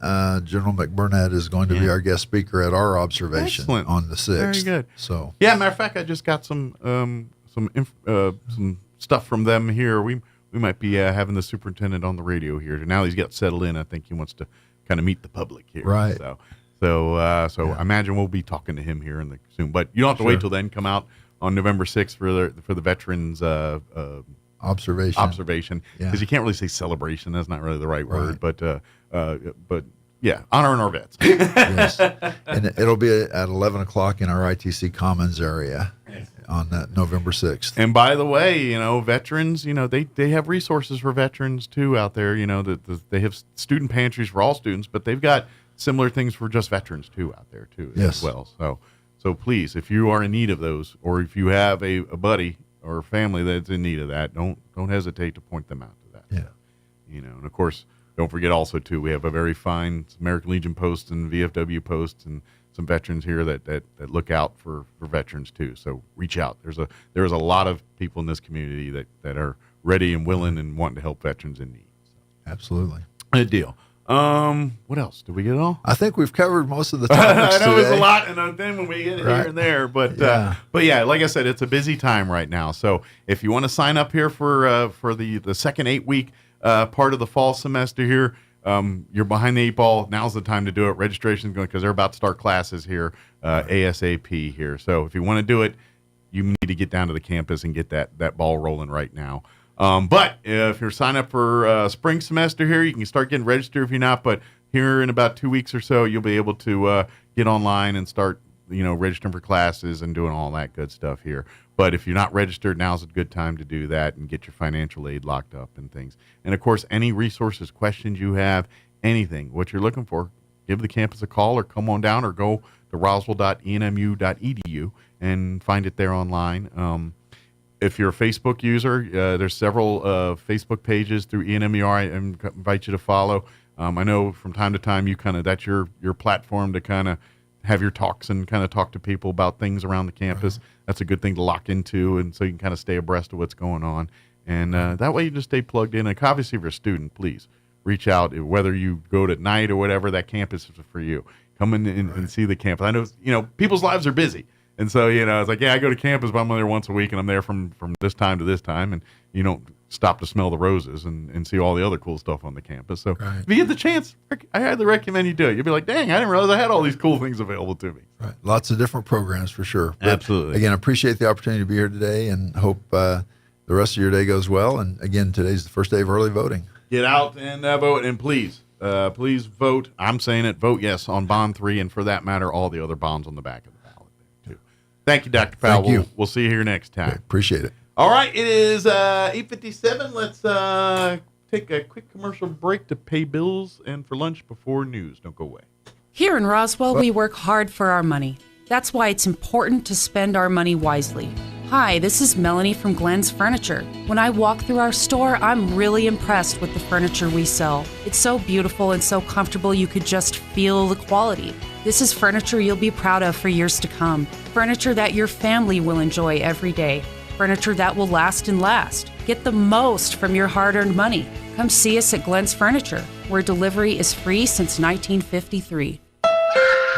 General McBurnett, is going to be our guest speaker at our observation on the 6th. Very good. So matter of fact, I just got some stuff from them here. We might be having the superintendent on the radio here. Now he's got settled in. I think he wants to kind of meet the public here. Right. So I imagine we'll be talking to him here soon. But you don't have to wait till then. Come out on November 6th for the veterans observation. Because you can't really say celebration. That's not really the right word. But yeah, honoring our vets. Yes. And it'll be at 11 o'clock in our ITC Commons area on that November 6th. And by the way, veterans, they have resources for veterans too out there. They have student pantries for all students, but they've got similar things for just veterans too out there too as well. So please, if you are in need of those, or if you have a buddy or a family that's in need of that, don't hesitate to point them out to that. Yeah. And of course, don't forget also too, we have a very fine American Legion post and VFW post and some veterans here that look out for veterans too. So reach out. There's a lot of people in this community that are ready and willing and wanting to help veterans in need. So. Absolutely. Good deal. What else? Did we get it all? I think we've covered most of the topics I know today. it's a lot, and then when we get here and there, but yeah, like I said, it's a busy time right now. So if you want to sign up here for the second 8-week part of the fall semester here, you're behind the 8 ball. Now's the time to do it. Registration's going because they're about to start classes here ASAP here. So if you want to do it, you need to get down to the campus and get that ball rolling right now. But if you're signed up for spring semester here, you can start getting registered if you're not. But here in about 2 weeks or so, you'll be able to get online and start registering for classes and doing all that good stuff here. But if you're not registered, now's a good time to do that and get your financial aid locked up and things. And, of course, any resources, questions you have, anything, what you're looking for, give the campus a call or come on down or go to roswell.enmu.edu and find it there online. If you're a Facebook user, there's several Facebook pages through ENMUR I invite you to follow. I know from time to time that's your platform to kind of have your talks and kind of talk to people about things around the campus. That's a good thing to lock into, and so you can kind of stay abreast of what's going on. And that way you just stay plugged in. And obviously, if you're a student, please reach out. Whether you go at night or whatever, that campus is for you. Come in and see the campus. I know, people's lives are busy. And so, it's like, I go to campus, but I'm there once a week, and I'm there from this time to this time, and you don't stop to smell the roses and see all the other cool stuff on the campus. So if you get the chance, I highly recommend you do it. You'll be like, dang, I didn't realize I had all these cool things available to me. Right. Lots of different programs for sure. But absolutely. Again, I appreciate the opportunity to be here today and hope the rest of your day goes well. And again, today's the first day of early voting. Get out and vote, and please vote. I'm saying it, vote yes on Bond 3, and for that matter, all the other bonds on the back of the ballot there, too. Thank you, Dr. Powell. Thank you. We'll see you here next time. Okay, appreciate it. All right, it is 8:57. Let's take a quick commercial break to pay bills and for lunch before news. Don't go away. Here in Roswell, we work hard for our money. That's why it's important to spend our money wisely. Hi, this is Melanie from Glenn's Furniture. When I walk through our store, I'm really impressed with the furniture we sell. It's so beautiful and so comfortable you could just feel the quality. This is furniture you'll be proud of for years to come. Furniture that your family will enjoy every day. Furniture that will last and last. Get the most from your hard-earned money. Come see us at Glenn's Furniture, where delivery is free since 1953.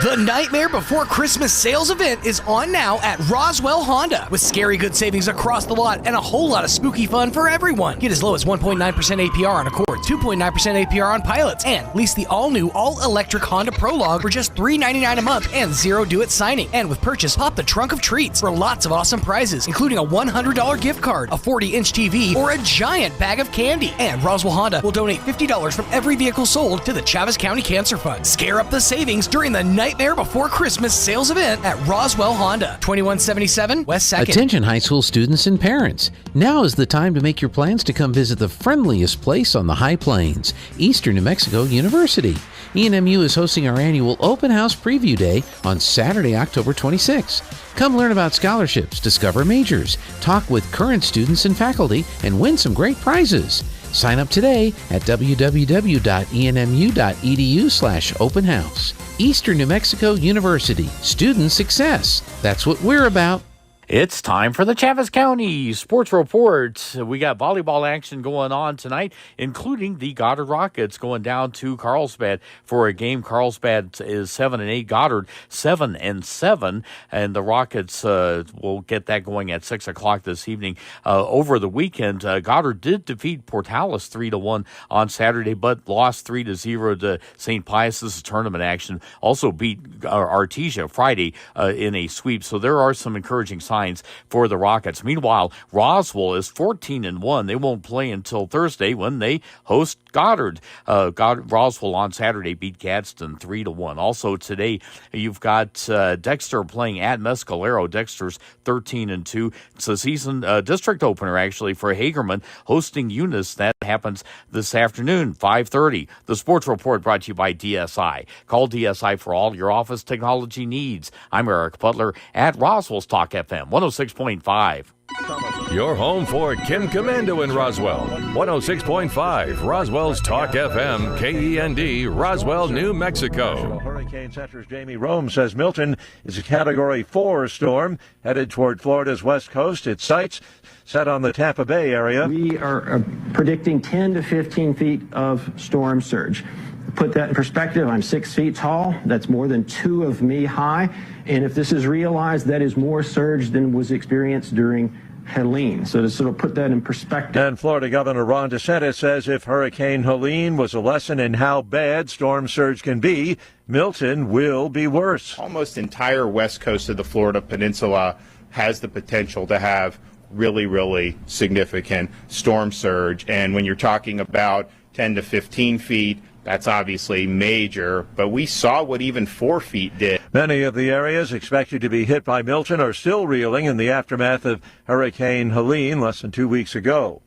The Nightmare Before Christmas sales event is on now at Roswell Honda with scary good savings across the lot and a whole lot of spooky fun for everyone. Get as low as 1.9% APR on Accords, 2.9% APR on Pilots, and lease the all-new all-electric Honda Prologue for just $399 a month and zero do-it signing. And with purchase, pop the trunk of treats for lots of awesome prizes, including a $100 gift card, a 40-inch TV, or a giant bag of candy. And Roswell Honda will donate $50 from every vehicle sold to the Chaves County Cancer Fund. Scare up the savings during the Nightmare Before Christmas sales event at Roswell Honda, 2177 West 2nd. Attention high school students and parents. Now is the time to make your plans to come visit the friendliest place on the High Plains, Eastern New Mexico University. ENMU is hosting our annual Open House Preview Day on Saturday, October 26. Come learn about scholarships, discover majors, talk with current students and faculty, and win some great prizes. Sign up today at www.enmu.edu/openhouse. Eastern New Mexico University. Student success. That's what we're about. It's time for the Chaves County Sports Report. We got volleyball action going on tonight, including the Goddard Rockets going down to Carlsbad for a game. Carlsbad is 7-8, Goddard 7-7, and the Rockets will get that going at 6 o'clock this evening. Over the weekend, Goddard did defeat Portales 3-1 on Saturday, but lost 3-0 to St. Pius. This is tournament action. Also beat Artesia Friday in a sweep. So there are some encouraging signs for the Rockets. Meanwhile, Roswell is 14-1. They won't play until Thursday when they host Goddard. Roswell on Saturday beat Gadsden 3-1. Also today, you've got Dexter playing at Mescalero. Dexter's 13-2. It's a season district opener actually for Hagerman hosting Eunice. That happens this afternoon, 5:30. The Sports Report brought to you by DSI. Call DSI for all your office technology needs. I'm Eric Butler at Roswell's Talk FM 106.5. Your home for Kim Commando in Roswell. 106.5 Roswell's Talk FM, KEND, Roswell, New Mexico. Hurricane Center's Jamie Rome says Milton is a Category 4 storm headed toward Florida's west coast. Its sights set on the Tampa Bay area. We are predicting 10 to 15 feet of storm surge. Put that in perspective, I'm 6 feet tall. That's more than 2 of me high. And if this is realized, that is more surge than was experienced during Helene. So to sort of put that in perspective. And Florida Governor Ron DeSantis says if Hurricane Helene was a lesson in how bad storm surge can be, Milton will be worse. Almost entire west coast of the Florida Peninsula has the potential to have really significant storm surge. And when you're talking about 10 to 15 feet, that's obviously major, but we saw what even 4 feet did. Many of the areas expected to be hit by Milton are still reeling in the aftermath of Hurricane Helene less than 2 weeks ago.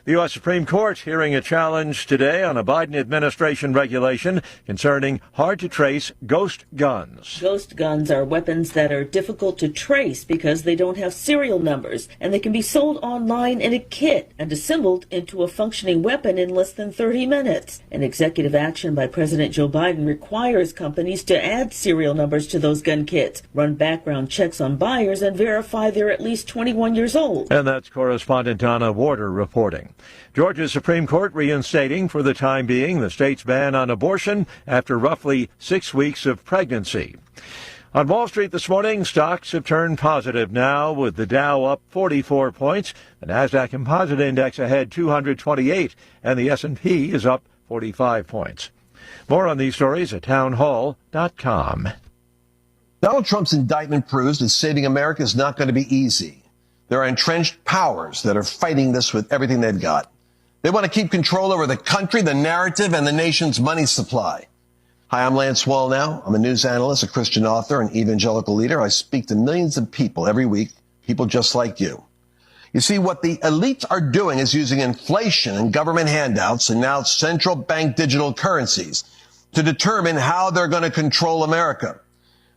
The U.S. Supreme Court hearing a challenge today on a Biden administration regulation concerning hard-to-trace ghost guns. Ghost guns are weapons that are difficult to trace because they don't have serial numbers, and they can be sold online in a kit and assembled into a functioning weapon in less than 30 minutes. An executive action by President Joe Biden requires companies to add serial numbers to those gun kits, run background checks on buyers, and verify they're at least 21 years old. And that's correspondent Donna Warder reporting. Georgia's Supreme Court reinstating for the time being the state's ban on abortion after roughly 6 weeks of pregnancy. On Wall Street this morning, stocks have turned positive now, with the Dow up 44 points, the Nasdaq Composite Index ahead 228, and the S&P is up 45 points. More on these stories at townhall.com. Donald Trump's indictment proves that saving America is not going to be easy. There are entrenched powers that are fighting this with everything they've got. They want to keep control over the country, the narrative, and the nation's money supply. Hi, I'm Lance Wallnau. I'm a news analyst, a Christian author, an evangelical leader. I speak to millions of people every week, people just like you. You see, what the elites are doing is using inflation and government handouts and now central bank digital currencies to determine how they're going to control America.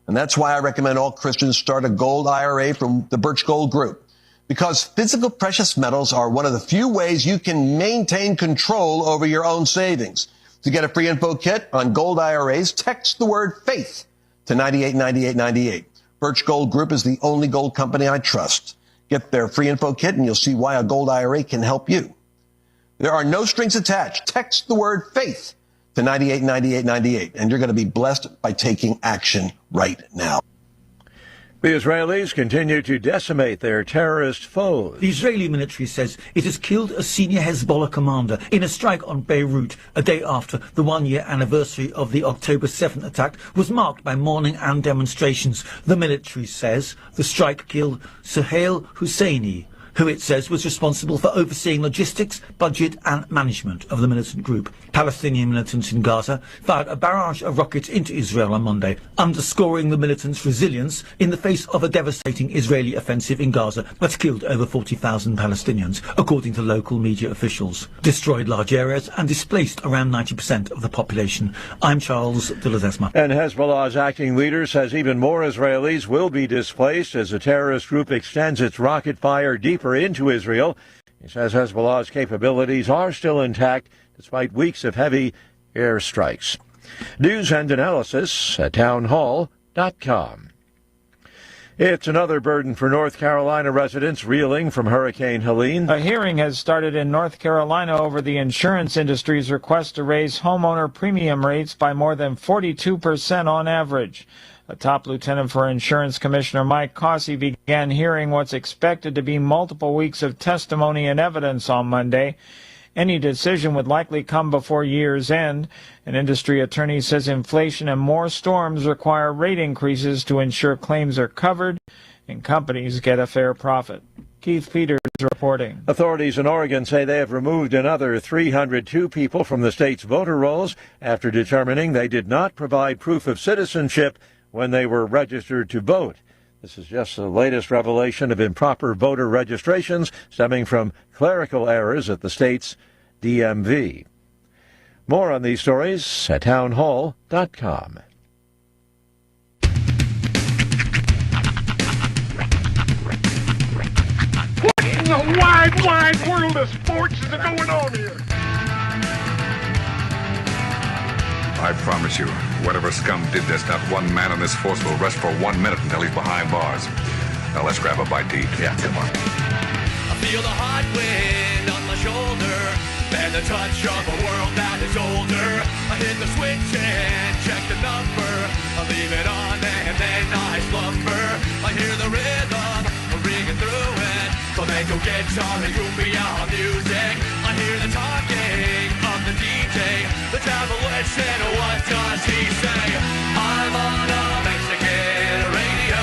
And that's why I recommend all Christians start a gold IRA from the Birch Gold Group. Because physical precious metals are one of the few ways you can maintain control over your own savings. To get a free info kit on gold IRAs, text the word faith to 989898. Birch Gold Group is the only gold company I trust. Get their free info kit and you'll see why a gold IRA can help you. There are no strings attached. Text the word faith to 989898 and you're going to be blessed by taking action right now. The Israelis continue to decimate their terrorist foes. The Israeli military says it has killed a senior Hezbollah commander in a strike on Beirut a day after the one-year anniversary of the October 7th attack was marked by mourning and demonstrations. The military says the strike killed Suhail Husseini, who it says was responsible for overseeing logistics, budget and management of the militant group. Palestinian militants in Gaza fired a barrage of rockets into Israel on Monday, underscoring the militants' resilience in the face of a devastating Israeli offensive in Gaza that's killed over 40,000 Palestinians, according to local media officials, destroyed large areas and displaced around 90% of the population. I'm Charles de Ledesma. And Hezbollah's acting leader says even more Israelis will be displaced as the terrorist group extends its rocket fire deeper into Israel. He says Hezbollah's capabilities are still intact despite weeks of heavy airstrikes. News and analysis at townhall.com. It's another burden for North Carolina residents reeling from Hurricane Helene. A hearing has started in North Carolina over the insurance industry's request to raise homeowner premium rates by more than 42% on average. A top lieutenant for Insurance Commissioner Mike Causey began hearing what's expected to be multiple weeks of testimony and evidence on Monday. Any decision would likely come before year's end. An industry attorney says inflation and more storms require rate increases to ensure claims are covered and companies get a fair profit. Keith Peters reporting. Authorities in Oregon say they have removed another 302 people from the state's voter rolls after determining they did not provide proof of citizenship when they were registered to vote. This is just the latest revelation of improper voter registrations stemming from clerical errors at the state's DMV. More on these stories at townhall.com. What in the wide, wide world of sports is going on here? I promise you, whatever scum did this, not one man on this force will rest for 1 minute until he's behind bars. Now let's grab a bite to eat. Yeah, come on. I feel the hot wind on my shoulder and the touch of a world that is older. I hit the switch and check the number. I leave it on and then I slumber. I hear the rhythm ringing through it. Flamenco guitar and cumbia music. I hear the talking of the DJ. The travel said, what does he say? I'm on a Mexican radio.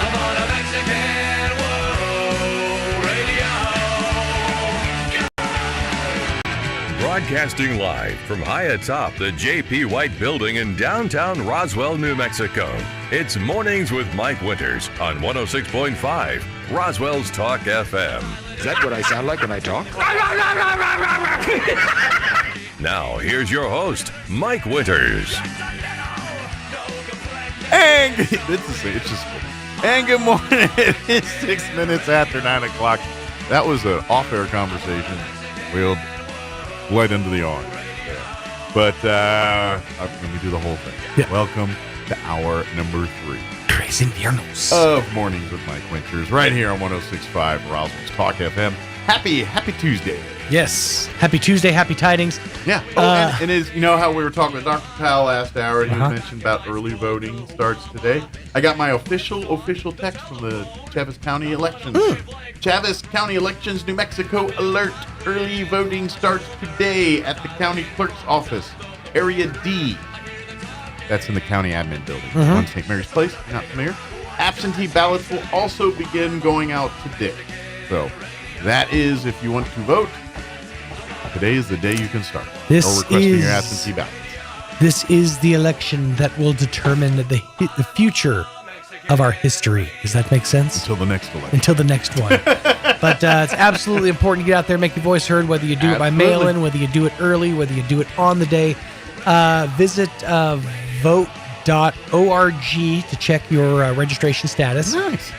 I'm on a Mexican world radio. Broadcasting live from high atop the J.P. White Building in downtown Roswell, New Mexico. It's Mornings with Mike Winters on 106.5 Roswell's Talk FM. Is that what I sound like when I talk? Now, here's your host, Mike Winters. And it's just and good morning. It's 6 minutes after 9 o'clock. That was an off-air conversation. We'll right into the arm. But let me do the whole thing. Yeah. Welcome to hour number 3. Tres Inviernos of Mornings with Mike Winters, right here on 106.5 Roswell's Talk FM. Happy Tuesday. Yes. Happy Tuesday. Happy tidings. Yeah. And you know how we were talking with Dr. Powell last hour, and he mentioned about early voting starts today. I got my official text from the Chaves County elections. Chaves County elections, New Mexico alert. Early voting starts today at the county clerk's office, Area D. That's in the county admin building on St. Mary's Place. If you're not familiar. Absentee ballots will also begin going out today. So that is, if you want to vote, today is the day you can start. Or requesting your absentee ballots. This is the election that will determine the future of our history. Does that make sense? Until the next election. Until the next one. But it's absolutely important to get out there, make your voice heard, whether you do it by mail-in, whether you do it early, whether you do it on the day. Visit vote.org to check your registration status. Nice.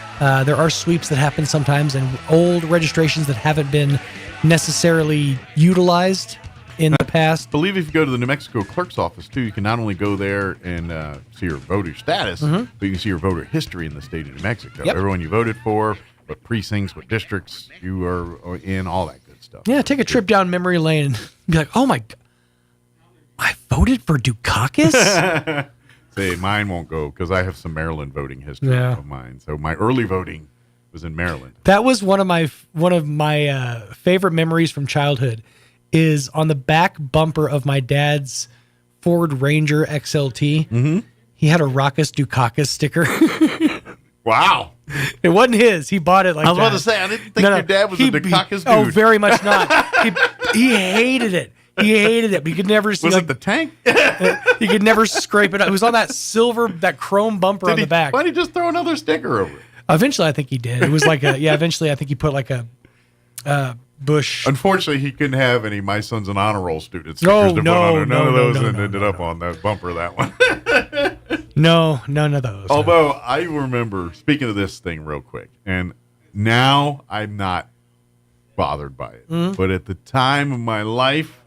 There are sweeps that happen sometimes, and old registrations that haven't been necessarily utilized in the past. I believe if you go to the New Mexico clerk's office, too, you can not only go there and see your voter status, but you can see your voter history in the state of New Mexico. Yep. Everyone you voted for, what precincts, what districts you are in, all that good stuff. Yeah, take a trip down memory lane and be like, oh my God, I voted for Dukakis? Say, mine won't go because I have some Maryland voting history of mine. So my early voting was in Maryland. That was one of my favorite memories from childhood. Is on the back bumper of my dad's Ford Ranger XLT. He had a Raucous Dukakis sticker. Wow. It wasn't his. He bought it like that. I was about to say, I didn't think your dad was a Dukakis dude. Oh, very much not. He hated it. He hated it, but you could never see. Was it the tank? You could never scrape it up. It was on that that chrome bumper on the back. Why didn't he just throw another sticker over it? Eventually, I think he did. It was like eventually, I think he put like a Bush. Unfortunately, he couldn't have any My Son's an Honor Roll student stickers to put on there. None of those ended up on that bumper, that one. No, none of those. Although, I remember, speaking of this thing real quick, and now I'm not bothered by it. But at the time of my life,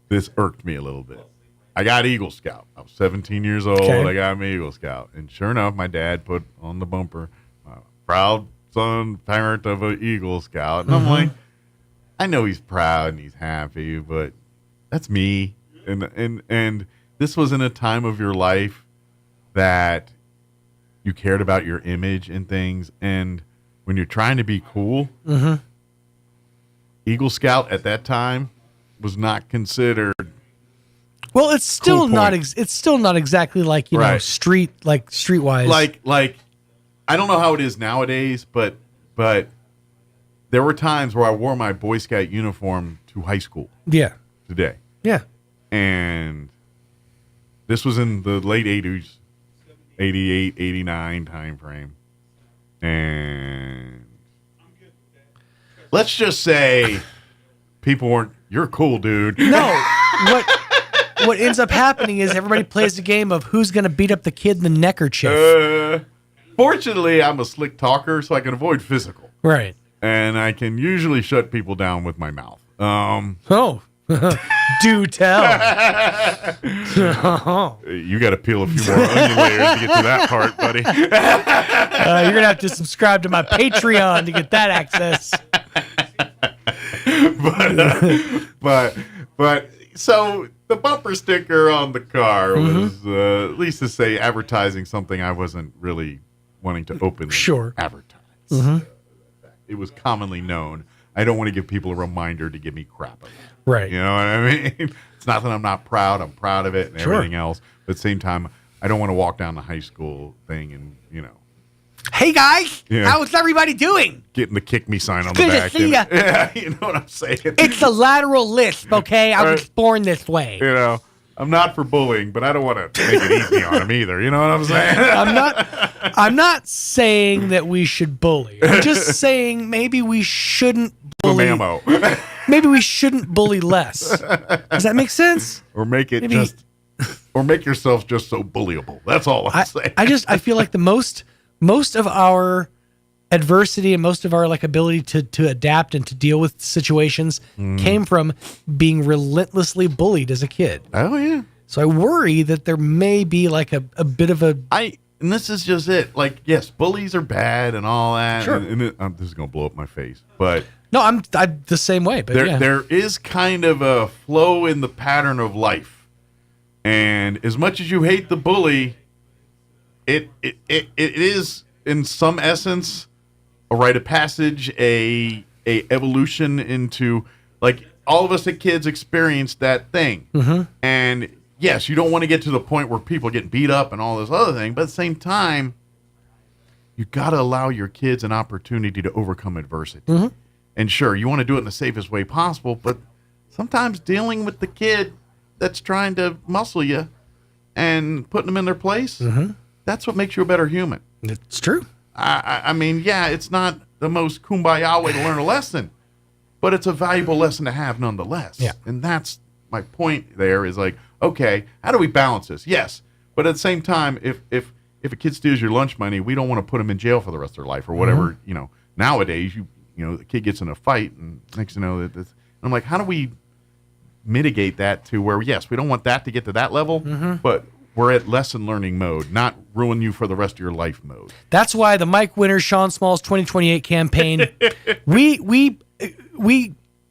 this irked me a little bit. I got Eagle Scout. I was 17 years old. Okay. I got me Eagle Scout. And sure enough, my dad put on the bumper, proud son, parent of an Eagle Scout. And I'm like, I know he's proud and he's happy, but that's me. And this was in a time of your life that you cared about your image and things. And when you're trying to be cool, Eagle Scout at that time was not considered. Well, it's still not. It's still not exactly like know streetwise. Like I don't know how it is nowadays, but there were times where I wore my Boy Scout uniform to high school. Yeah. Today. Yeah. And this was in the late 80s, 88, 89 time frame. And let's just say people weren't, you're cool, dude. No. What ends up happening is everybody plays the game of who's going to beat up the kid in the neckerchief. Fortunately, I'm a slick talker, so I can avoid physical. Right. And I can usually shut people down with my mouth. Do tell. You got to peel a few more onion layers to get to that part, buddy. You're going to have to subscribe to my Patreon to get that access. But so the bumper sticker on the car was at least to say advertising something I wasn't really wanting to openly advertise. It was commonly known. I don't want to give people a reminder to give me crap about it. Right. You know what I mean? It's not that I'm not proud. I'm proud of it and everything else. But at the same time, I don't want to walk down the high school thing and, Hey guys, Yeah. how's everybody doing? Getting the kick me sign on Good the to back. see ya. Yeah, you know what I'm saying. It's a lateral lisp, okay? I was born this way. You know, I'm not for bullying, but I don't want to make it easy on him either. You know what I'm saying? I'm not saying that we should bully. I'm just saying maybe we shouldn't bully. Mammo. Maybe we shouldn't bully less. Does that make sense? Or make it Maybe- or make yourself just so bullyable. That's all I'm saying. I feel like the most of our adversity and most of our like ability to adapt and to deal with situations came from being relentlessly bullied as a kid. Oh yeah. So I worry that there may be like a bit of a and this is just it. Like, yes, bullies are bad and all that. Sure. And this is gonna blow up my face, but no, I'm the same way. But there is kind of a flow in the pattern of life. And as much as you hate the bully, it is in some essence a rite of passage, a evolution into, like, all of us as kids experienced that thing. Mm-hmm. And yes, you don't want to get to the point where people get beat up and all this other thing, but at the same time, you got to allow your kids an opportunity to overcome adversity. Mm-hmm. And sure, you want to do it in the safest way possible, but sometimes dealing with the kid that's trying to muscle you and putting them in their place, that's what makes you a better human. It's true. I mean, yeah, it's not the most kumbaya way to learn a lesson, but it's a valuable lesson to have nonetheless. Yeah. And that's my point there is like, okay, how do we balance this? Yes. But at the same time, if a kid steals your lunch money, we don't want to put them in jail for the rest of their life or whatever. You know, nowadays, you know, the kid gets in a fight and next thing you know, I'm like, how do we mitigate that to where, yes, we don't want that to get to that level, but we're at lesson learning mode, not ruin you for the rest of your life mode. That's why the Mike Winters, Sean Smalls 2028 campaign, we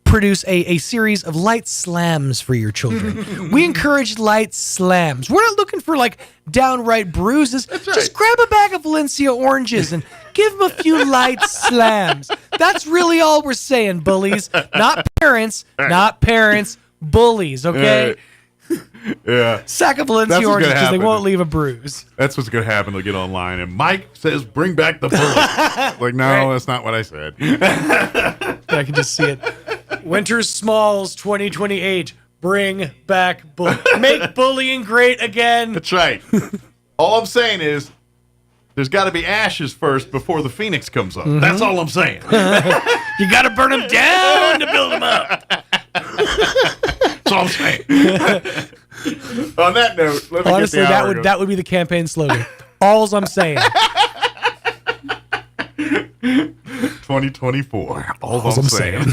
produce a series of light slams for your children. We encourage light slams. We're not looking for like downright bruises. Just grab a bag of Valencia oranges and give them a few light slams. That's really all we're saying, bullies. Not parents, bullies, okay? Yeah. Sack of Valencia oranges because they won't leave a bruise. That's what's going to happen. They'll get online and Mike says, bring back the bully. Like, no, that's not what I said. I can just see it. Winters Smalls 2028. Bring back make bullying great again. That's right. All I'm saying is there's got to be ashes first before the phoenix comes up. That's all I'm saying. You got to burn them down to build them up. That's all I'm saying. On that note, let me honestly, get the hour that would be the campaign slogan. All's I'm saying. 2024. All's I'm saying.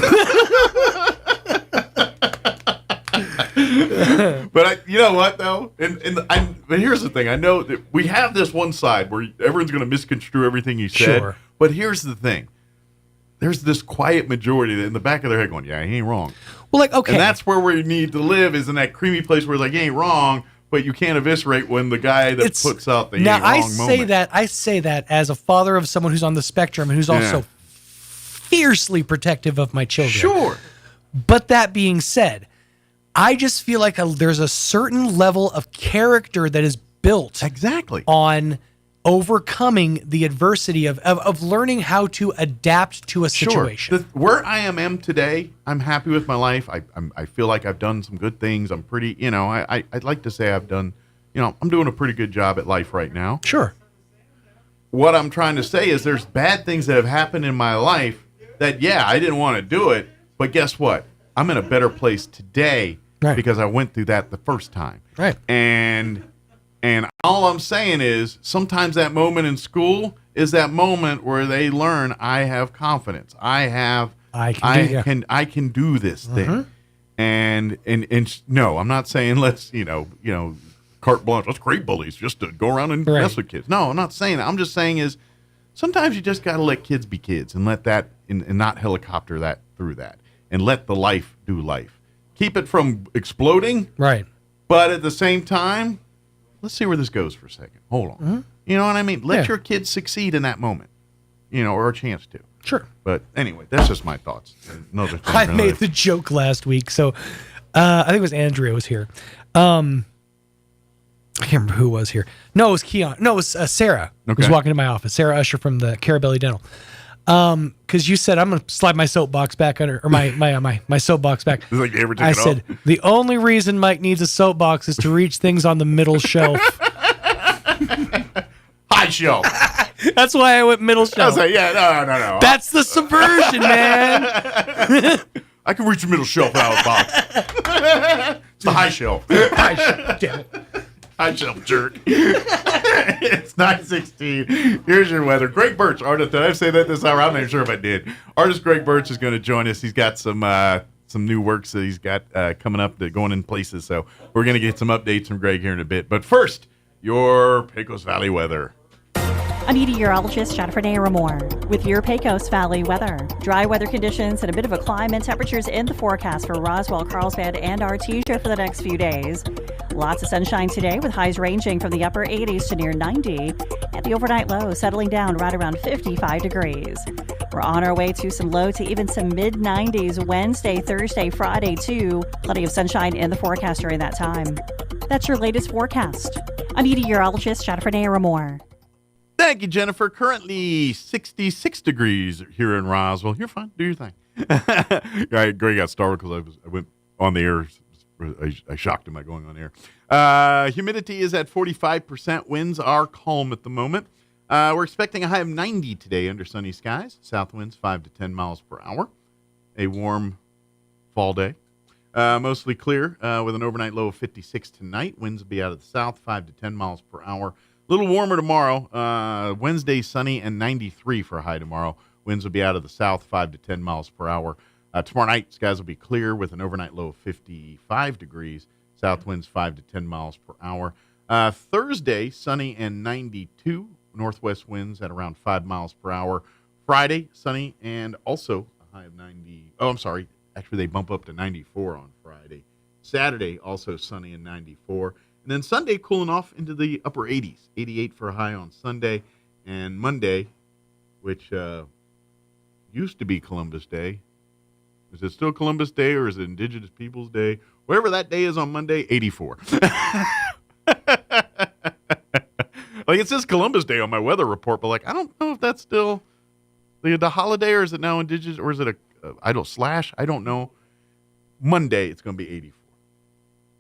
But you know what though, but here's the thing. I know that we have this one side where everyone's going to misconstrue everything you said. Sure. But here's the thing. There's this quiet majority that in the back of their head going, yeah, he ain't wrong. Well, like, okay. And that's where we need to live, is in that creamy place where it's like, he ain't wrong, but you can't eviscerate when the guy that puts out the he ain't wrong moment. I say that as a father of someone who's on the spectrum and who's also fiercely protective of my children. Sure. But that being said, I just feel like there's a certain level of character that is built on overcoming the adversity of learning how to adapt to a situation. Sure. Where I am today, I'm happy with my life. I feel like I've done some good things. I'm pretty, I'd like to say I've done, I'm doing a pretty good job at life right now. Sure. What I'm trying to say is there's bad things that have happened in my life that, I didn't want to do it, but guess what? I'm in a better place today because I went through that the first time. Right. And all I'm saying is sometimes that moment in school is that moment where they learn I have confidence. I can do this thing. And no, I'm not saying let's, carte blanche, let's create bullies just to go around and mess with kids. No, I'm not saying that. I'm just saying is sometimes you just got to let kids be kids and let that and not helicopter that through that and let the life do life. Keep it from exploding. Right. But at the same time, let's see where this goes for a second. Hold on. You know what I mean? Let your kids succeed in that moment, or a chance to. Sure. But anyway, that's just my thoughts. Another thing I made the joke last week, so I think it was Andrea was here. I can't remember who it was here. No, it was Keon. No, it was Sarah. Okay. Was walking to my office. Sarah Usher from the Carabelli Dental. Because you said, I'm going to slide my soapbox back under, or my soapbox back. It's like you ever take I it said, off? the only reason Mike needs a soapbox is to reach things on the middle shelf. High shelf. That's why I went middle shelf. I was like, yeah, no. That's the subversion, man. I can reach the middle shelf out of the box. It's the high shelf. High shelf, damn it. High shelf jerk. It's 9:16. Here's your weather. Greg Birch, artist. Did I say that this hour? I'm not even sure if I did. Artist Greg Birch is going to join us. He's got some new works that he's got coming up that going in places. So we're going to get some updates from Greg here in a bit. But first, your Pecos Valley weather. I'm meteorologist Jennifer Naramore with your Pecos Valley weather. Dry weather conditions and a bit of a climb and temperatures in the forecast for Roswell, Carlsbad, and Artesia for the next few days. Lots of sunshine today with highs ranging from the upper 80s to near 90. And the overnight low settling down right around 55 degrees. We're on our way to some low to even some mid-90s Wednesday, Thursday, Friday, too. Plenty of sunshine in the forecast during that time. That's your latest forecast. I'm meteorologist Jennifer Naramore. Thank you, Jennifer. Currently 66 degrees here in Roswell. You're fine. Do your thing. Greg got started because I went on the air. I shocked him by going on the air. Humidity is at 45%. Winds are calm at the moment. We're expecting a high of 90 today under sunny skies. South winds 5 to 10 miles per hour. A warm fall day. Mostly clear with an overnight low of 56 tonight. Winds will be out of the south 5 to 10 miles per hour. A little warmer tomorrow. Wednesday, sunny and 93 for a high tomorrow. Winds will be out of the south, 5 to 10 miles per hour. Tomorrow night, skies will be clear with an overnight low of 55 degrees. South winds 5 to 10 miles per hour. Thursday, sunny and 92. Northwest winds at around 5 miles per hour. Friday, sunny and also a high of 90. Oh, I'm sorry. Actually, they bump up to 94 on Friday. Saturday, also sunny and 94. And then Sunday, cooling off into the upper 80s. 88 for a high on Sunday. And Monday, which used to be Columbus Day. Is it still Columbus Day or is it Indigenous Peoples Day? Whatever that day is on Monday, 84. Like it says Columbus Day on my weather report, but like I don't know if that's still the holiday or is it now Indigenous or is it I don't know. Monday, it's going to be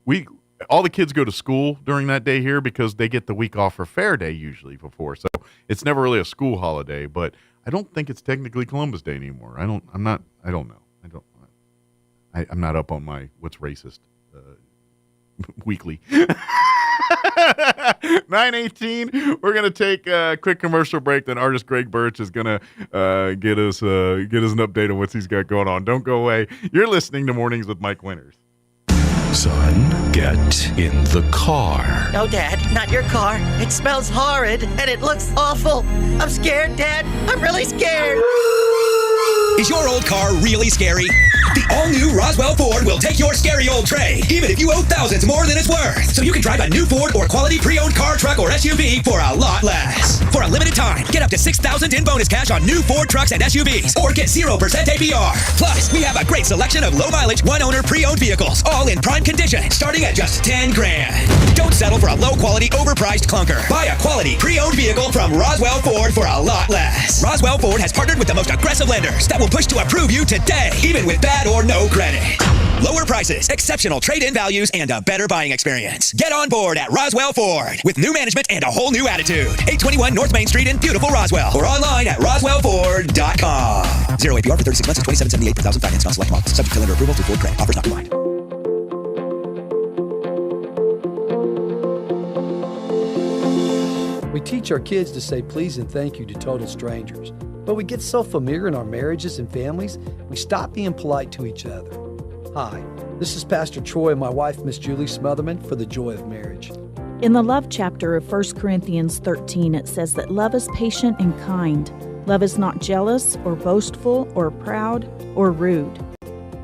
84. All the kids go to school during that day here because they get the week off for Fair Day usually before. So it's never really a school holiday, but I don't think it's technically Columbus Day anymore. I'm not up on my what's racist weekly. 9:18. We're gonna take a quick commercial break. Then artist Greg Birch is gonna get us an update on what he's got going on. Don't go away. You're listening to Mornings with Mike Winters. Son, get in the car. No, Dad, not your car. It smells horrid and it looks awful. I'm scared, Dad. I'm really scared. Is your old car really scary? The all-new Roswell Ford will take your scary old tray, even if you owe thousands more than it's worth. So you can drive a new Ford or quality pre-owned car, truck, or SUV for a lot less. For a limited time, get up to $6,000 in bonus cash on new Ford trucks and SUVs, or get 0% APR. Plus, we have a great selection of low-mileage, one-owner pre-owned vehicles, all in prime condition, starting at just $10,000. Don't settle for a low-quality, overpriced clunker. Buy a quality pre-owned vehicle from Roswell Ford for a lot less. Roswell Ford has partnered with the most aggressive lenders that will push to approve you today, even with bad or no credit. Lower prices, exceptional trade-in values, and a better buying experience. Get on board at Roswell Ford with new management and a whole new attitude. 821 North Main Street in beautiful Roswell, or online at roswellford.com. 0 APR for 36 months and $27.78 per thousand finance on select models. Subject to lender approval through Ford Credit. Offers not combined. We teach our kids to say please and thank you to total strangers. But we get so familiar in our marriages and families, we stop being polite to each other. Hi, this is Pastor Troy and my wife, Miss Julie Smotherman, for the Joy of Marriage. In the love chapter of 1 Corinthians 13, it says that love is patient and kind. Love is not jealous or boastful or proud or rude.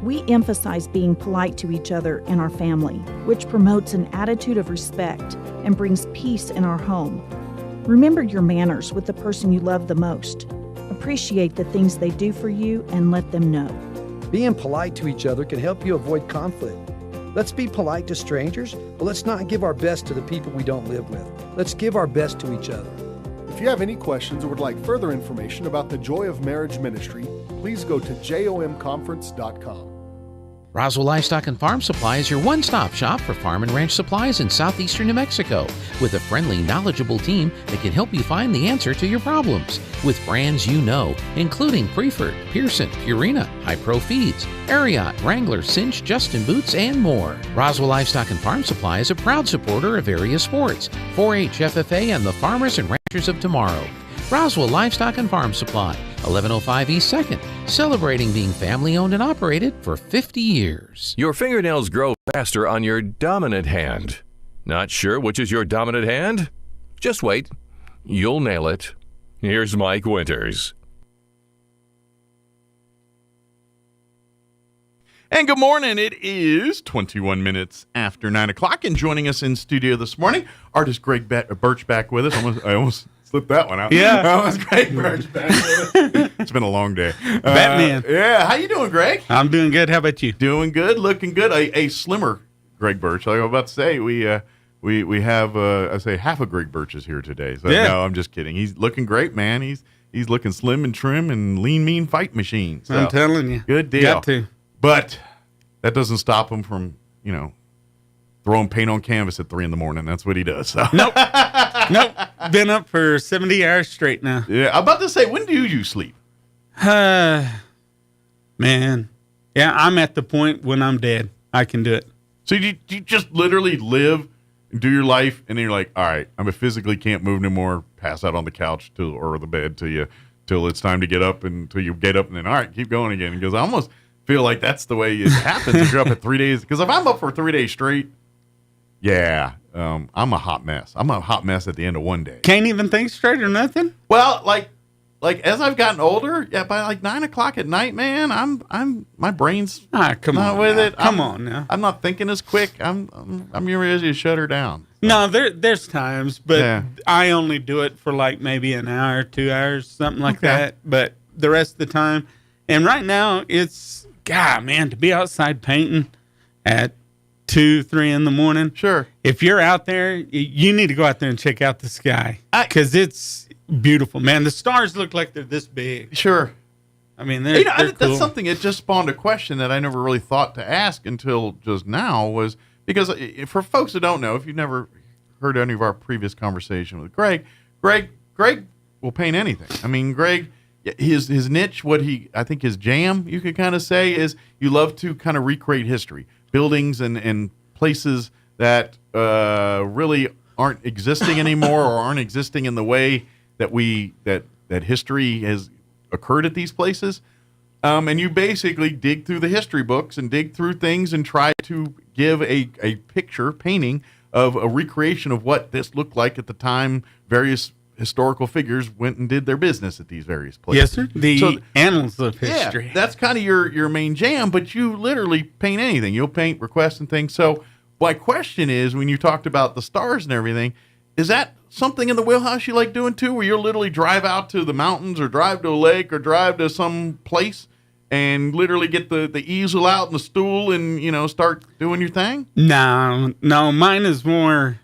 We emphasize being polite to each other in our family, which promotes an attitude of respect and brings peace in our home. Remember your manners with the person you love the most. Appreciate the things they do for you and let them know. Being polite to each other can help you avoid conflict. Let's be polite to strangers, but let's not give our best to the people we don't live with. Let's give our best to each other. If you have any questions or would like further information about the Joy of Marriage Ministry, please go to jomconference.com. Roswell Livestock and Farm Supply is your one-stop shop for farm and ranch supplies in southeastern New Mexico, with a friendly, knowledgeable team that can help you find the answer to your problems. With brands you know, including Preferred, Pearson, Purina, High Pro Feeds, Ariat, Wrangler, Cinch, Justin Boots, and more. Roswell Livestock and Farm Supply is a proud supporter of area sports, 4-H, FFA, and the farmers and ranchers of tomorrow. Roswell Livestock and Farm Supply, 1105 East 2nd, celebrating being family-owned and operated for 50 years. Your fingernails grow faster on your dominant hand. Not sure which is your dominant hand? Just wait. You'll nail it. Here's Mike Winters. And good morning. It is 21 minutes after 9 o'clock, and joining us in studio this morning, artist Greg Birch back with us. I almost slipped that one out. Yeah. That was Greg Birch back with us. It's been a long day. Batman. Yeah. How you doing, Greg? I'm doing good. How about you? Doing good. Looking good. A slimmer Greg Birch. Like I was about to say, we have I say half of Greg Birch is here today. So no, I'm just kidding. He's looking great, man. He's looking slim and trim and lean, mean fight machine. So, I'm telling you. Good deal. Got to. But that doesn't stop him from, throwing paint on canvas at 3 a.m. That's what he does. So. Nope. Been up for 70 hours straight now. Yeah, I'm about to say, when do you sleep? Man. Yeah, I'm at the point when I'm dead. I can do it. So you just literally live and do your life, and then you're like, all right, I physically can't move no more, pass out on the couch or the bed till it's time to get up, until you get up, and then, all right, keep going again. Because I almost feel like that's the way it happens if you're up at 3 days. Because if I'm up for 3 days straight, yeah, I'm a hot mess. I'm a hot mess at the end of one day. Can't even think straight or nothing? Well, like as I've gotten older, yeah, by like 9 o'clock at night, man, my brain's not with it. Come on now. I'm not thinking as quick. I'm ready to shut her down. No, there's times, but I only do it for like maybe an hour, 2 hours, something like that. But the rest of the time, and right now it's, God, man, to be outside painting at 2, 3 in the morning. Sure. If you're out there, you need to go out there and check out the sky because it's beautiful, man. The stars look like they're this big. Sure. I mean, they're cool. That's something. It just spawned a question that I never really thought to ask until just now, was because for folks who don't know, if you've never heard any of our previous conversation with Greg will paint anything. I mean, Greg, his niche, I think his jam, you could kind of say, is you love to kind of recreate history. Buildings and places that really aren't existing anymore or aren't existing in the way that that history has occurred at these places. And you basically dig through the history books and dig through things and try to give a picture, painting of a recreation of what this looked like at the time various historical figures went and did their business at these various places. Yes, sir. The annals of history. Yeah, that's kind of your main jam, but you literally paint anything. You'll paint requests and things. So my question is, when you talked about the stars and everything, is that something in the wheelhouse you like doing too, where you'll literally drive out to the mountains or drive to a lake or drive to some place and literally get the easel out and the stool and, start doing your thing? No, mine is more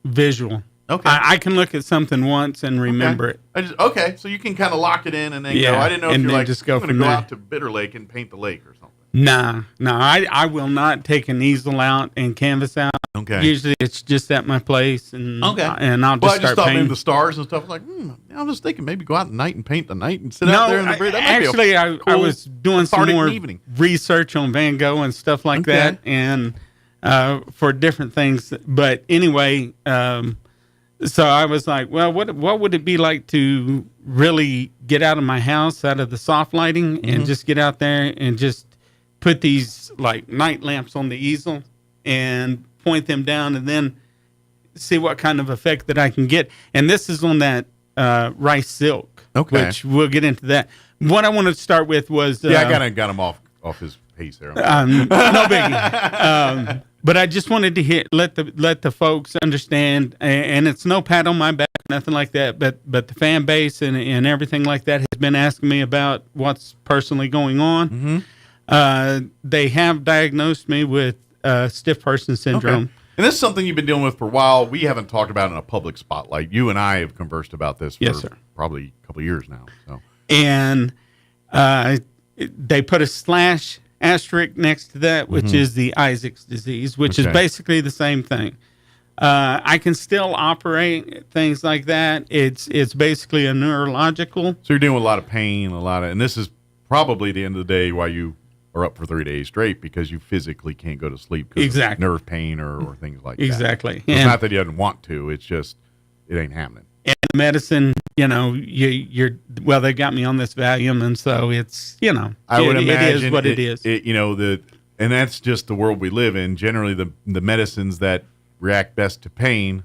visual. Okay. I can look at something once and remember it. So you can kind of lock it in and then go. I didn't know if you're like, I'm going to go out to Bitter Lake and paint the lake or something. No, I will not take an easel out and canvas out. Okay. Usually it's just at my place and I'll just I just thought painting. maybe the stars and stuff. Like, I'm just thinking maybe go out at night and paint the night and sit out there in the breeze. Actually, I was doing some more research on Van Gogh and stuff like that, and for different things. But anyway, so I was like, well, what would it be like to really get out of my house, out of the soft lighting, and just get out there and just put these like night lamps on the easel and point them down and then see what kind of effect that I can get. And this is on that rice silk, which we'll get into that. What I wanted to start with was... I got him off his pace there. No biggie. But I just wanted to let the folks understand, and it's no pat on my back, nothing like that, but the fan base and everything like that has been asking me about what's personally going on. They have diagnosed me with stiff person syndrome. Okay. And this is something you've been dealing with for a while. We haven't talked about it in a public spotlight. You and I have conversed about this for probably a couple of years now. So. And they put a asterisk next to that, which is the Isaac's disease, which is basically the same thing. I can still operate things like that. It's basically a neurological. So you're dealing with a lot of pain, and this is probably the end of the day why you are up for 3 days straight, because you physically can't go to sleep because of nerve pain or things like that. Exactly. So it's not that you didn't want to. It's just it ain't happening. And medicine, you're they got me on this Valium, and so it's I would imagine it is what it is. And that's just the world we live in. Generally, the medicines that react best to pain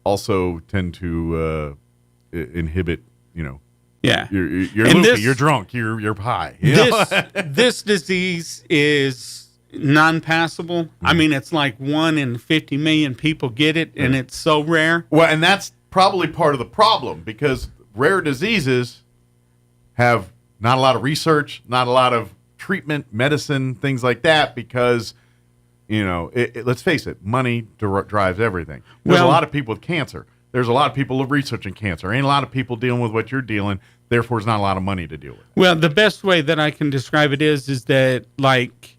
also tend to inhibit. Yeah, you're loopy, you're drunk, you're high. This disease is non-passable. I mean, it's like 1 in 50 million people get it, and it's so rare. Well, and that's probably part of the problem, because rare diseases have not a lot of research, not a lot of treatment, medicine, things like that, because let's face it, money drives everything. There's a lot of people with cancer. There's a lot of people researching cancer. Ain't a lot of people dealing with what you're dealing. Therefore, there's not a lot of money to deal with. Well, the best way that I can describe it is that, like,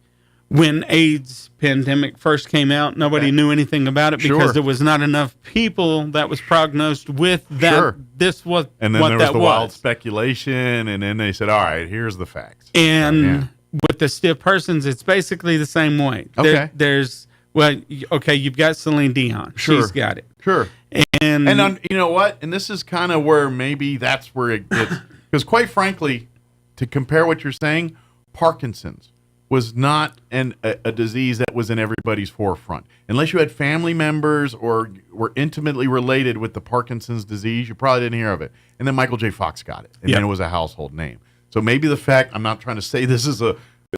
when AIDS pandemic first came out, nobody knew anything about it because there was not enough people that was prognosed with that. This was and then what there was that the was. Wild speculation, and then they said, all right, here's the facts. And with the stiff persons, it's basically the same way. Okay. You've got Celine Dion. Sure. She's got it. Sure. And you know what? And this is kind of where maybe that's where it gets, because quite frankly, to compare what you're saying, Parkinson's was not a disease that was in everybody's forefront. Unless you had family members or were intimately related with the Parkinson's disease, you probably didn't hear of it. And then Michael J. Fox got it, and then it was a household name. So maybe the fact, I'm not trying to say this is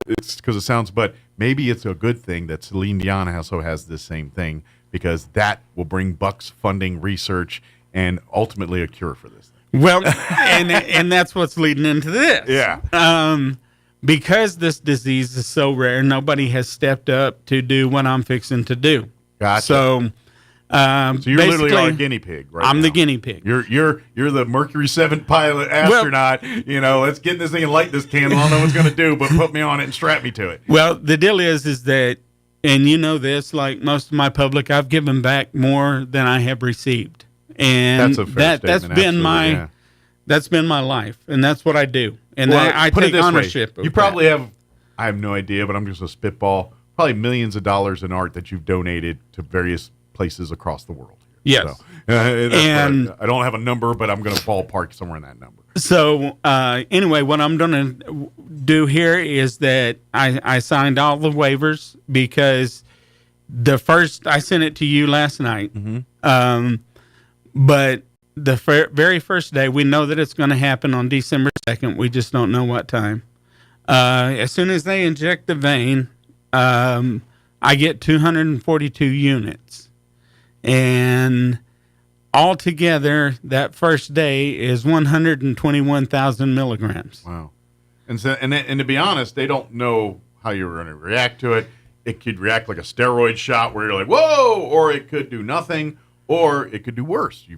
it's because it sounds, but maybe it's a good thing that Celine Dion also has this same thing, because that will bring bucks, funding, research, and ultimately a cure for this thing. Well, and that's what's leading into this. Yeah. Because this disease is so rare, nobody has stepped up to do what I'm fixing to do. Gotcha. So you literally are a guinea pig, right? I'm now. the guinea pig. You're the Mercury 7 pilot astronaut. Let's get in this thing and light this candle. I don't know what it's going to do, but put me on it and strap me to it. Well, the deal is that, and you know this, like most of my public, I've given back more than I have received, and that's a fair statement. That's been my life, and that's what I do, and I put take ownership. You probably have, I have no idea, but I'm just a spitball. Probably millions of dollars in art that you've donated to various places across the world. Yes. So, and I don't have a number, but I'm going to ballpark somewhere in that number. So anyway, what I'm going to do here is that I signed all the waivers, because I sent it to you last night. Mm-hmm. But the very first day, we know that it's going to happen on December 2nd. We just don't know what time. As soon as they inject the vein, I get 242 units. And altogether, that first day is 121,000 milligrams. Wow. And to be honest, they don't know how you're going to react to it. It could react like a steroid shot where you're like, whoa, or it could do nothing, or it could do worse.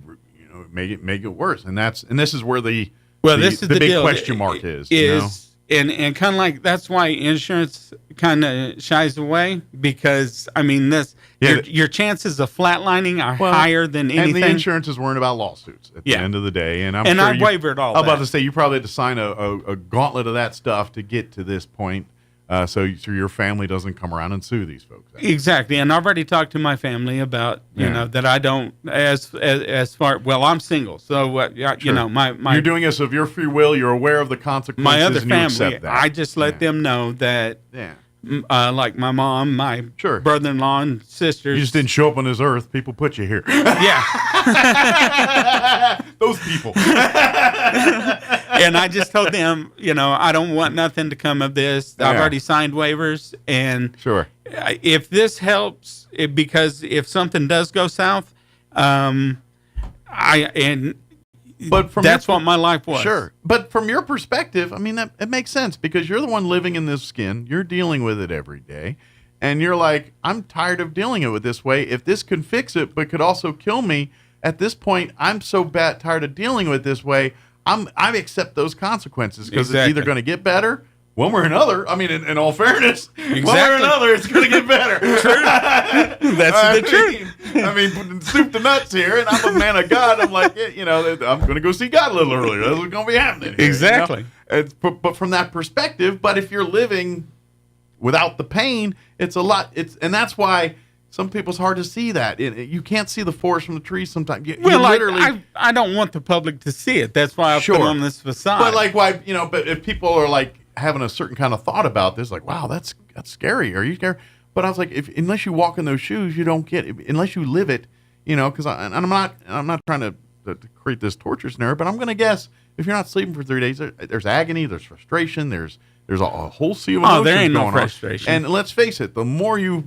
Make it worse. And this is where the big deal. Question mark is. And kind of like that's why insurance kind of shies away, because I mean your chances of flatlining are higher than anything. And the insurance is worrying about lawsuits at the end of the day. And I wavered all that. I'm about to say you probably had to sign a gauntlet of that stuff to get to this point, so your family doesn't come around and sue these folks. Exactly. And I've already talked to my family about that I don't as far. Well, I'm single, so my you're doing this of your free will. You're aware of the consequences. My other and you family, accept that. I just let them know that. Yeah. Like my mom, my brother-in-law, and sisters. You just didn't show up on this earth. People put you here. Yeah. Those people. And I just told them, I don't want nothing to come of this. I've already signed waivers. And if this helps, because if something does go south, that's what my life was. Sure. But from your perspective, I mean, it makes sense, because you're the one living in this skin. You're dealing with it every day. and you're like, I'm tired of dealing with it this way. If this could fix it, but could also kill me, at this point, I'm so tired of dealing with it this way. I accept those consequences because it's either going to get better one way or another. I mean, in all fairness, one way or another, it's going to get better. True. That's the truth. I mean, soup to nuts here, and I'm a man of God. I'm like, I'm going to go see God a little earlier. That's what's going to be happening here, exactly. But from that perspective, but if you're living without the pain, it's a lot. And that's why some people's hard to see that. You can't see the forest from the trees sometimes. I don't want the public to see it. That's why I put on this facade. But like, why? But if people are like having a certain kind of thought about this, like, wow, that's scary. Are you scared? But I was like, unless you walk in those shoes, you don't get it. Unless you live it, because I'm not trying to create this torture scenario, but I'm going to guess if you're not sleeping for 3 days, there's agony, there's frustration, there's a whole sea of emotions. Oh, there ain't no going frustration. On. And let's face it, the more you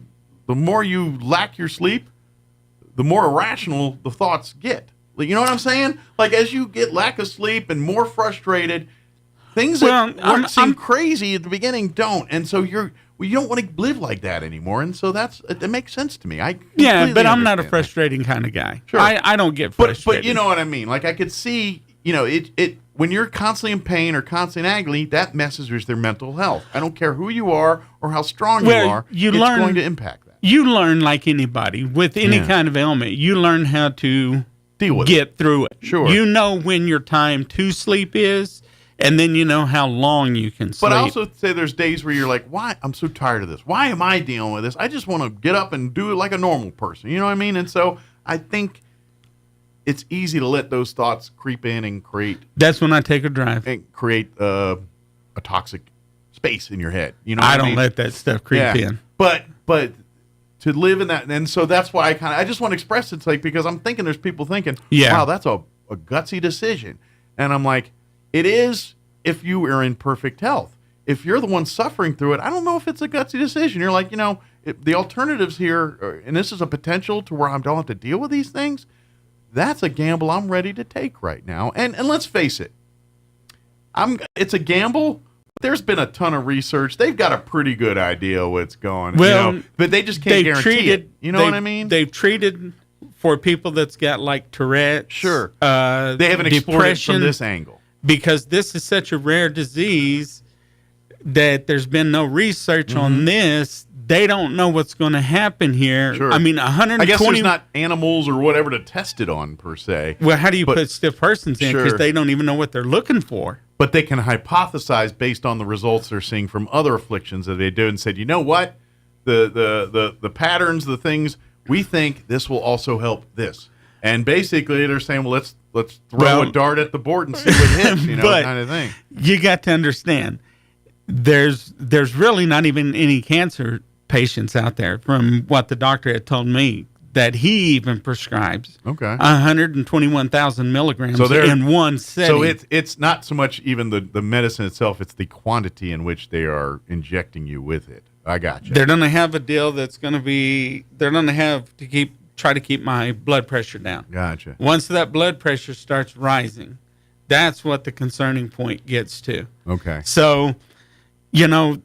lack your sleep, the more irrational the thoughts get. You know what I'm saying? Like, as you get lack of sleep and more frustrated, things that seem crazy at the beginning don't. And so you don't want to live like that anymore. And so it makes sense to me. But I'm not a frustrating kind of guy. Sure. I don't get frustrated. But you know what I mean? Like, I could see, it when you're constantly in pain or constantly in agony, that messes with their mental health. I don't care who you are or how strong you are. It's going to impact that. You learn like anybody with any kind of ailment. You learn how to deal with get through it. Sure. You know when your time to sleep is, and then you know how long you can sleep. But I also say there's days where you're like, why? I'm so tired of this. Why am I dealing with this? I just want to get up and do it like a normal person. You know what I mean? And so I think it's easy to let those thoughts creep in and create. That's when I take a drive. And create a toxic space in your head. You know what I I don't mean? let that stuff creep in. But to live in that, and so that's why I just want to express it, like, because I'm thinking there's people thinking, wow, that's a gutsy decision. And I'm like, it is if you are in perfect health. If you're the one suffering through it, I don't know if it's a gutsy decision. You're like, the alternatives here, and this is a potential to where I don't have to deal with these things. That's a gamble I'm ready to take right now. And let's face it, it's a gamble. There's been a ton of research. They've got a pretty good idea what's going. Well, but they just can't guarantee it. You know what I mean? They've treated for people that's got like Tourette's. Sure. They haven't explored it from this angle. Because this is such a rare disease that there's been no research on this. They don't know what's going to happen here. Sure. I mean, 120. I guess there's not animals or whatever to test it on per se. Well, how do you put stiff persons in? Because they don't even know what they're looking for. But they can hypothesize based on the results they're seeing from other afflictions that they do, and said, you know what, the patterns, the things, we think this will also help this. And basically, they're saying, well, let's throw a dart at the board and see what hits, kind of thing. You got to understand, there's really not even any cancer patients out there, from what the doctor had told me, that he even prescribes 121,000 milligrams in one setting. So it's not so much even the medicine itself, it's the quantity in which they are injecting you with it. I got you. They're going to have a deal that's going to be, they're going to have to try to keep my blood pressure down. Gotcha. Once that blood pressure starts rising, that's what the concerning point gets to. Okay. So,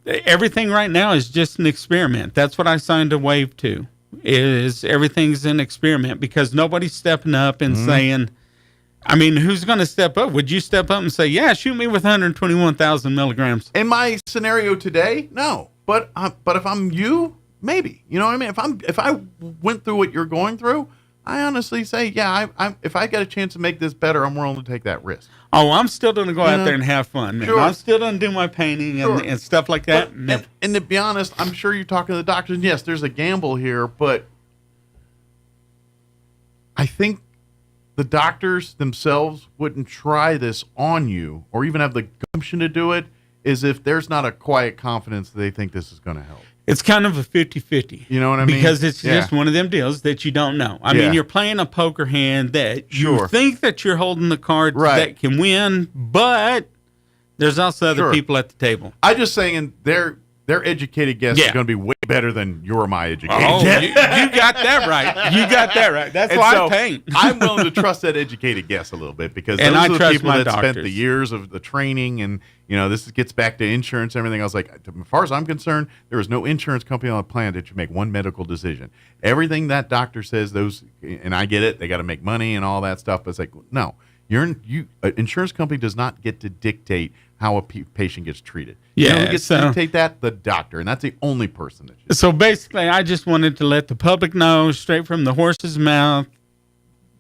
everything right now is just an experiment. That's what I signed a waive to, is everything's an experiment, because nobody's stepping up and saying, I mean, who's going to step up? Would you step up and say, yeah, shoot me with 121,000 milligrams? In my scenario today, no. But if I'm you, maybe. You know what I mean? If I went through what you're going through, I honestly say, yeah, if I get a chance to make this better, I'm willing to take that risk. Oh, I'm still going to go out there and have fun, man. Sure. I'm still going to do my painting and stuff like that. And to be honest, I'm sure you're talking to the doctors. And yes, there's a gamble here, but I think the doctors themselves wouldn't try this on you or even have the gumption to do it, is if there's not a quiet confidence that they think this is going to help. It's kind of a 50-50. You know what I mean? Because it's just one of them deals that you don't know. I mean, you're playing a poker hand that you think that you're holding the cards that can win, but there's also other people at the table. I'm just saying their educated guess is going to be way better than your or my educated guess. You got that right. You got that right. That's why I paint. I'm willing to trust that educated guess a little bit because those are the people that spent the years of the training, and this gets back to insurance and everything. I was like, as far as I'm concerned, there is no insurance company on the planet that should make one medical decision. Everything that doctor says, and I get it, they got to make money and all that stuff. But it's like, no, an insurance company does not get to dictate how a patient gets treated. Yeah, who gets to dictate that? The doctor, and that's the only person that should. So basically, I just wanted to let the public know straight from the horse's mouth,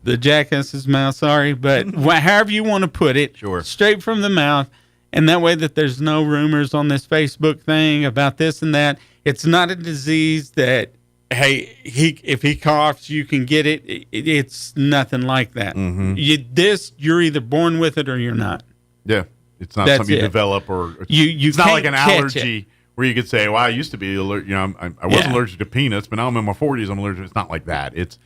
the jackass's mouth, sorry, but however you want to put it, sure, straight from the mouth, and that way that there's no rumors on this Facebook thing about this and that. It's not a disease that, hey, if he coughs, you can get it. It's nothing like that. Mm-hmm. You're either born with it or you're not. Yeah. It's not something you develop, or it's not like an allergy where you could say, "Well, I used to be allergic. I wasn't allergic to peanuts, but now I'm in my 40s. I'm allergic." It's not like that. It's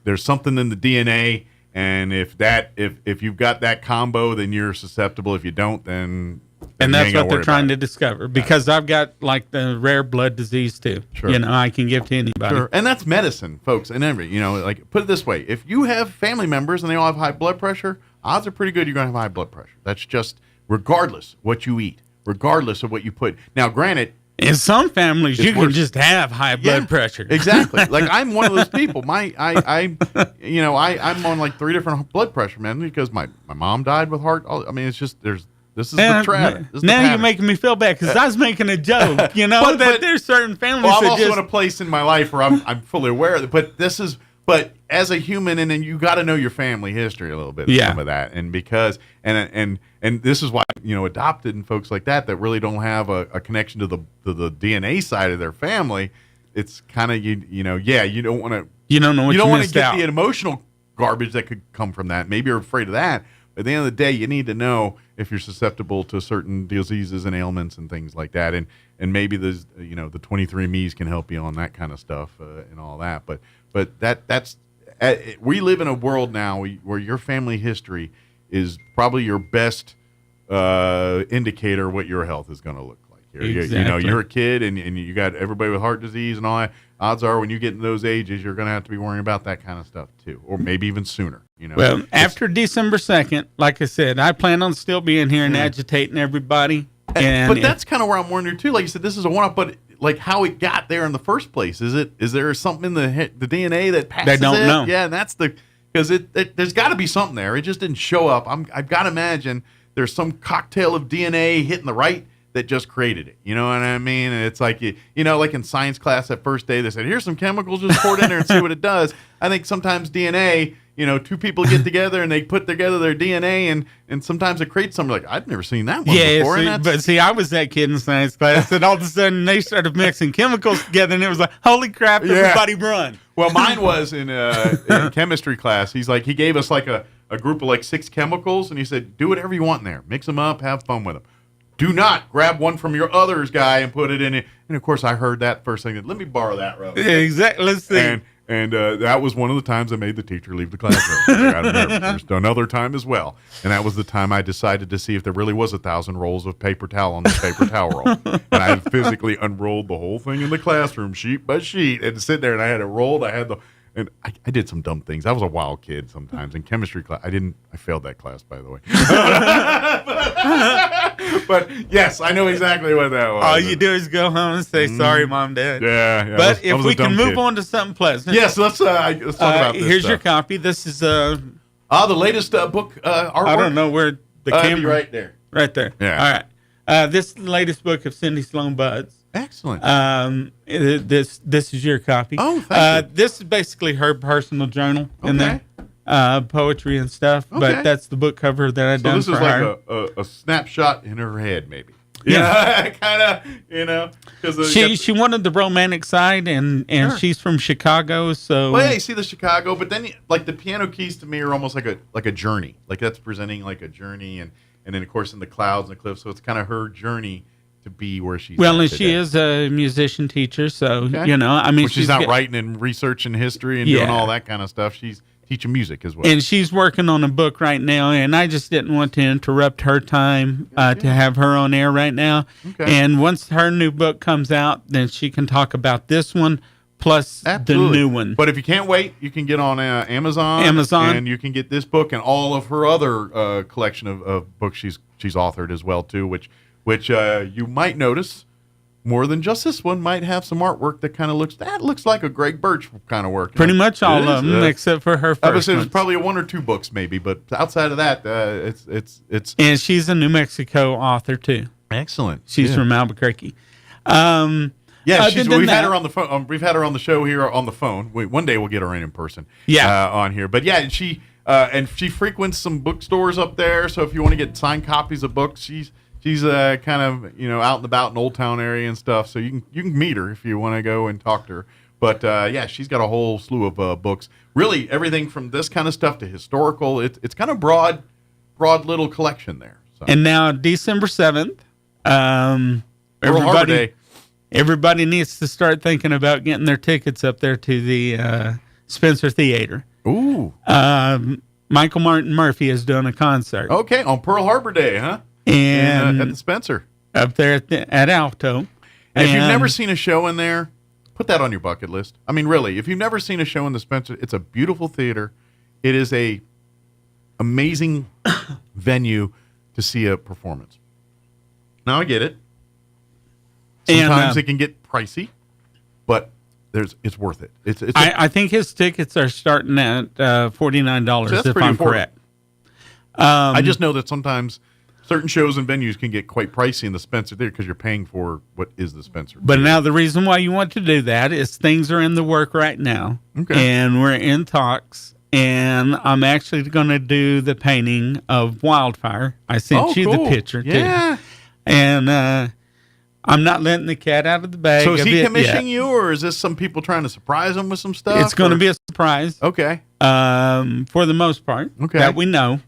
there's something in the DNA, and if you've got that combo, then you're susceptible. If you don't, then and that's what they're trying to discover. Because I've got like the rare blood disease too. Sure. I can give to anybody. Sure. And that's medicine, folks. And like put it this way: if you have family members and they all have high blood pressure, odds are pretty good you're going to have high blood pressure. That's just regardless what you eat, regardless of what you put. Now, granted, in some families you can just have high blood pressure. Exactly. Like I'm one of those people. I'm on like 3 different blood pressure meds because my mom died with heart. I mean, it's just this is the trap. Now you're making me feel bad because I was making a joke. But there's certain families. Well, I'm also in a place in my life where I'm fully aware of it. But as a human, and then you got to know your family history a little bit. Some of that, and because and this is why adopted and folks like that really don't have a connection to the DNA side of their family. It's kind of you don't want to get the emotional garbage that could come from that. Maybe you're afraid of that. But at the end of the day, you need to know if you're susceptible to certain diseases and ailments and things like that. And maybe there's the 23andMe's can help you on that kind of stuff and all that. But that's we live in a world now where your family history is probably your best indicator of what your health is going to look like. Exactly. You're a kid and you got everybody with heart disease and all that. Odds are when you get in those ages, you're going to have to be worrying about that kind of stuff too, or maybe even sooner. Well, after December 2nd, like I said, I plan on still being here and agitating everybody. But that's kind of where I'm wondering too. Like you said, this is a one-off, but like how it got there in the first place. Is there something in the DNA that passes they don't know? Yeah, and that's because there's got to be something there. It just didn't show up. I've got to imagine there's some cocktail of DNA hitting the right that just created it. You know what I mean? And it's like like in science class that first day, they said, "Here's some chemicals, just pour it in there and see what it does." I think sometimes DNA. 2 people get together and they put together their DNA and sometimes it creates something like, I've never seen that one before. I was that kid in science class and all of a sudden they started mixing chemicals together and it was like, holy crap, everybody run. Well, mine was in chemistry class. He gave us like a group of like 6 chemicals and he said, do whatever you want in there. Mix them up, have fun with them. Do not grab one from your other's guy and put it in it. And of course I heard that first thing. Let me borrow that, Rose. Yeah, exactly. Let's see. And that was one of the times I made the teacher leave the classroom. There's another time as well. And that was the time I decided to see if there really was 1,000 rolls of paper towel on this paper towel roll. And I physically unrolled the whole thing in the classroom, sheet by sheet, and sit there and I had it rolled. And I did some dumb things. I was a wild kid sometimes. In chemistry class, I failed that class, by the way. But yes, I know exactly what that was. All you do is go home and say, sorry, Mom, Dad. Yeah. But if we can move on to something pleasant. Yes, let's talk about this. Here's your copy. This is the latest book artwork. I don't know where the camera. Right there. Right there. Yeah. All right. This is the latest book of Cindy Sloan Buds. Excellent. This is your copy. Oh, thank you. This is basically her personal journal in there. Poetry and stuff, but that's the book cover that I done for her. So this is like a snapshot in her head, maybe. Yeah, kind of, because she wanted the romantic side, and Sure. she's from Chicago, so. Well, yeah, you see the Chicago, but then like the piano keys to me are almost like a journey, like that's presenting like a journey, and then of course in the clouds and the cliffs, so it's kind of her journey to be where she's. Well, and today. she is a musician teacher, so Okay. I mean, she's not writing and researching history and doing all that kind of stuff. She's teaching music as well. And she's working on a book right now, and I just didn't want to interrupt her time to have her on air right now. Okay. And once her new book comes out, then she can talk about this one plus Absolutely. the new one. But if you can't wait, you can get on Amazon, and you can get this book and all of her other collection of books she's authored as well too, which you might notice. More than just this one might have some artwork that kind of looks like a Greg Birch kind of work. Pretty much all of them, except for her first. I would say there's probably one or two books maybe, but outside of that, it's. And she's a New Mexico author too. Excellent. She's from Albuquerque. Yeah, we've had her on the phone. We've had her on the show here on the phone. One day we'll get her in person. Yeah, on here. But yeah, she frequents some bookstores up there. So if you want to get signed copies of books, she's kind of out and about in Old Town area and stuff. So you can meet her if you want to go and talk to her. But yeah, she's got a whole slew of books. Really, everything from this kind of stuff to historical. It's kind of broad little collection there. So. And now December 7th, Pearl Harbor Day. Everybody needs to start thinking about getting their tickets up there to the Spencer Theater. Ooh. Michael Martin Murphey is doing a concert. Okay, on Pearl Harbor Day, huh? And at the Spencer. Up there at Alto. And if you've never seen a show in there, put that on your bucket list. I mean, really, if you've never seen a show in the Spencer, it's a beautiful theater. It is a amazing venue to see a performance. Now I get it. Sometimes it can get pricey, but it's worth it. I think his tickets are starting at $49 so if I'm correct. I just know that sometimes certain shows and venues can get quite pricey in the Spencer Theater because you're paying for what is the Spencer Theater. But now the reason why you want to do that is things are in the work right now. Okay. And we're in talks. And I'm actually going to do the painting of Wildfire. I sent you cool. the picture, yeah. too. And I'm not letting the cat out of the bag. So is he commissioning you, or is this some people trying to surprise him with some stuff? It's going to be a surprise. Okay. For the most part. Okay. That we know.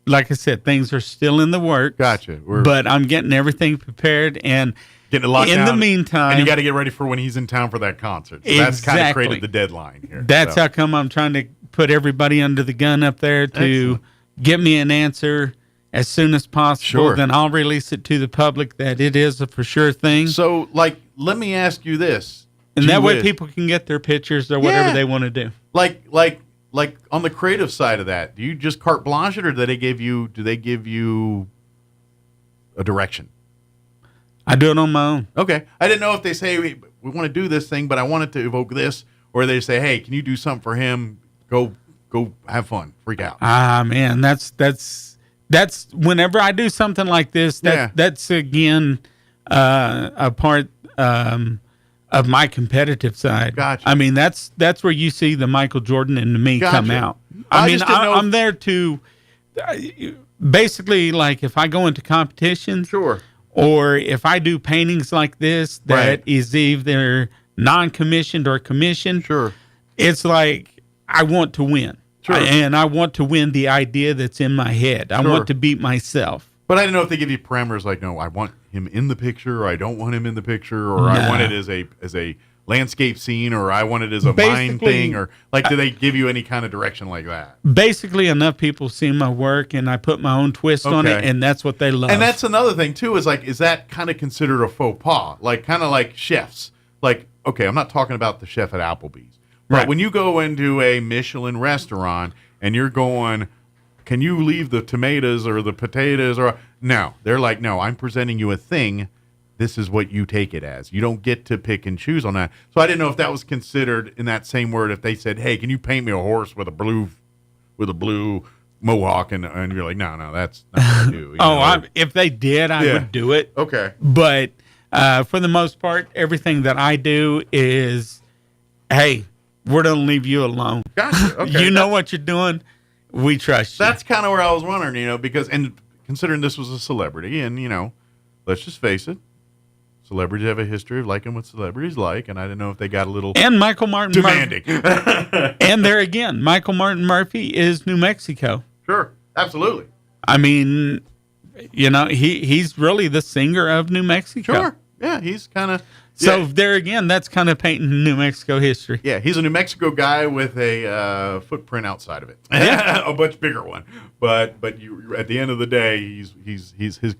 Like I said, things are still in the works. Gotcha. But I'm getting everything prepared and getting it locked in down. the meantime. And you got to get ready for when he's in town for that concert. So that's kind of created the deadline here. That's how come I'm trying to put everybody under the gun up there to get me an answer as soon as possible. Sure. Then I'll release it to the public that it is a for sure thing. So, let me ask you this. And that way people can get their pictures or whatever they want to do. Like on the creative side of that, do you just carte blanche it, or do they give you a direction? I do it on my own. Okay. I didn't know if they say we want to do this thing, but I want it to evoke this, or they say, hey, can you do something for him? Go have fun, freak out. Man, that's whenever I do something like this, that's again a part of my competitive side. Gotcha. I mean, that's where you see the Michael Jordan and me come out. I'm there to basically, like, if I go into competitions, sure, or if I do paintings like this that is either non-commissioned or commissioned, sure, it's like I want to win. Sure. And I want to win the idea that's in my head. I want to beat myself. But I didn't know if they give you parameters like, no, I want him in the picture, or I don't want him in the picture, or I want it as a landscape scene, or I want it as a mine thing, or like, do they give you any kind of direction like that? Basically, enough people see my work, and I put my own twist on it, and that's what they love. And that's another thing too, is that kind of considered a faux pas? Like, kind of like chefs. Like, okay, I'm not talking about the chef at Applebee's, but when you go into a Michelin restaurant and you're going, can you leave the tomatoes or the potatoes? Or no, they're like, no, I'm presenting you a thing. This is what you take it as. You don't get to pick and choose on that. So I didn't know if that was considered in that same word. If they said, hey, can you paint me a horse with a blue mohawk, and you're like, no, that's not what I do. If they did, I would do it. Okay, but for the most part, everything that I do is, hey, we're gonna leave you alone. Gotcha. Okay, you know what you're doing. We trust you. That's kind of where I was wondering, because, and considering this was a celebrity, and, let's just face it, celebrities have a history of liking what celebrities like, and I didn't know if they got a little and Michael Martin demanding. And there again, Michael Martin Murphey is New Mexico. Sure, absolutely. I mean, he's really the singer of New Mexico. Sure, yeah, he's kind of So there again, that's kind of painting New Mexico history. Yeah, he's a New Mexico guy with a footprint outside of it, a much bigger one. But you, at the end of the day, his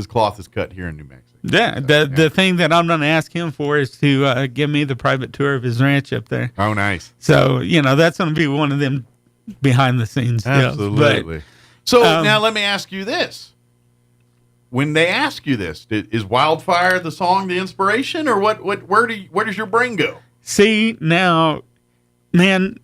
cloth is cut here in New Mexico. Yeah, the thing that I'm going to ask him for is to give me the private tour of his ranch up there. Oh, nice. So that's going to be one of them behind the scenes deals. Absolutely. So now let me ask you this. When they ask you this, is Wildfire the song the inspiration, or where does your brain go? See, now, man,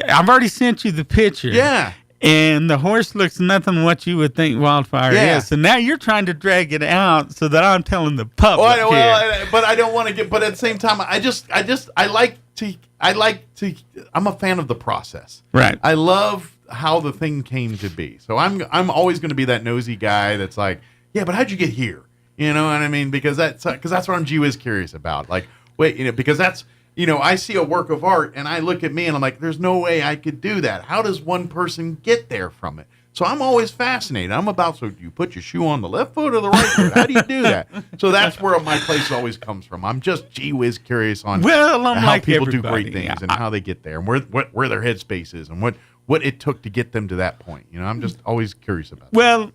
I've already sent you the picture. Yeah. And the horse looks nothing what you would think Wildfire is. So now you're trying to drag it out so that I'm telling the public. But I don't want to get. But at the same time, I like to. I'm a fan of the process. Right. I love how the thing came to be. So I'm always going to be that nosy guy that's like, yeah, but how'd you get here? You know what I mean? Because that's what I'm gee whiz curious about. Like, wait, because that's. I see a work of art and I look at me and I'm like, there's no way I could do that. How does one person get there from it? So I'm always fascinated. So do you put your shoe on the left foot or the right foot? How do you do that? So that's where my place always comes from. I'm just gee whiz curious on how people do great things and how they get there and where their headspace is and what it took to get them to that point. I'm just always curious about that. Well,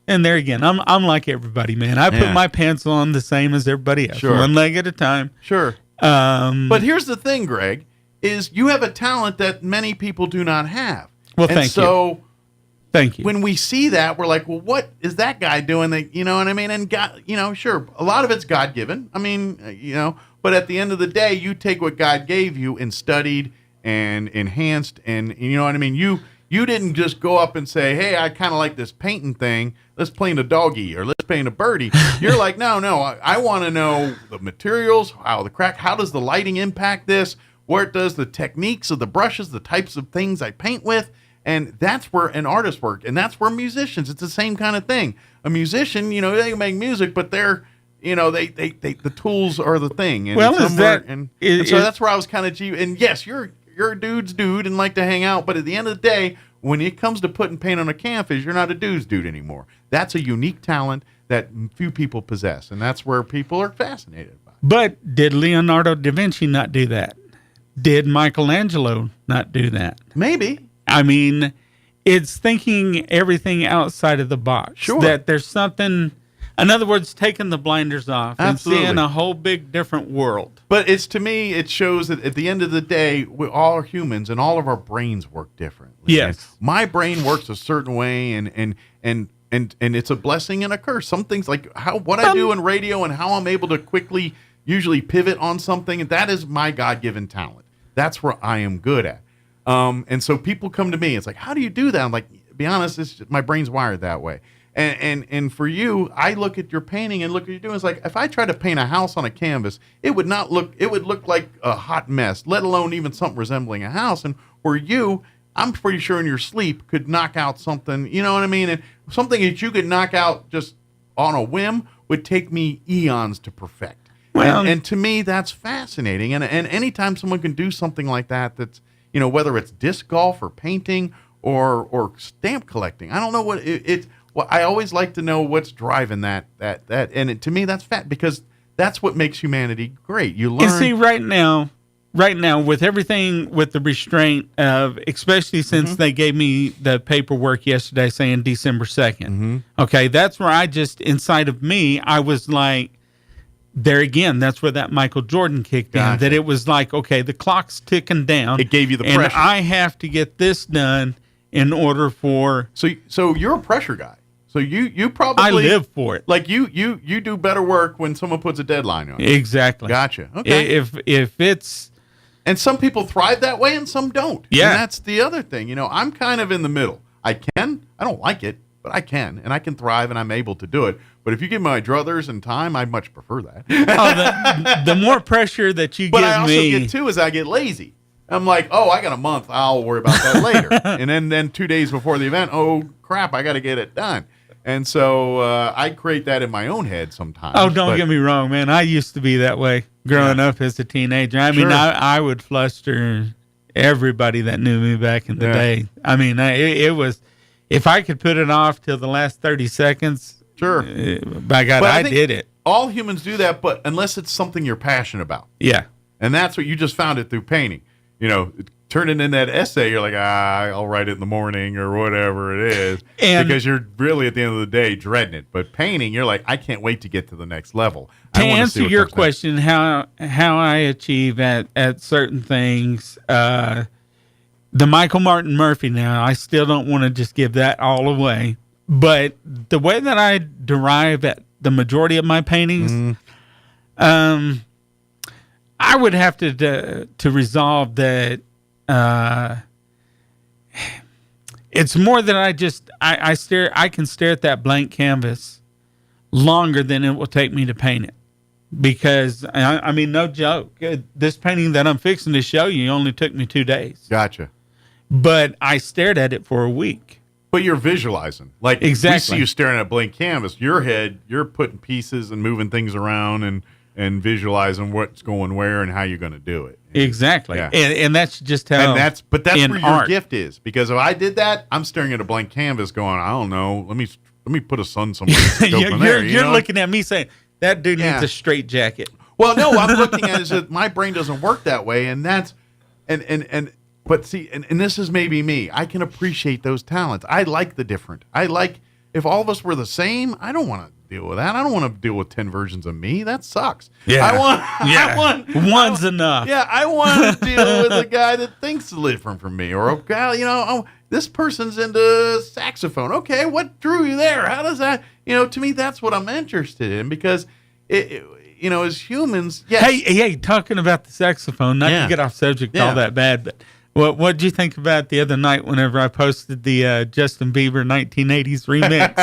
and there again, I'm like everybody, man. I put my pants on the same as everybody else. Sure. One leg at a time. Sure. But here's the thing, Greg, is you have a talent that many people do not have. Well, thank you. Thank you. When we see that, we're like, well, what is that guy doing? You know what I mean? And God, sure, a lot of it's God-given. I mean, but at the end of the day, you take what God gave you and studied and enhanced, and you know what I mean? You didn't just go up and say, hey, I kind of like this painting thing. Let's paint a doggy or let's paint a birdie. You're like, no, I want to know the materials, how does the lighting impact this? Where does the techniques of the brushes, the types of things I paint with? And that's where an artist work. And that's where musicians, it's the same kind of thing. A musician, they can make music, but they're, the tools are the thing. And well, so that's where I was kind of, and yes, you're a dude's dude and like to hang out, but at the end of the day, when it comes to putting paint on a canvas, you're not a dude's dude anymore. That's a unique talent that few people possess, and that's where people are fascinated by. But did Leonardo da Vinci not do that? Did Michelangelo not do that? Maybe. I mean, it's thinking everything outside of the box. Sure. That there's something... In other words, taking the blinders off Absolutely. And seeing a whole big different world. But to me, it shows that at the end of the day, we all are humans and all of our brains work differently. Yes. And my brain works a certain way and it's a blessing and a curse. Some things like what I do in radio and how I'm able to quickly usually pivot on something, and that is my God-given talent. That's where I am good at. And so people come to me, it's like, how do you do that? I'm like, be honest, my brain's wired that way. And for you, I look at your painting and look at what you're doing. It's like if I tried to paint a house on a canvas, it would look like a hot mess, let alone even something resembling a house. And where you, I'm pretty sure in your sleep could knock out something, you know what I mean? And something that you could knock out just on a whim would take me eons to perfect. Well, and to me, that's fascinating. And anytime someone can do something like that, that's, whether it's disc golf or painting or stamp collecting, I don't know what it's. Well, I always like to know what's driving that, and to me, that's because that's what makes humanity great. You learn. And see, right now, with everything, with the restraint of, especially since they gave me the paperwork yesterday saying December 2nd. Okay, that's where I just, inside of me, I was like, there again, that's where that Michael Jordan kicked in. That it was like, okay, the clock's ticking down. It gave you the pressure. And I have to get this done in order for. So you're a pressure guy. So you probably I live for it. Like you do better work when someone puts a deadline on you. Exactly. Gotcha. Okay. If it's, and some people thrive that way and some don't. Yeah. And that's the other thing. I'm kind of in the middle. I don't like it, but I can, and I can thrive, and I'm able to do it. But if you give me my druthers and time, I much prefer that. The more pressure that you give me. But I also get too is I get lazy. I'm like, I got a month. I'll worry about that later. And then 2 days before the event, crap, I got to get it done. And so I create that in my own head sometimes. Oh, don't get me wrong, man. I used to be that way growing up as a teenager. I mean, I would fluster everybody that knew me back in the day. I mean, it was, if I could put it off till the last 30 seconds, sure. By God, I did it. all humans do that, but unless it's something you're passionate about. Yeah. And that's what you just found it through painting. Turning in that essay, you're like, I'll write it in the morning or whatever it is. Because you're really, at the end of the day, dreading it. But painting, you're like, I can't wait to get to the next level. To answer your question, how I achieve at certain things, the Michael Martin Murphy now, I still don't want to just give that all away. But the way that I derive at the majority of my paintings, I would have to resolve that it's more that I can stare at that blank canvas longer than it will take me to paint it. Because, I mean, no joke, this painting that I'm fixing to show you only took me 2 days. Gotcha. But I stared at it for a week. But you're visualizing. Like, exactly. We see you staring at a blank canvas. Your head, you're putting pieces and moving things around and visualizing what's going where and how you're going to do it. Exactly. Yeah. And that's just how. That's where your art. gift is. Because if I did that, I'm staring at a blank canvas going, I don't know, let me put a sun somewhere. You're looking at me saying, that dude needs a straight jacket. Well, no, I'm looking at it as that my brain doesn't work that way. And that's, but see, and this is maybe me. I can appreciate those talents. I like the different. I like, if all of us were the same, I don't want to deal with that. I don't want to deal with 10 versions of me. That sucks. Yeah. I want one's enough. Yeah, I want to deal with a guy that thinks different from me, or a guy, this person's into saxophone. Okay, what drew you there? How does that, to me, that's what I'm interested in, because as humans, yes. Hey, talking about the saxophone, not to get off subject all that bad, but what did you think about the other night whenever I posted the Justin Bieber 1980s remix?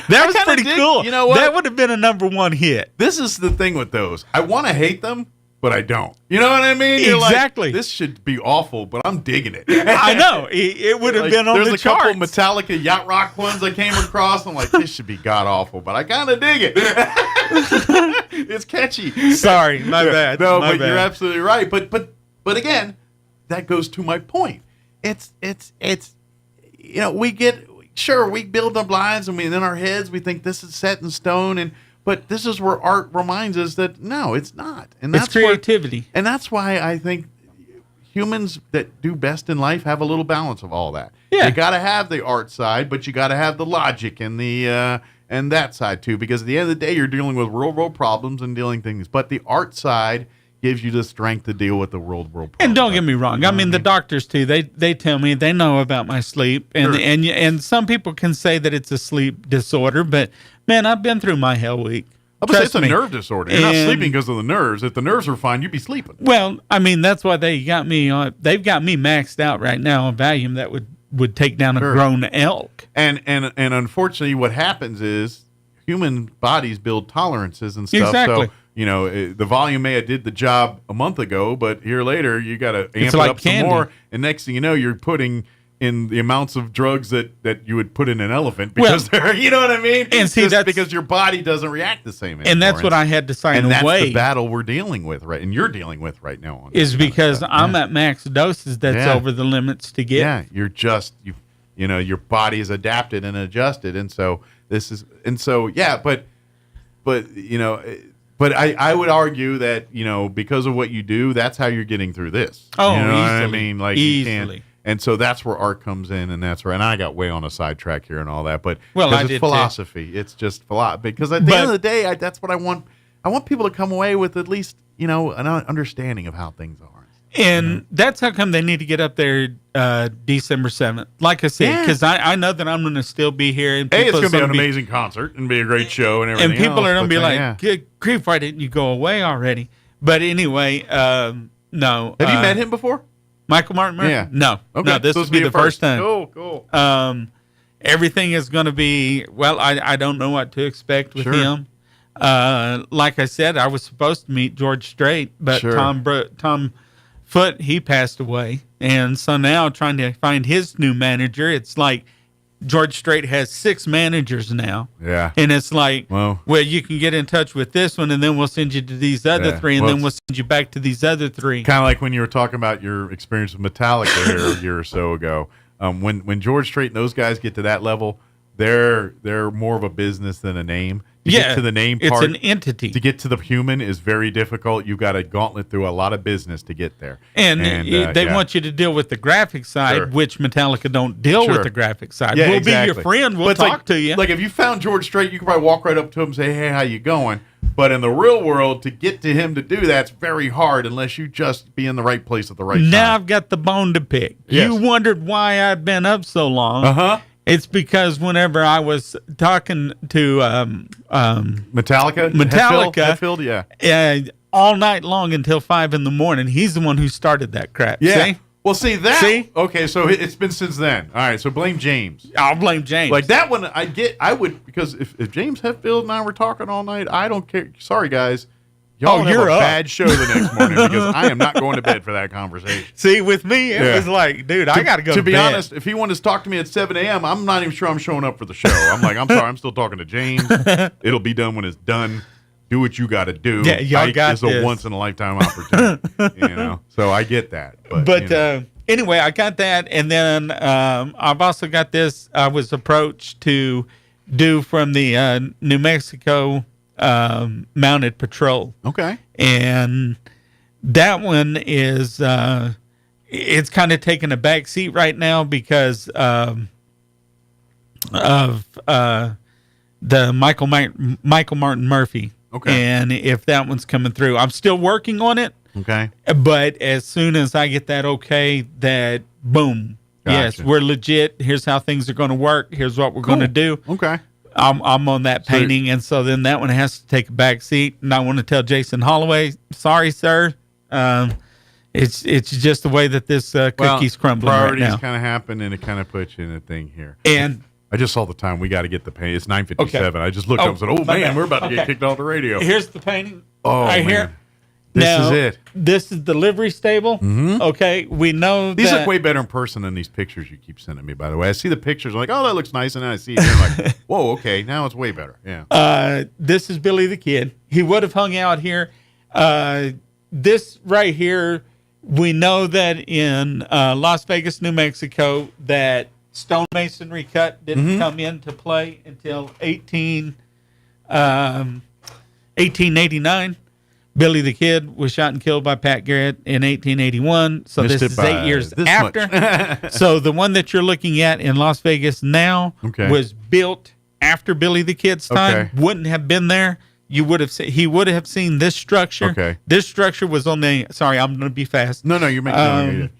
That was pretty cool. You know what? That would have been a #1 hit. This is the thing with those. I want to hate them, but I don't. You know what I mean? You're exactly. Like, this should be awful, but I'm digging it. I know. It would have been on the charts. There's a couple Metallica yacht rock ones I came across. I'm like, this should be god awful, but I kind of dig it. It's catchy. Sorry, my bad. No, my but bad. You're absolutely right. But again, that goes to my point. It's we build our lives and in our heads we think this is set in stone, but this is where art reminds us that no, it's not. And that's it's creativity. And that's why I think humans that do best in life have a little balance of all that. Yeah. You got to have the art side, but you got to have the logic and the and that side too, because at the end of the day you're dealing with real world problems and dealing things. But the art side gives you the strength to deal with the world problems. And don't get me wrong. I mean, the doctors too. They tell me they know about my sleep, and Sure. and some people can say that it's a sleep disorder, but man, I've been through my hell week. It's a nerve disorder. You're not sleeping because of the nerves. If the nerves were fine, you'd be sleeping. Well, I mean, that's why they got me on. They've got me maxed out right now on Valium that would take down a grown elk. And unfortunately, what happens is human bodies build tolerances and stuff. Exactly. So, the volume may have did the job a month ago, but here later you got to amp it like up candy. some more. And next thing you know, you're putting in the amounts of drugs that you would put in an elephant because they're, you know what I mean? And see, that's because your body doesn't react the same anymore. And that's what I had to sign and away. And that's the battle we're dealing with, right? And you're dealing with right now. Is because I'm at max doses that's over the limits to get. Yeah, you're just, your body is adapted and adjusted. And so But I would argue that, because of what you do, that's how you're getting through this. Oh, you know easily. what I mean? Like Easily. You can't. And so that's where art comes in, and that's where. And I got way on a sidetrack here and all that, but it's philosophy. It's just philosophy. Because at the end of the day, that's what I want. I want people to come away with at least an understanding of how things are. And that's how come they need to get up there December 7th. Like I said, because I know that I'm going to still be here. And it's going to be an amazing concert and be a great show and everything. And people are going to be like, yeah. "Good grief, why didn't you go away already?" But anyway, no. Have you met him before? Michael Martin Murphy? Yeah. No. Okay. No, this will be the first time. Cool. Everything is going to be, I don't know what to expect with him. Like I said, I was supposed to meet George Strait, but Tom Foote, he passed away. And so now trying to find his new manager, it's like George Strait has 6 managers now. Yeah. And it's like, well, you can get in touch with this one, and then we'll send you to these other 3, and then we'll send you back to these other 3. Kind of like when you were talking about your experience with Metallica here a year or so ago. When George Strait and those guys get to that level, they're more of a business than a name. To get to the name part. It's an entity. To get to the human is very difficult. You've got to gauntlet through a lot of business to get there. And they want you to deal with the graphic side, which Metallica don't deal with the graphic side. Yeah, we'll be your friend. We'll talk to you. Like if you found George Strait, you could probably walk right up to him and say, hey, how you going? But in the real world, to get to him to do that's very hard unless you just be in the right place at the right time. Now I've got the bone to pick. Yes. You wondered why I'd been up so long. Uh-huh. It's because whenever I was talking to Metallica, Hetfield, all night long until 5 a.m, he's the one who started that crap. Yeah. See? Well, see that. See? Okay, so it's been since then. All right, so blame James. I'll blame James. Like that one, I would because if James Hetfield and I were talking all night, I don't care. Sorry, guys. Y'all have a bad show the next morning because I am not going to bed for that conversation. See, with me, it was like, dude, I got to go to bed. To be honest, if he wanted to talk to me at 7 a.m., I'm not even sure I'm showing up for the show. I'm like, I'm sorry, I'm still talking to James. It'll be done when it's done. Do what you got to do. Yeah, y'all got this. It's a once-in-a-lifetime opportunity. So I get that. But anyway, I got that, and then I've also got this. I was approached to do from the New Mexico Mounted Patrol. Okay. And that one is it's kind of taking a back seat right now because of the Michael Martin Murphy. Okay. And if that one's coming through, I'm still working on it. Okay. But as soon as I get that okay, that boom. Gotcha. Yes, we're legit. Here's how things are going to work. Here's what we're going to do. Okay. I'm on that painting, and so then that one has to take a back seat. And I want to tell Jason Holloway, sorry, sir. It's just the way that this cookie's crumbling right now. Priorities kind of happen, and it kind of puts you in a thing here. And I just saw the time. We got to get the painting. It's 9:57. Okay. I just looked up and said, "Oh man, we're about to get kicked off the radio." Here's the painting. Oh right man. Here. This now, is it. This is the livery stable. Mm-hmm. Okay, we know these that look way better in person than these pictures you keep sending me. By the way, I see the pictures. I'm like, oh, that looks nice, and then I see it. And I'm like, whoa, okay, now it's way better. Yeah. This is Billy the Kid. He would have hung out here. This right here, we know that in Las Vegas, New Mexico, that stonemasonry cut didn't come into play until 1889. Billy the Kid was shot and killed by Pat Garrett in 1881. So this is 8 years after. So the one that you're looking at in Las Vegas now was built after Billy the Kid's time. Wouldn't have been there. You would have he would have seen this structure. Okay. This structure was on the. Sorry, I'm going to be fast. No, you're making.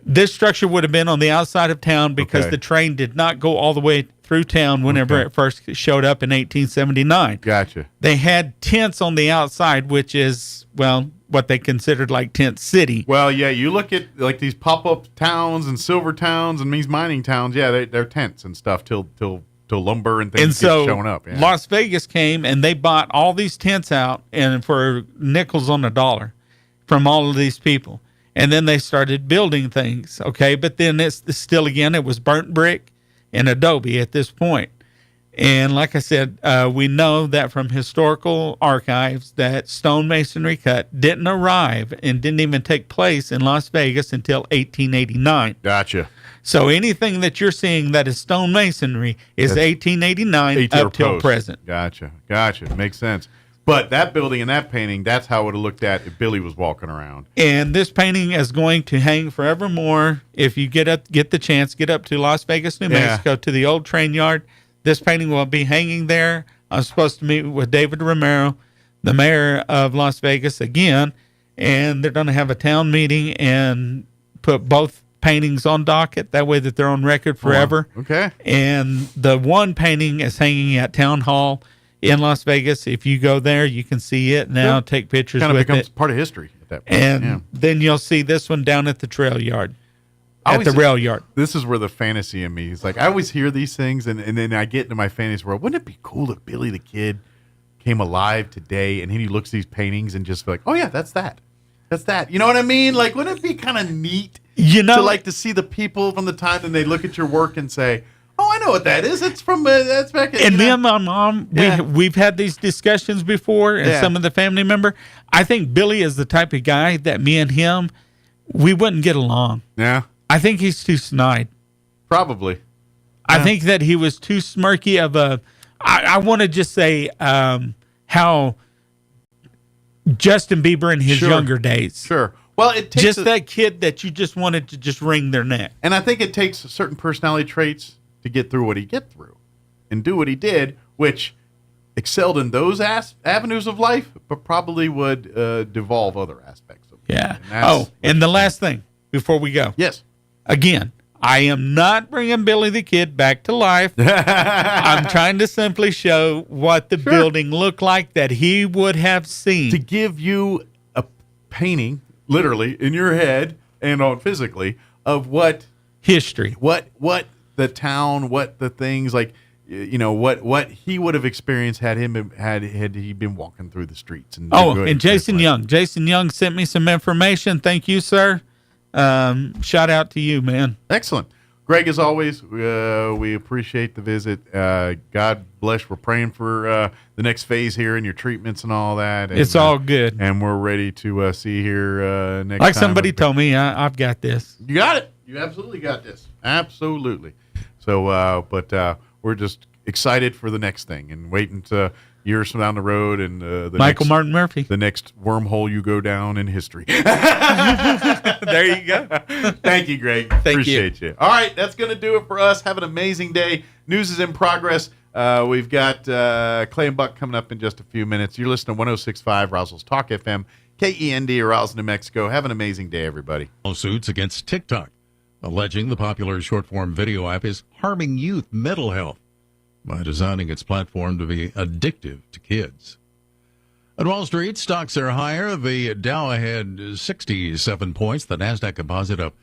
This structure would have been on the outside of town because the train did not go all the way through town whenever it first showed up in 1879. Gotcha. They had tents on the outside, which is, well, what they considered like Tent City. Well, yeah, you look at like these pop-up towns and silver towns and these mining towns, yeah, they're tents and stuff till lumber and things get showing up. Yeah. Las Vegas came and they bought all these tents out and for nickels on the dollar from all of these people. And then they started building things, okay? But then it's still, again, it was burnt brick and adobe at this point. And like I said, we know that from historical archives that stonemasonry cut didn't arrive and didn't even take place in Las Vegas until 1889. Gotcha. So anything that you're seeing that is stonemasonry is 1889 up till present. Gotcha. Makes sense. But that building and that painting, that's how it would have looked at if Billy was walking around. And this painting is going to hang forevermore. If you get the chance, get up to Las Vegas, New Mexico, to the old train yard. This painting will be hanging there. I'm supposed to meet with David Romero, the mayor of Las Vegas, again. And they're going to have a town meeting and put both paintings on docket. That way that they're on record forever. Okay. And the one painting is hanging at Town Hall in Las Vegas. If you go there, you can see it now, take pictures with it. Kind of becomes part of history at that point. And then you'll see this one down at the trail yard, at the rail yard. This is where the fantasy in me is like, I always hear these things, and then I get into my fantasy world. Wouldn't it be cool if Billy the Kid came alive today, and he looks at these paintings and just be like, oh, yeah, that's that. That's that. You know what I mean? Like, wouldn't it be kind of neat to see the people from the time and they look at your work and say, oh, I know what that is. It's from that's back. And me and my mom, we've had these discussions before, and some of the family member. I think Billy is the type of guy that me and him, we wouldn't get along. Yeah, I think he's too snide. Probably. I think that he was too smirky of a. I want to just say how Justin Bieber in his younger days. Sure. Well, it takes just that kid that you just wanted to just wring their neck. And I think it takes certain personality traits to get through what he get through and do what he did, which excelled in those avenues of life, but probably would devolve other aspects of life. Yeah. And the last thing before we go. Yes. Again, I am not bringing Billy the Kid back to life. I'm trying to simply show what the building looked like that he would have seen. To give you a painting, literally, in your head and on physically, of what history, what the town, what the things like, what he would have experienced had he been walking through the streets. And Jason Young. Jason Young sent me some information. Thank you, sir. Shout out to you, man. Excellent. Greg, as always, we appreciate the visit. God bless. We're praying for the next phase here in your treatments and all that. And, it's all good. And we're ready to see you here next like time. Somebody told me, I've got this. You got it. You absolutely got this. Absolutely. So, but we're just excited for the next thing and waiting to years from down the road and Michael Martin Murphy, the next wormhole you go down in history. There you go. Thank you, Greg. Appreciate you. All right, that's going to do it for us. Have an amazing day. News is in progress. We've got Clay and Buck coming up in just a few minutes. You're listening to 106.5 Roswell's Talk FM, KEND, Roswell, New Mexico. Have an amazing day, everybody. Lawsuits against TikTok, alleging the popular short-form video app is harming youth mental health by designing its platform to be addictive to kids. At Wall Street, stocks are higher. The Dow ahead 67 points. The NASDAQ composite up